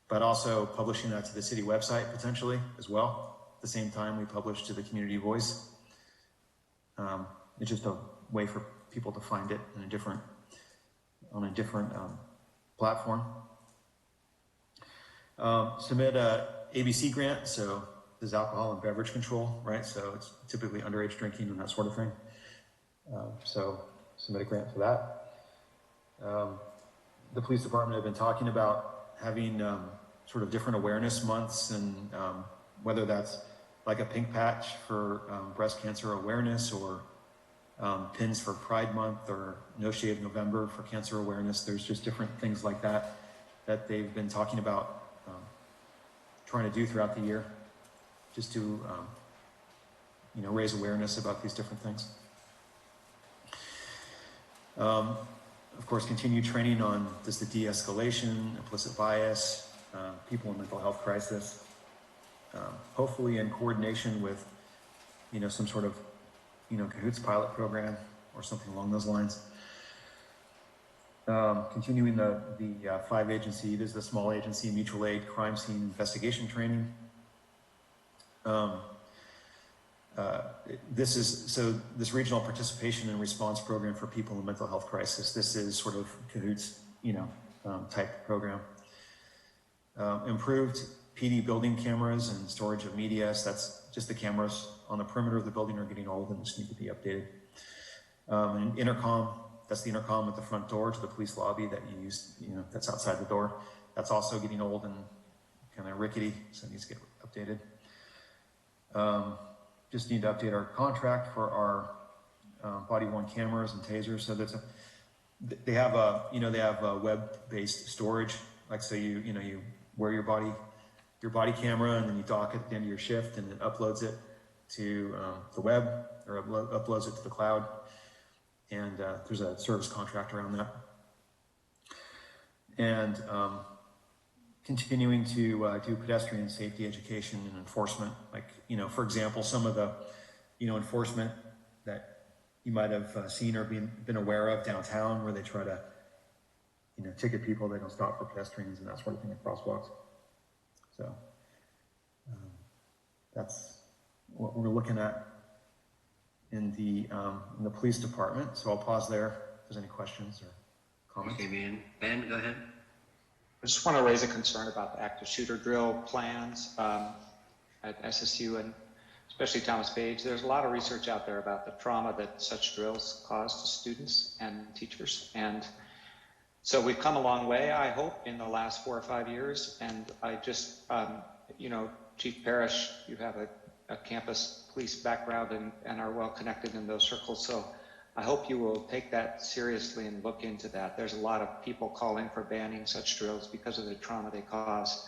But also publishing that to the city website potentially as well. At the same time, we publish to the community voice. It's just a way for people to find it on a different platform. Submit a ABC grant. So this is alcohol and beverage control, right? So it's typically underage drinking and that sort of thing. So submit a grant for that. The police department have been talking about having sort of different awareness months, and whether that's like a pink patch for breast cancer awareness, or pins for Pride Month, or No Shave November for cancer awareness. There's just different things like that they've been talking about trying to do throughout the year, just to raise awareness about these different things. Of course, continue training on just the de-escalation, implicit bias, people in mental health crisis, hopefully in coordination with, some sort of, Cahoots pilot program or something along those lines. Continuing the 5-agency, it is the small agency mutual aid crime scene investigation training. This regional participation and response program for people in mental health crisis. This is sort of Cahoots, type program. Improved PD building cameras and storage of media. So that's just the cameras on the perimeter of the building are getting old and just need to be updated. And intercom. That's the intercom at the front door to the police lobby that you use. That's outside the door. That's also getting old and kind of rickety, so it needs to get updated. Just need to update our contract for our body-worn cameras and tasers. So they have a web-based storage. Like, so you wear your body camera and then you dock it at the end of your shift and it uploads it. to the web or uploads it to the cloud. And there's a service contract around that. And continuing to do pedestrian safety education and enforcement. Like, for example, some of the, enforcement that you might have seen or been aware of downtown, where they try to, ticket people, they don't stop for pedestrians and that sort of thing at crosswalks. So that's what we're looking at in the police department. So I'll pause there if there's any questions or comments. Okay, man. Ben, go ahead. I just want to raise a concern about the active shooter drill plans at SSU and especially Thomas Page. There's a lot of research out there about the trauma that such drills cause to students and teachers. And so we've come a long way, I hope, in the last 4 or 5 years. And I just, Chief Parrish, you have a campus police background and are well connected in those circles. So I hope you will take that seriously and look into that. There's a lot of people calling for banning such drills because of the trauma they cause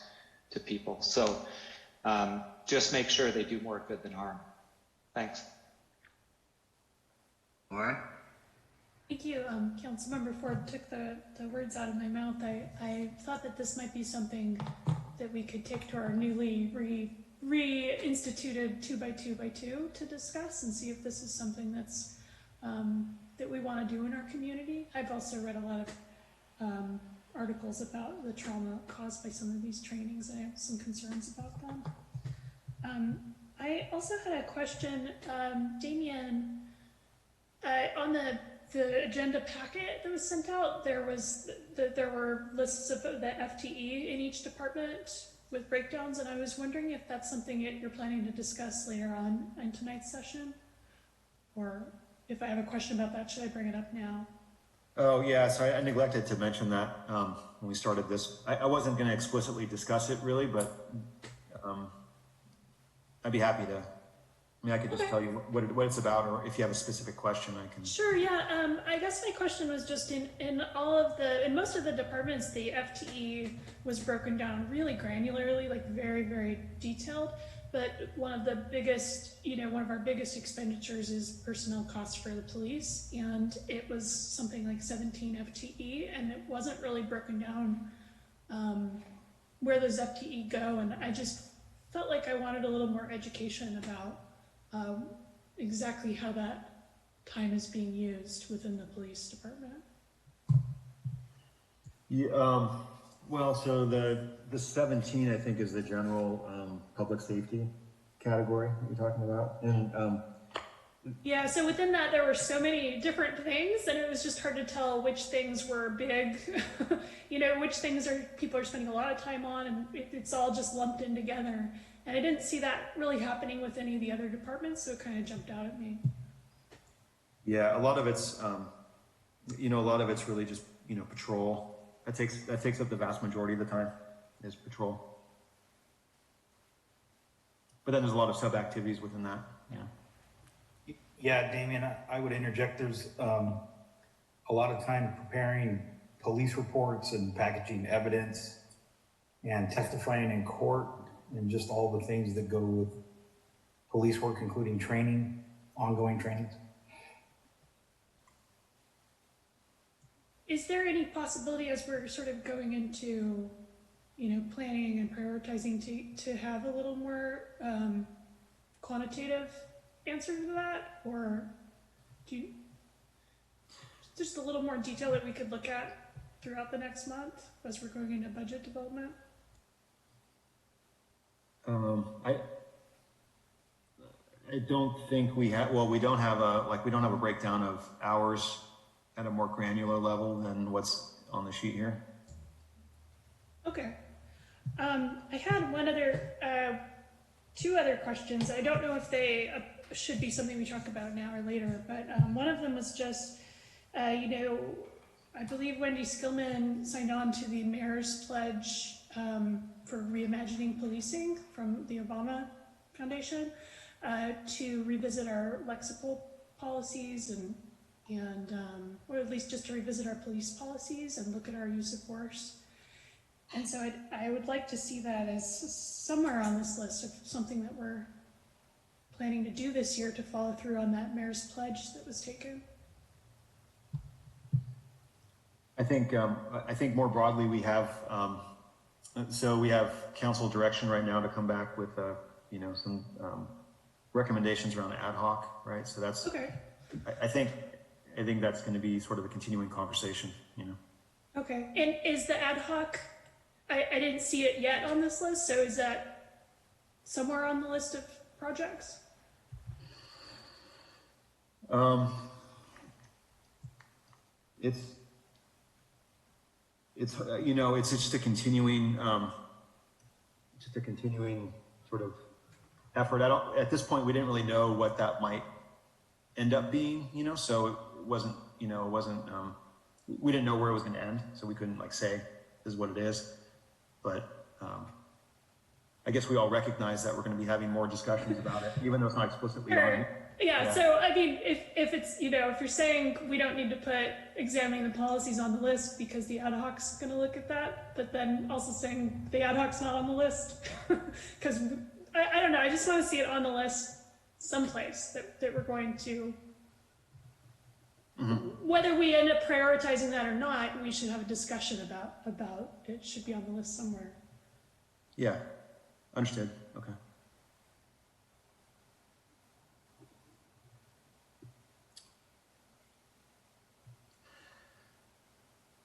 to people. So just make sure they do more good than harm. Thanks. Laura? Thank you. Councilmember Ford took the words out of my mouth. I thought that this might be something that we could take to our newly reinstituted 2x2x2 to discuss and see if this is something that's that we want to do in our community. I've also read a lot of articles about the trauma caused by some of these trainings, and I have some concerns about them. I also had a question, Damien, on the agenda packet that was sent out, there were lists of the FTE in each department with breakdowns, and I was wondering if that's something that you're planning to discuss later on in tonight's session, or if I have a question about that, should I bring it up now? Oh yeah, so I neglected to mention that when we started this. I wasn't going to explicitly discuss it really, but I'd be happy to. I mean, I could just tell you what it's about, or if you have a specific question, I can. Sure, yeah. I guess my question was just in most of the departments, the FTE was broken down really granularly, like very, very detailed. But one of our biggest expenditures is personnel costs for the police, and it was something like 17 FTE, and it wasn't really broken down where those FTE go, and I just felt like I wanted a little more education about exactly how that time is being used within the police department. Yeah, well, so the 17, I think, is the general public safety category that you're talking about. And yeah, so within that, there were so many different things, and it was just hard to tell which things were big, which things people are spending a lot of time on, and it's all just lumped in together. And I didn't see that really happening with any of the other departments, so it kind of jumped out at me. yeah, a lot of it's, really just, patrol. That takes up the vast majority of the time is patrol. But then there's a lot of sub-activities within that. Yeah. Yeah, Damien, I would interject. There's a lot of time preparing police reports and packaging evidence and testifying in court and just all the things that go with police work, including training, ongoing trainings. Is there any possibility, as we're sort of going into, planning and prioritizing, to have a little more quantitative answer to that, or just a little more detail that we could look at throughout the next month as we're going into budget development? I don't think we have. Well, we don't have a breakdown of hours at a more granular level than what's on the sheet here. Okay. I had two other questions. I don't know if they should be something we talk about now or later, but one of them was just, I believe Wendy Skillman signed on to the mayor's pledge for reimagining policing from the Obama Foundation to revisit our lexical policies and or at least just to revisit our police policies and look at our use of force. And so I would like to see that as somewhere on this list of something that we're planning to do this year to follow through on that mayor's pledge that was taken? I think more broadly we have, so we have council direction right now to come back with, some recommendations around ad hoc, right? So that's, Okay. I think that's going to be sort of a continuing conversation, Okay, and is the ad hoc, I didn't see it yet on this list, so is that somewhere on the list of projects? It's just a continuing, sort of effort. At this point, we didn't really know what that might end up being, so it wasn't, we didn't know where it was going to end, so we couldn't say this is what it is. But I guess we all recognize that we're going to be having more discussions about it, even though it's not explicitly on it. Yeah, so I mean, if it's, if you're saying we don't need to put examining the policies on the list because the ad hoc's going to look at that, but then also saying the ad hoc's not on the list, because I don't know, I just want to see it on the list someplace that we're going to, whether we end up prioritizing that or not, we should have a discussion about it should be on the list somewhere. Yeah, understood. Okay.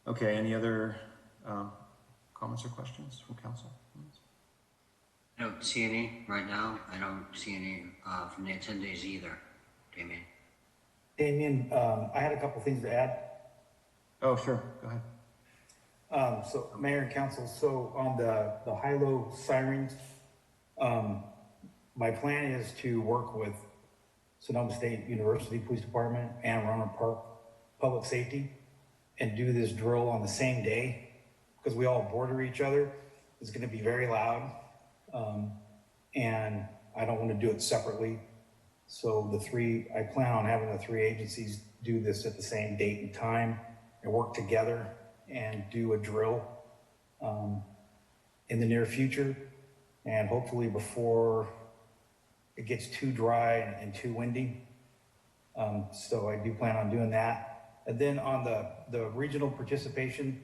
Okay, any other comments or questions from council? I don't see any right now. I don't see any from the attendees either. Damien, I had a couple things to add. Oh, sure, go ahead. So Mayor and Council, so on the high-low sirens, my plan is to work with Sonoma State University Police Department and Roanoke Park Public Safety and do this drill on the same day because we all border each other. It's going to be very loud, and I don't want to do it separately. So I plan on having the three agencies do this at the same date and time and work together and do a drill in the near future, and hopefully before it gets too dry and too windy. So I do plan on doing that. And then on the regional participation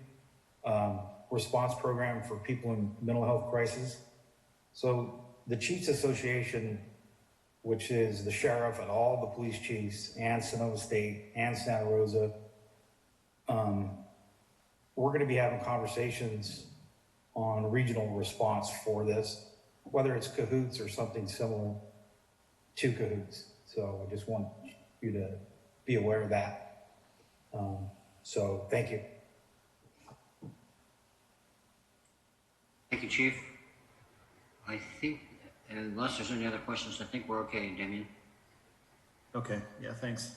response program for people in mental health crisis. So the Chiefs Association, which is the sheriff and all the police chiefs and Sonoma State and Santa Rosa, we're going to be having conversations on regional response for this, whether it's cahoots or something similar to cahoots. So I just want you to be aware of that. So thank you. Thank you, Chief. I think, unless there's any other questions, I think we're okay, Damien. Okay, yeah, thanks.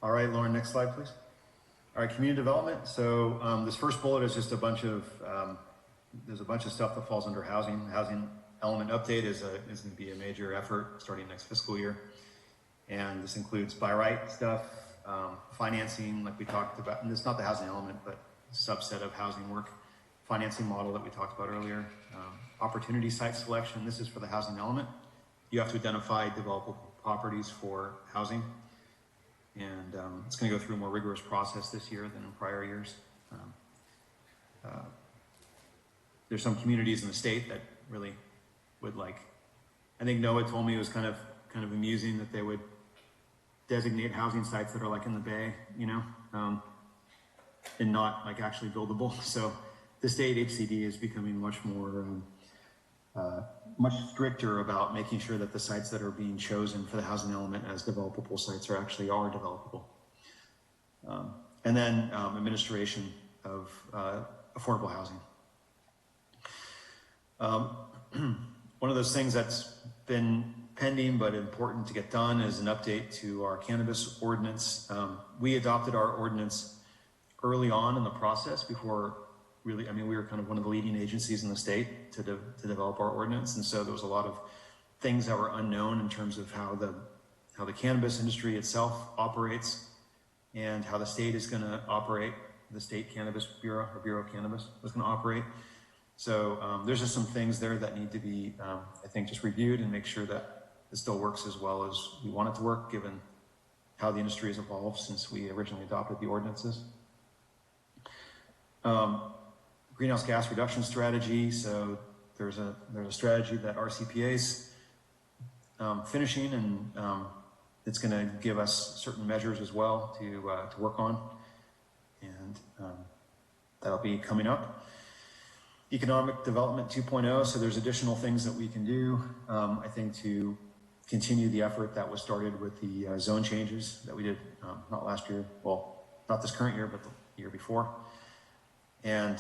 All right, Lauren, next slide, please. All right, community development. So this first bullet is just a bunch of, there's a bunch of stuff that falls under housing. Housing element update is going to be a major effort starting next fiscal year. And this includes by right stuff, financing, like we talked about, and it's not the housing element, but a subset of housing work, financing model that we talked about earlier, opportunity site selection. This is for the housing element. You have to identify developable properties for housing. And it's going to go through a more rigorous process this year than in prior years. There's some communities in the state that really would like, I think Noah told me it was kind of amusing that they would designate housing sites that are like in the Bay, and not like actually buildable. So the state HCD is becoming much more, much stricter about making sure that the sites that are being chosen for the housing element as developable sites are developable. And then administration of affordable housing. One of those things that's been pending but important to get done is an update to our cannabis ordinance. We adopted our ordinance early on in the process before really, we were kind of one of the leading agencies in the state to develop our ordinance. And so there was a lot of things that were unknown in terms of how the cannabis industry itself operates and how the state is going to operate, the State Cannabis Bureau, or Bureau of Cannabis was going to operate. So there's just some things there that need to be, I think, just reviewed and make sure that it still works as well as we want it to work, given how the industry has evolved since we originally adopted the ordinances. Greenhouse gas reduction strategy. So there's a strategy that RCPA's finishing, and it's going to give us certain measures as well to work on, and that'll be coming up. Economic Development 2.0, so there's additional things that we can do, I think, to continue the effort that was started with the zone changes that we did, not last year, well, not this current year, but the year before. And,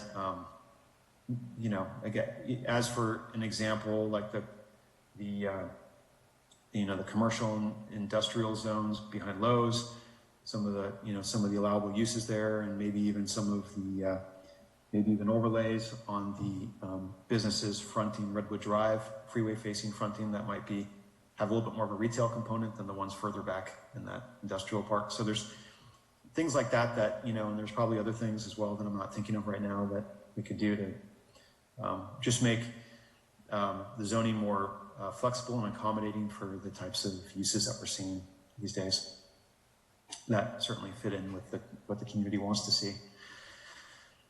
you know, again, as for an example, like the commercial and industrial zones behind Lowe's, some of the allowable uses there, and maybe even some of the maybe even overlays on the businesses fronting Redwood Drive, freeway facing fronting, that might have a little bit more of a retail component than the ones further back in that industrial park. So there's things like that, you know, and there's probably other things as well that I'm not thinking of right now that we could do to just make the zoning more flexible and accommodating for the types of uses that we're seeing these days. That certainly fit in with what the community wants to see.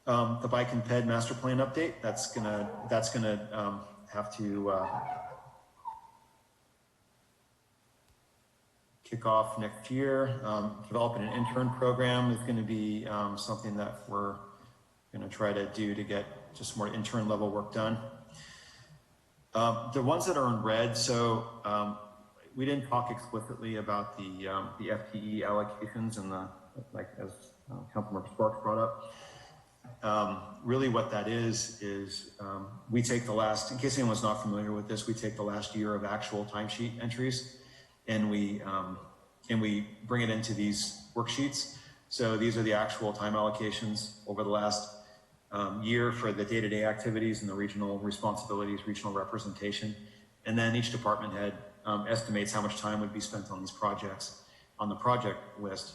The bike and ped master plan update, that's gonna have to kick off next year. Developing an intern program is going to be something that we're going to try to do to get just more intern level work done. The ones that are in red, so we didn't talk explicitly about the FTE allocations and as Councilmember Sparks brought up. Really what that is we take the last, in case anyone's not familiar with this, we take the last year of actual timesheet entries and we bring it into these worksheets. So these are the actual time allocations over the last year for the day-to-day activities and the regional responsibilities, regional representation. And then each department head estimates how much time would be spent on these projects on the project list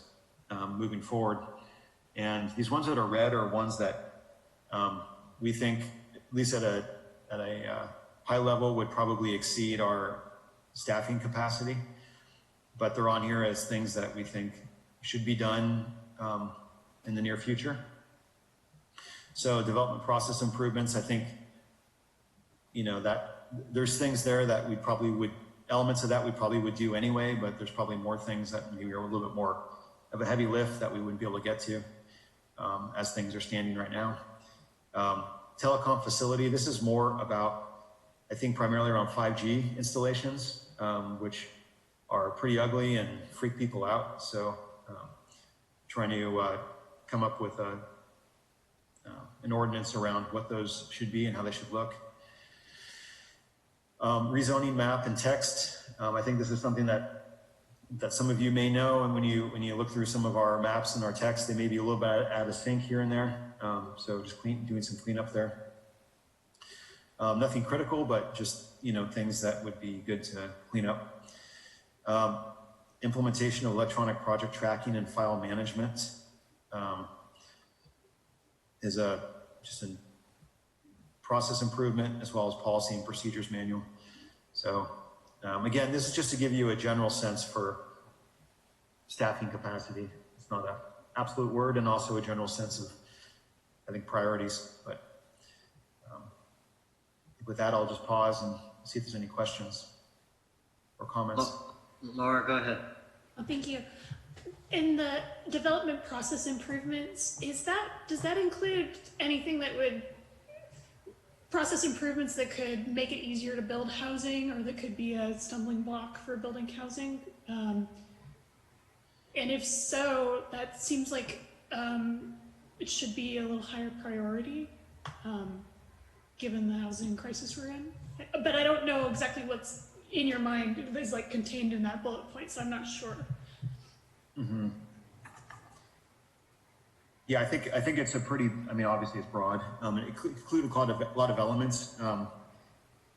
moving forward. And these ones that are red are ones that we think, at least at a high level, would probably exceed our staffing capacity. But they're on here as things that we think should be done in the near future. So development process improvements, I think, you know, that there's things there that we probably would, elements of that we probably would do anyway, but there's probably more things that maybe are a little bit more of a heavy lift that we wouldn't be able to get to as things are standing right now. Telecom facility, this is more about, I think, primarily around 5G installations, which are pretty ugly and freak people out. So trying to come up with an ordinance around what those should be and how they should look. Rezoning map and text. I think this is something that some of you may know, and when you look through some of our maps and our text, they may be a little bit out of sync here and there. So just doing some cleanup there. Nothing critical, but just, you know, things that would be good to clean up. Implementation of electronic project tracking and file management is just a process improvement, as well as policy and procedures manual. So again, this is just to give you a general sense for staffing capacity. It's not an absolute word, and also a general sense of, I think, priorities. But with that, I'll just pause and see if there's any questions or comments. Laura, go ahead. Oh, thank you. In the development process improvements, does that include anything that would process improvements that could make it easier to build housing, or that could be a stumbling block for building housing? And if so, that seems like it should be a little higher priority, given the housing crisis we're in. But I don't know exactly what's in your mind is like contained in that bullet point, so I'm not sure. Mm-hmm. Yeah, I think it's a pretty, I mean, obviously it's broad. It includes a lot of elements.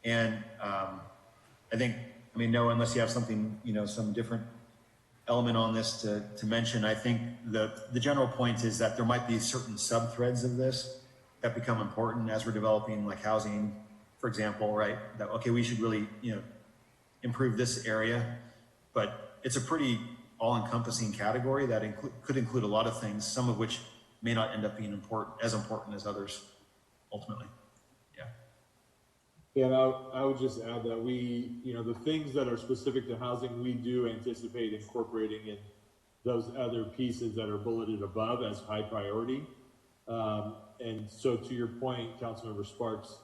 And I think, I mean, no, unless you have something, you know, some different element on this to mention, I think the general point is that there might be certain sub-threads of this that become important as we're developing like housing, for example, right? That, okay, we should really, improve this area, but it's a pretty all-encompassing category that could include a lot of things, some of which may not end up being as important as others ultimately. Yeah. Yeah, and I would just add that we, the things that are specific to housing, we do anticipate incorporating in those other pieces that are bulleted above as high priority. And so to your point, Councilmember Sparks,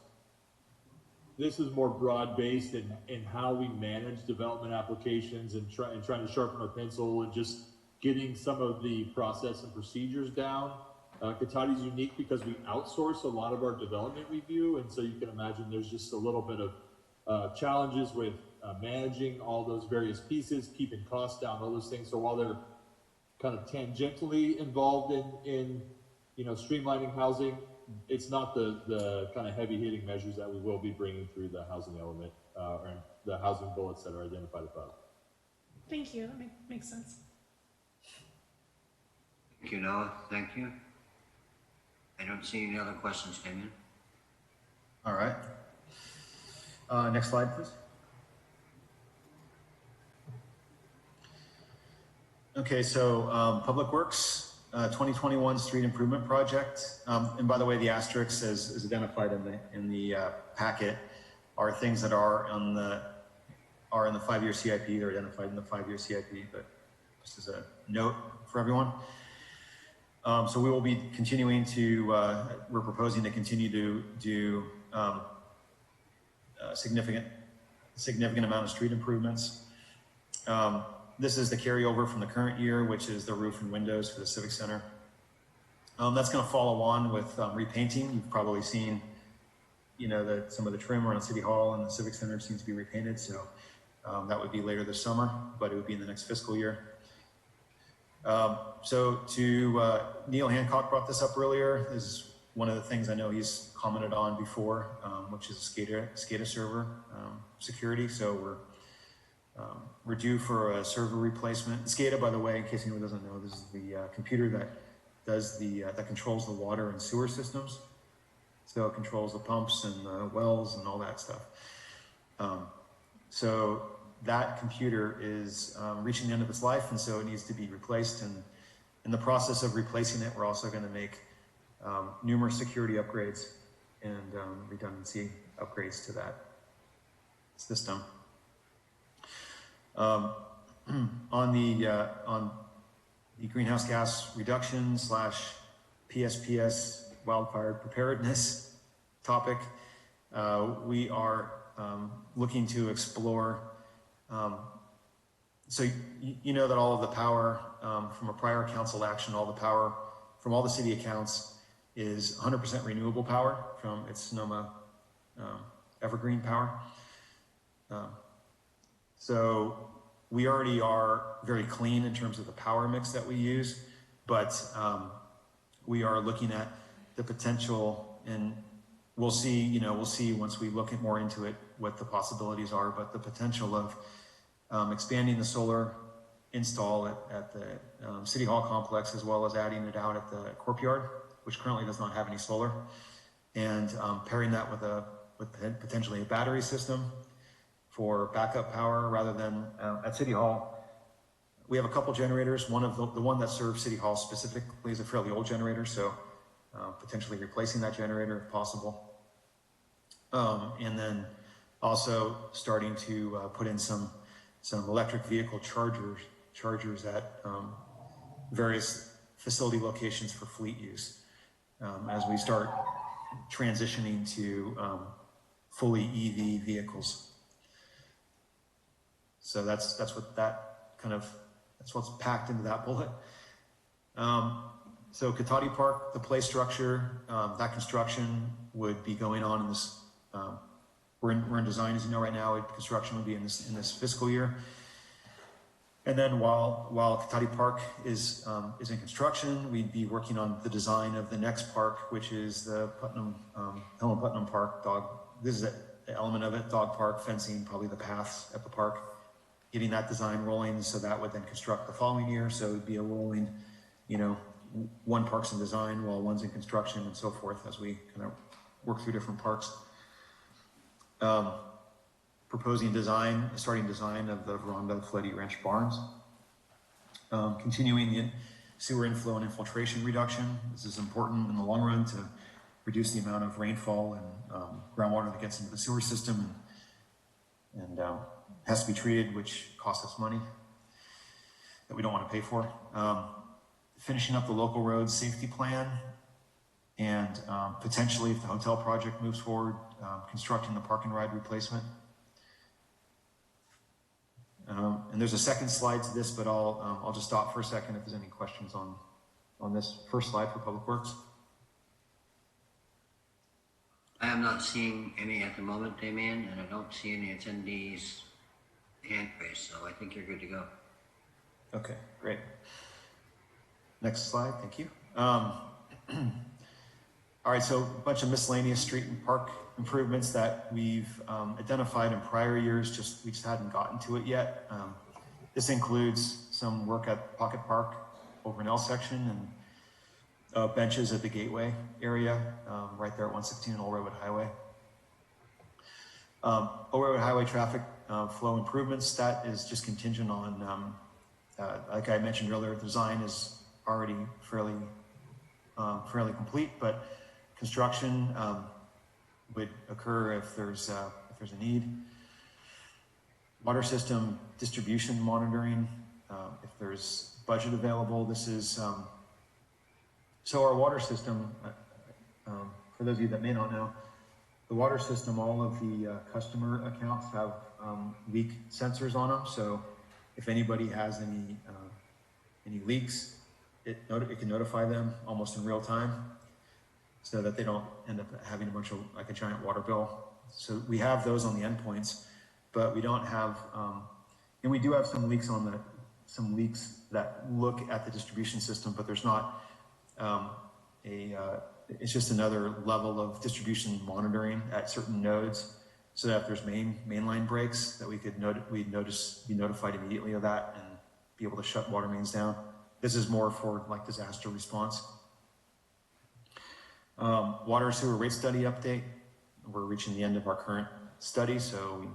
this is more broad-based in how we manage development applications and trying to sharpen our pencil and just getting some of the process and procedures down. Cotati is unique because we outsource a lot of our development review, and so you can imagine there's just a little bit of challenges with managing all those various pieces, keeping costs down, all those things. So while they're kind of tangentially involved in streamlining housing, it's not the kind of heavy hitting measures that we will be bringing through the housing element or the housing bullets that are identified above. Thank you. That makes sense. Thank you, Noah. Thank you. I don't see any other questions, Damien. All right. Next slide, please. Okay, so Public Works. 2021 street improvement project, and by the way, the asterisk is identified in the packet are things that are in the 5-year CIP. They're identified in the 5-year CIP, but just as a note for everyone. So we will be continuing to. We're proposing to continue to do significant amount of street improvements. This is the carryover from the current year, which is the roof and windows for the Civic Center. That's going to follow on with repainting. You've probably seen, that some of the trim around City Hall and the Civic Center seems to be repainted. So that would be later this summer, but it would be in the next fiscal year. Neil Hancock brought this up earlier. This is one of the things I know he's commented on before, which is SCADA server security. So we're due for a server replacement. SCADA, by the way, in case anyone doesn't know, this is the computer that does that controls the water and sewer systems. So it controls the pumps and the wells and all that stuff. So that computer is reaching the end of its life, and so it needs to be replaced. And in the process of replacing it, we're also going to make numerous security upgrades and redundancy upgrades to that system. On the greenhouse gas reduction / PSPS wildfire preparedness topic, we are looking to explore. So you know that all of the power from a prior council action, all the power from all the city accounts is 100% renewable power from its Sonoma evergreen power. So we already are very clean in terms of the power mix that we use, but we are looking at the potential, and we'll see once we look more into it what the possibilities are, but the potential of expanding the solar install at the City Hall complex, as well as adding it out at the Courtyard, which currently does not have any solar, and pairing that with potentially a battery system for backup power rather than at City Hall. We have a couple generators. One of the one that serves City Hall specifically is a fairly old generator, so potentially replacing that generator if possible. And then also starting to put in some electric vehicle chargers at various facility locations for fleet use as we start transitioning to fully EV vehicles. So that's what's packed into that bullet. So Cotati Park, the play structure, that construction would be going on in this. We're in design, as you know, right now. Construction would be in this fiscal year. And then while Cotati Park is in construction, we'd be working on the design of the next park, which is the Helen Putnam Park dog. This is an element of it: dog park, fencing, probably the paths at the park. Getting that design rolling, so that would then construct the following year. So it would be a rolling, one park's in design while one's in construction and so forth as we kind of work through different parks. Proposing design, starting design of the Veranda Fleddy Ranch Barns. Continuing the sewer inflow and infiltration reduction. This is important in the long run to reduce the amount of rainfall and groundwater that gets into the sewer system and has to be treated, which costs us money that we don't want to pay for. Finishing up the local road safety plan, and potentially, if the hotel project moves forward, constructing the park and ride replacement. And there's a second slide to this, but I'll just stop for a second if there's any questions on this first slide for Public Works. I am not seeing any at the moment, Damien, and I don't see any attendees hand raised, so I think you're good to go. Okay, great. Next slide, thank you. All right, so a bunch of miscellaneous street and park improvements that we've identified in prior years, we just hadn't gotten to it yet. This includes some work at Pocket Park over in L section and benches at the Gateway area, right there at 116 and Old Redwood Highway. Old Redwood Highway traffic flow improvements, that is just contingent on, like I mentioned earlier, design is already fairly complete, but construction would occur if there's a need. Water system distribution monitoring, if there's budget available. This is so our water system. For those of you that may not know, the water system, all of the customer accounts have leak sensors on them. So if anybody has any leaks, it can notify them almost in real time, so that they don't end up having a bunch of like a giant water bill. So we have those on the endpoints, but we don't have, and we do have some leaks that look at the distribution system, but there's not it's just another level of distribution monitoring at certain nodes, so that if there's mainline breaks, that we'd be notified immediately of that and be able to shut water mains down. This is more for like disaster response. Water sewer rate study update. We're reaching the end of our current study, so we're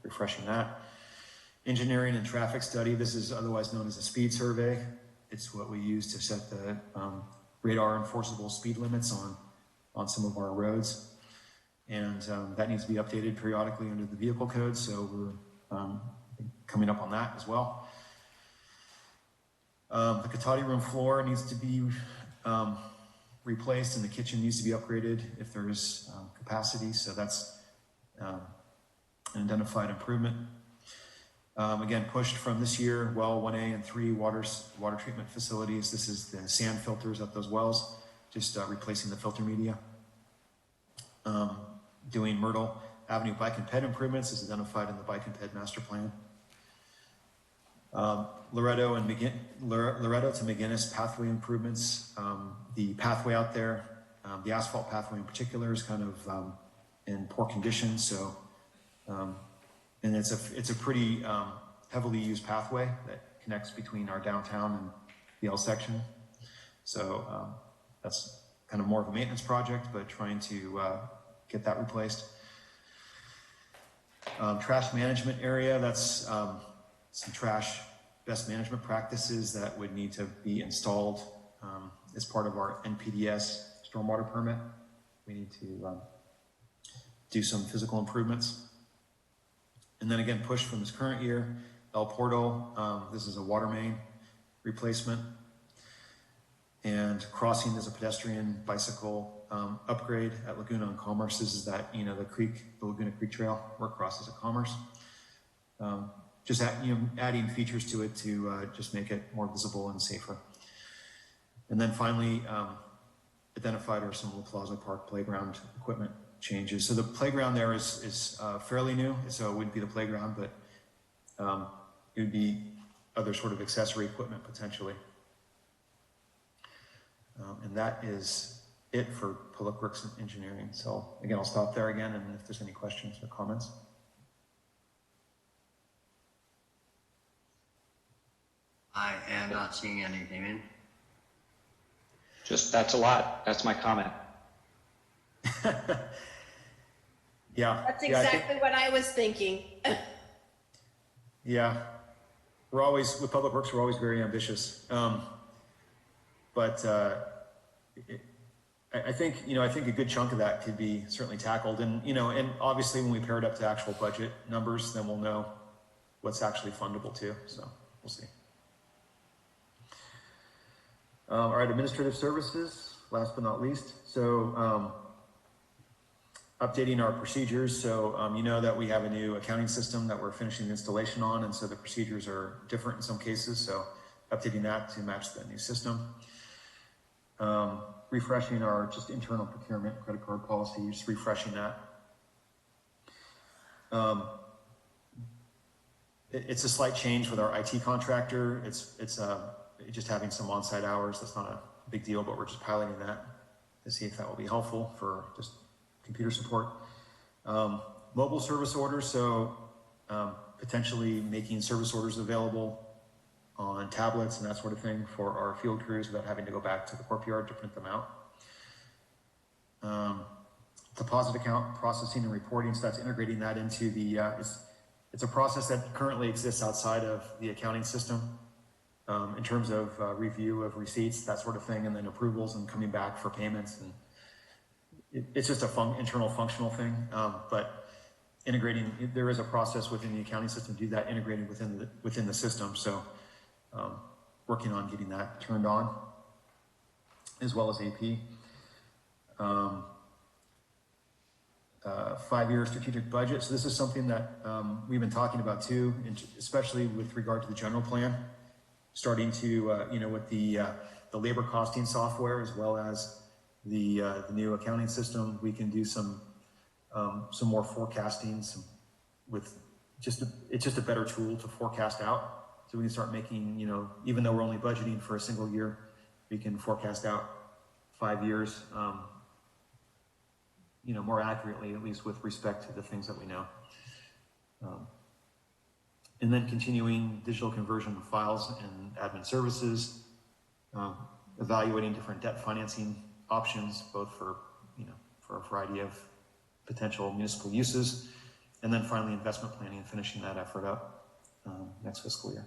refreshing that. Engineering and traffic study. This is otherwise known as a speed survey. It's what we use to set the radar enforceable speed limits on some of our roads. And that needs to be updated periodically under the vehicle code, so we're coming up on that as well. The Cotati room floor needs to be replaced, and the kitchen needs to be upgraded if there is capacity, so that's an identified improvement. Again, pushed from this year, well 1A and 3 water treatment facilities. This is the sand filters at those wells, just replacing the filter media. Doing Myrtle Avenue bike and ped improvements is identified in the bike and ped master plan. Loretto to McGinnis pathway improvements. The pathway out there, the asphalt pathway in particular, is kind of in poor condition. So, and it's a pretty heavily used pathway that connects between our downtown and the L section. So that's kind of more of a maintenance project, but trying to get that replaced. Trash management area, that's some trash best management practices that would need to be installed as part of our NPDS stormwater permit. We need to do some physical improvements. And then again, push from this current year, El Porto, this is a water main replacement. And crossing is a pedestrian bicycle upgrade at Laguna and Commerce. This is that, the Laguna Creek Trail where it crosses at Commerce. Just adding features to it to just make it more visible and safer. And then finally, identified are some La Plaza Park playground equipment changes. So the playground there is fairly new, so it wouldn't be the playground, but it would be other sort of accessory equipment potentially. And that is it for Public Works and Engineering. So again, I'll stop there again, and if there's any questions or comments. I am not seeing any, Damien. Just, that's a lot. That's my comment. Yeah. That's Yeah, I think- exactly what I was thinking. Yeah, we're always, with Public Works, we're always very ambitious. But I think, I think a good chunk of that could be certainly tackled. And, and obviously when we pair it up to actual budget numbers, then we'll know what's actually fundable too. So we'll see. All right, administrative services, last but not least. So updating our procedures. So you know that we have a new accounting system that we're finishing the installation on, and so the procedures are different in some cases. So updating that to match the new system. Refreshing our just internal procurement credit card policy, just refreshing that. It's a slight change with our IT contractor. It's just having some on-site hours. That's not a big deal, but we're just piloting that to see if that will be helpful for just computer support. Mobile service orders, so potentially making service orders available on tablets and that sort of thing for our field crews without having to go back to the courtyard to print them out. Deposit account processing and reporting, so that's integrating that into the, it's a process that currently exists outside of the accounting system in terms of review of receipts, that sort of thing, and then approvals and coming back for payments. And it's just a internal functional thing, but integrating, there is a process within the accounting system to do that, integrated within the system. So working on getting that turned on, as well as AP. 5-year strategic budget. So this is something that we've been talking about too, especially with regard to the general plan, starting to, with the labor costing software, as well as the new accounting system, we can do some more forecasting, it's just a better tool to forecast out. So we can start making, even though we're only budgeting for a single year, we can forecast out 5 years, more accurately, at least with respect to the things that we know. And then continuing digital conversion of files and admin services, evaluating different debt financing options, both for a variety of potential municipal uses, and then finally investment planning and finishing that effort up next fiscal year.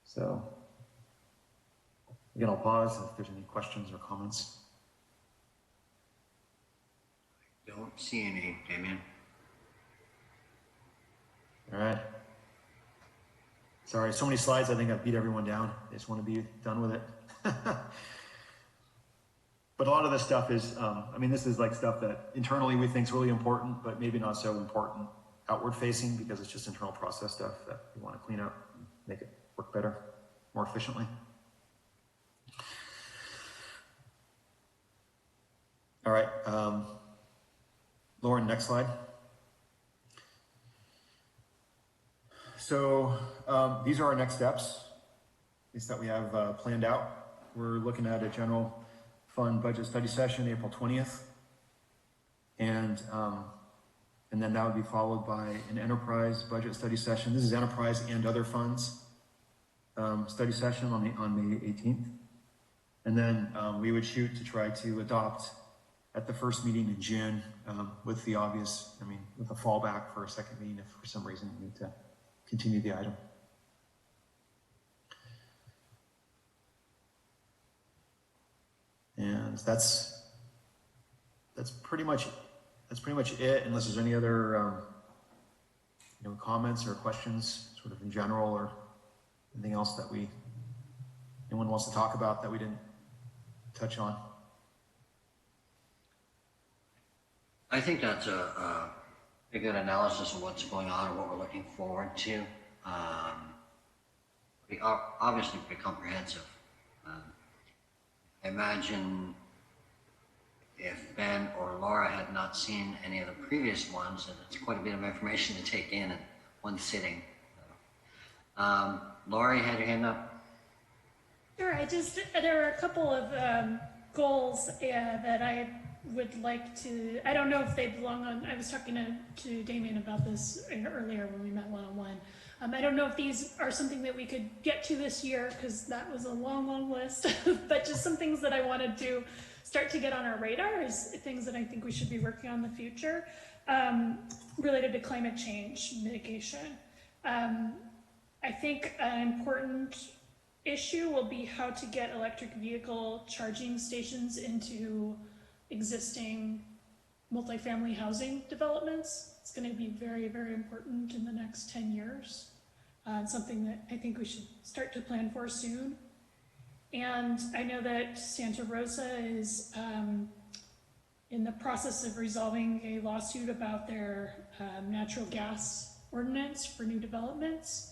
So again, I'll pause if there's any questions or comments. Don't see any, Damien. All right. Sorry, so many slides. I think I've beat everyone down. I just want to be done with it. But a lot of this stuff is, this is like stuff that internally we think is really important, but maybe not so important outward facing, because it's just internal process stuff that we want to clean up and make it work better, more efficiently. All right. Lauren, next slide. So these are our next steps, at least that we have planned out. We're looking at a general fund budget study session, April 20th. And then that would be followed by an enterprise budget study session. This is enterprise and other funds study session on May 18th. And then we would shoot to try to adopt at the first meeting in June, with the obvious, with a fallback for a second meeting if for some reason we need to continue the item. And that's pretty much it, unless there's any other comments or questions sort of in general, or anything else that anyone wants to talk about that we didn't touch on. I think that's a good analysis of what's going on and what we're looking forward to. Obviously pretty comprehensive. I imagine if Ben or Laura had not seen any of the previous ones, and it's quite a bit of information to take in one sitting. Laura, you had your hand up? Sure, there are a couple of goals that I would like to, I don't know if they belong on, I was talking to Damien about this earlier when we met one-on-one. I don't know if these are something that we could get to this year, because that was a long list, but just some things that I wanted to start to get on our radar is things that I think we should be working on in the future, related to climate change mitigation. I think an important issue will be how to get electric vehicle charging stations into existing multifamily housing developments. It's going to be very, very important in the next 10 years. Something that I think we should start to plan for soon. And I know that Santa Rosa is in the process of resolving a lawsuit about their natural gas ordinance for new developments.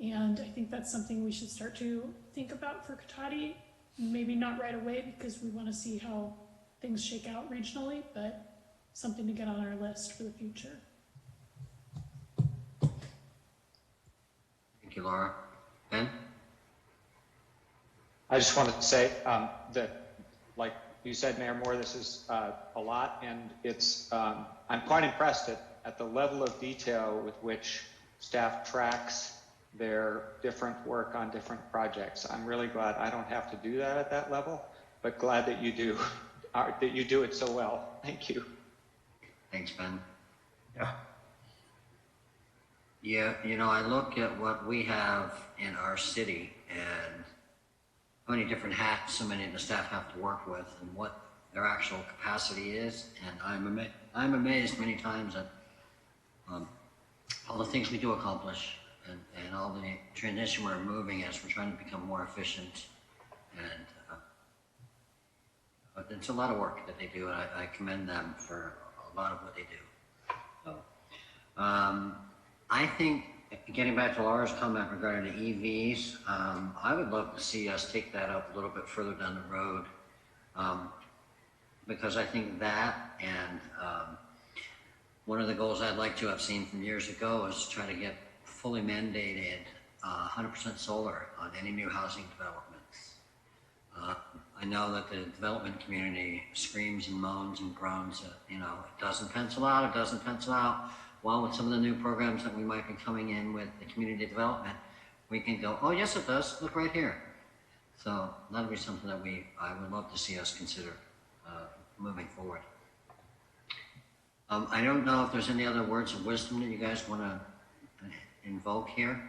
And I think that's something we should start to think about for Cotati. Maybe not right away because we want to see how things shake out regionally, but something to get on our list for the future. Thank you, Laura. Ben? I just wanted to say that, like you said, Mayor Moore, this is a lot, and it's I'm quite impressed at the level of detail with which staff tracks their different work on different projects. I'm really glad I don't have to do that at that level, but glad that you do, that you do it so well. Thank you. Thanks, Ben. Yeah. Yeah, you know, I look at what we have in our city and how many different hats so many of the staff have to work with and what their actual capacity is, and I'm amazed many times at all the things we do accomplish and all the transition we're moving as we're trying to become more efficient, and it's a lot of work that they do, and I commend them for a lot of what they do. So, I think, getting back to Laura's comment regarding the EVs, I would love to see us take that up a little bit further down the road, because I think that and one of the goals I'd like to have seen from years ago is to try to get fully mandated 100% solar on any new housing developments. I know that the development community screams and moans and groans that, you know, it doesn't pencil out, it doesn't pencil out. Well, with some of the new programs that we might be coming in with the community development, we can go, oh yes it does, look right here. So that'll be something that I would love to see us consider moving forward. I don't know if there's any other words of wisdom that you guys want to invoke here.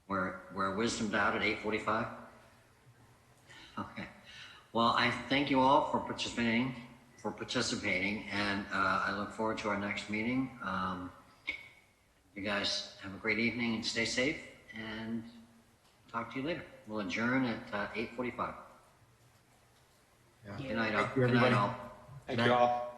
We're wisdomed out at 8:45. Okay. Well, I thank you all for participating, and I look forward to our next meeting. You guys have a great evening and stay safe, and talk to you later. We'll adjourn at 8:45. Yeah. Good night, all. Thank you, everybody. Good night, all. Thank you all.